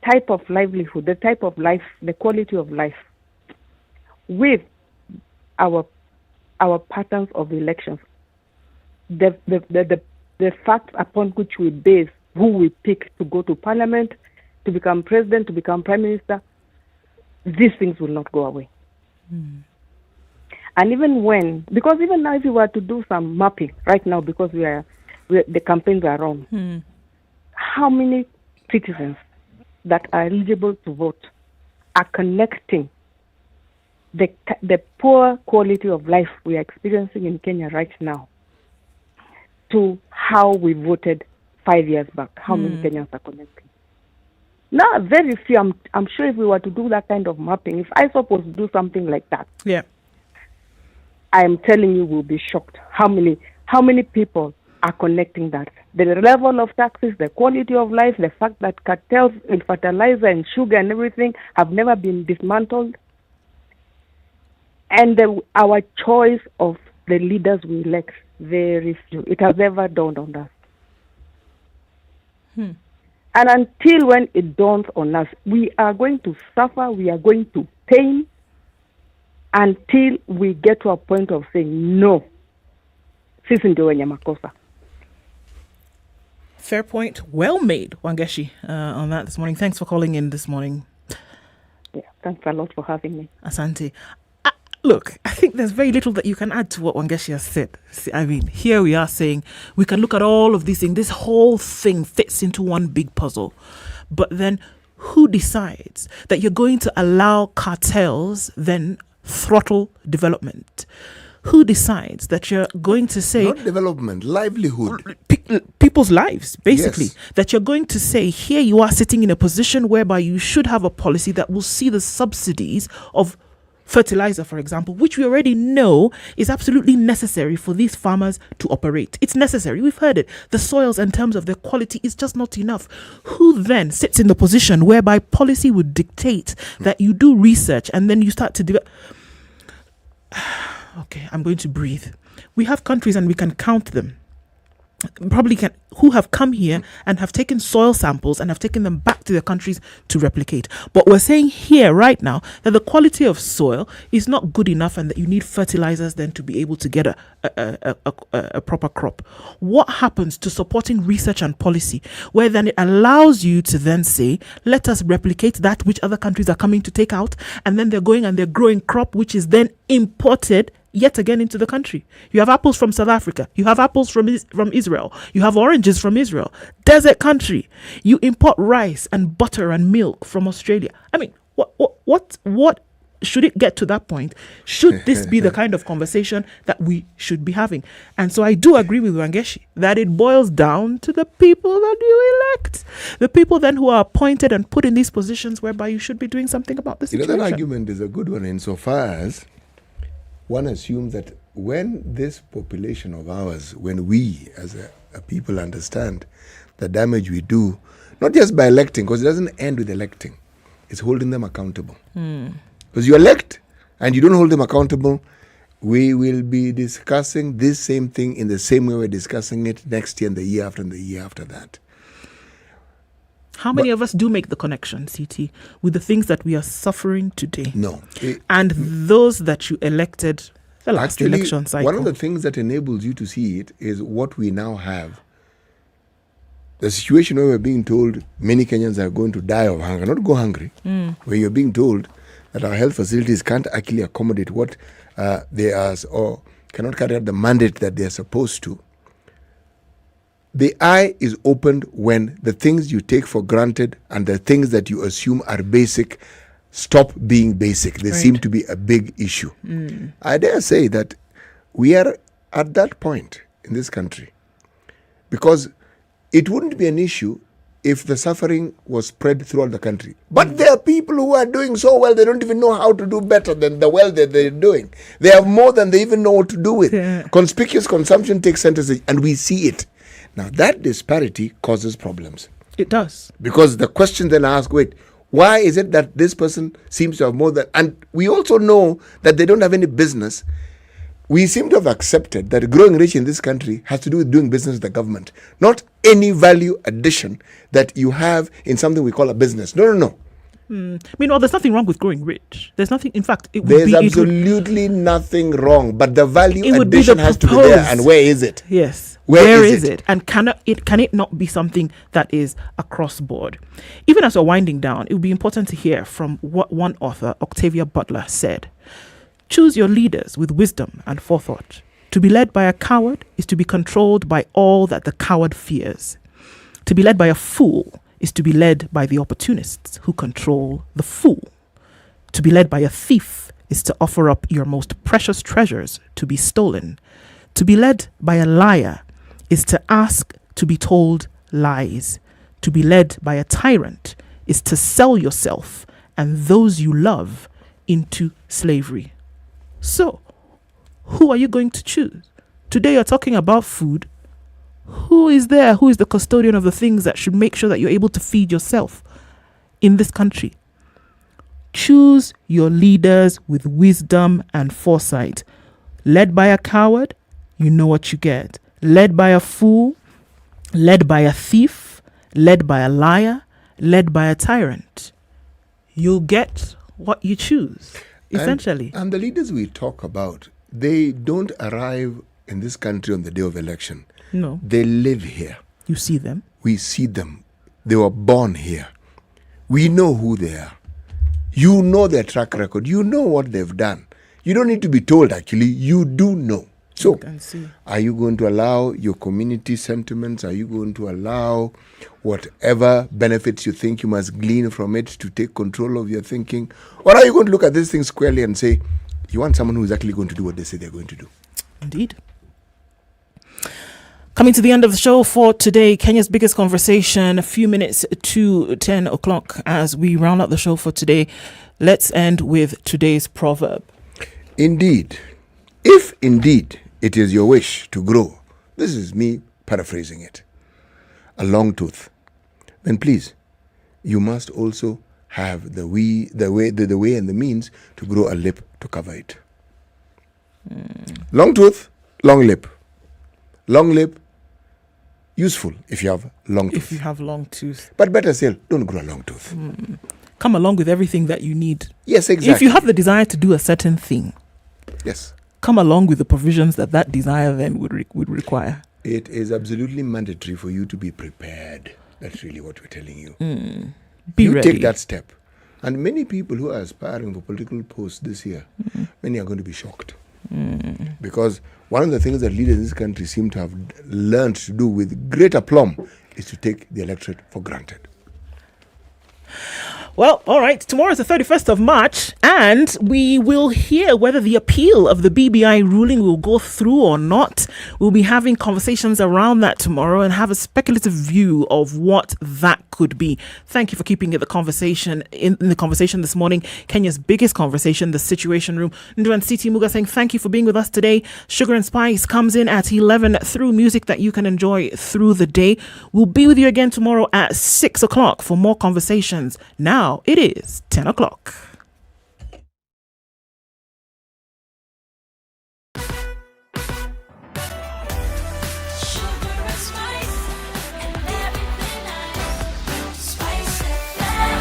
type of livelihood, the type of life, the quality of life with our patterns of elections, the facts upon which we base who we pick to go to parliament, to become president, to become prime minister, these things will not go away. And even now, if you were to do some mapping right now, because the campaigns are on, how many citizens that are eligible to vote are connecting the poor quality of life we are experiencing in Kenya right now to how we voted 5 years back? How many Kenyans are connecting? No, very few. I'm sure if we were to do that kind of mapping, if I suppose to do something like that, I am telling you, we'll be shocked how many people are connecting that. The level of taxes, the quality of life, the fact that cartels in fertilizer and sugar and everything have never been dismantled, and our choice of the leaders we elect, very few. It has never dawned on us. And until when it dawns on us, we are going to suffer, we are going to pain, until we get to a point of saying, no, sisi ndio wenye makosa. Fair point. Well made, Wangeshi, on that this morning. Thanks for calling in this morning. Yeah, thanks a lot for having me. Asante. Look, I think there's very little that you can add to what Wangeshi has said. See, I mean, here we are saying we can look at all of these things. This whole thing fits into one big puzzle. But then who decides that you're going to allow cartels then throttle development? Who decides that you're going to say... Not development, livelihood. People's lives, basically. Yes. That you're going to say, here you are sitting in a position whereby you should have a policy that will see the subsidies of fertilizer, for example, which we already know is absolutely necessary for these farmers to operate. It's necessary. We've heard it. The soils, in terms of their quality, is just not enough. Who then sits in the position whereby policy would dictate that you do research and then you start to develop... Okay, I'm going to breathe. We have countries and we can count them. Probably can, who have come here and have taken soil samples and have taken them back to their countries to replicate. But we're saying here right now that the quality of soil is not good enough and that you need fertilizers then to be able to get a proper crop. What happens to supporting research and policy where then it allows you to then say, let us replicate that which other countries are coming to take out, and then they're going and they're growing crop which is then imported yet again into the country. You have apples from South Africa. You have apples from Israel. You have oranges from Israel. Desert country. You import rice and butter and milk from Australia. I mean, what should it get to that point? Should this be the kind of conversation that we should be having? And so I do agree with Wangeshi that it boils down to the people that you elect. The people then who are appointed and put in these positions whereby you should be doing something about the situation. That argument is a good one insofar as one assumes that when this population of ours, when we as a people understand the damage we do, not just by electing, because it doesn't end with electing, it's holding them accountable. Because you elect and you don't hold them accountable, we will be discussing this same thing in the same way we're discussing it next year and the year after and the year after that. How many of us do make the connection, CT, with the things that we are suffering today? No. And those that you elected the last election cycle? One of the things that enables you to see it is what we now have. The situation where we're being told many Kenyans are going to die of hunger, not go hungry, where you're being told that our health facilities can't actually accommodate what they are or cannot carry out the mandate that they are supposed to. The eye is opened when the things you take for granted and the things that you assume are basic stop being basic. They seem to be a big issue. I dare say that we are at that point in this country because it wouldn't be an issue if the suffering was spread throughout the country. But there are people who are doing so well, they don't even know how to do better than the well that they're doing. They have more than they even know what to do with. Conspicuous consumption takes center stage, and we see it. Now, that disparity causes problems. It does. Because the question then asks, wait, why is it that this person seems to have more than... And we also know that they don't have any business. We seem to have accepted that growing rich in this country has to do with doing business with the government, not any value addition that you have in something we call a business. No. Meanwhile, there's nothing wrong with growing rich. There's nothing, in fact, there's absolutely nothing wrong, but the value addition has to be there. And where is it? Yes. Where is it? And can it not be something that is across board? Even as we're winding down, it would be important to hear from what one author, Octavia Butler, said. Choose your leaders with wisdom and forethought. To be led by a coward is to be controlled by all that the coward fears. To be led by a fool is to be led by the opportunists who control the fool. To be led by a thief is to offer up your most precious treasures to be stolen. To be led by a liar is to ask to be told lies. To be led by a tyrant is to sell yourself and those you love into slavery. So, who are you going to choose? Today you're talking about food. Who is there? Who is the custodian of the things that should make sure that you're able to feed yourself in this country? Choose your leaders with wisdom and foresight. Led by a coward, you know what you get. Led by a fool, led by a thief, led by a liar, led by a tyrant. You'll get what you choose, essentially. And the leaders we talk about, they don't arrive in this country on the day of election. No. They live here. You see them? We see them. They were born here. We know who they are. You know their track record. You know what they've done. You don't need to be told, actually. You do know. So, are you going to allow your community sentiments? Are you going to allow whatever benefits you think you must glean from it to take control of your thinking? Or are you going to look at this thing squarely and say, you want someone who's actually going to do what they say they're going to do? Indeed. Coming to the end of the show for today, Kenya's biggest conversation, a few minutes to 10 o'clock as we round out the show for today. Let's end with today's proverb. Indeed, if indeed it is your wish to grow, this is me paraphrasing it, a long tooth, then please, you must also have the way and the means to grow a lip to cover it. Long tooth, long lip. Long lip, useful if you have long tooth. If you have long tooth. But better still, don't grow a long tooth. Come along with everything that you need. Yes, exactly. If you have the desire to do a certain thing, yes, come along with the provisions that desire then would require. It is absolutely mandatory for you to be prepared. That's really what we're telling you. Be ready. Take that step. And many people who are aspiring for political posts this year, many are going to be shocked. Because one of the things that leaders in this country seem to have learned to do with great aplomb is to take the electorate for granted. Well, all right. Tomorrow is the 31st of March, and we will hear whether the appeal of the BBI ruling will go through or not. We'll be having conversations around that tomorrow and have a speculative view of what that could be. Thank you for keeping it the conversation in the conversation this morning. Kenya's biggest conversation, the Situation Room. Ndu and CT Muga saying thank you for being with us today. Sugar and Spice comes in at 11 through music that you can enjoy through the day. We'll be with you again tomorrow at 6 o'clock for more conversations. Now it is 10 o'clock.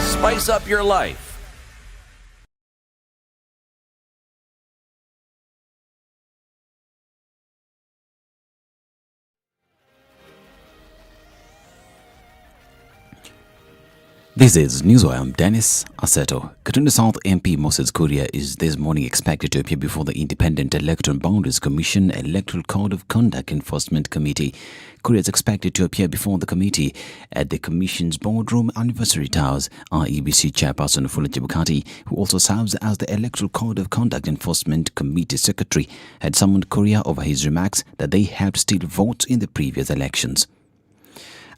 Spice up your life. This is News. I am Dennis Aseto. Katunda South MP Moses Kuria is this morning expected to appear before the Independent Electoral Boundaries Commission Electoral Code of Conduct Enforcement Committee. Kuria is expected to appear before the committee at the Commission's Boardroom Anniversary Towers. IEBC Chairperson Fuller Chebukati, who also serves as the Electoral Code of Conduct Enforcement Committee Secretary, had summoned Kuria over his remarks that they helped steal votes in the previous elections.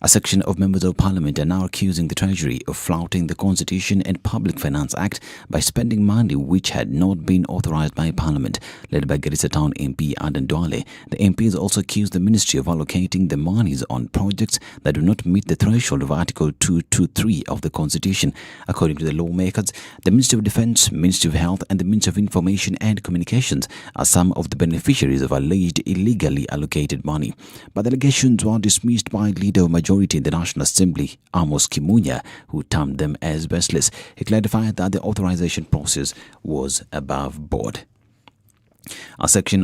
A section of members of parliament are now accusing the Treasury of flouting the Constitution and Public Finance Act by spending money which had not been authorized by Parliament. Led by Garissa Town MP Adan Duale, the MPs also accused the Ministry of allocating the monies on projects that do not meet the threshold of Article 223 of the Constitution. According to the lawmakers, the Ministry of Defence, Ministry of Health and the Ministry of Information and Communications are some of the beneficiaries of alleged illegally allocated money. But the allegations were dismissed by Leader of Majority in the National Assembly, Amos Kimunya, who termed them as baseless. He clarified that the authorization process was above board. A section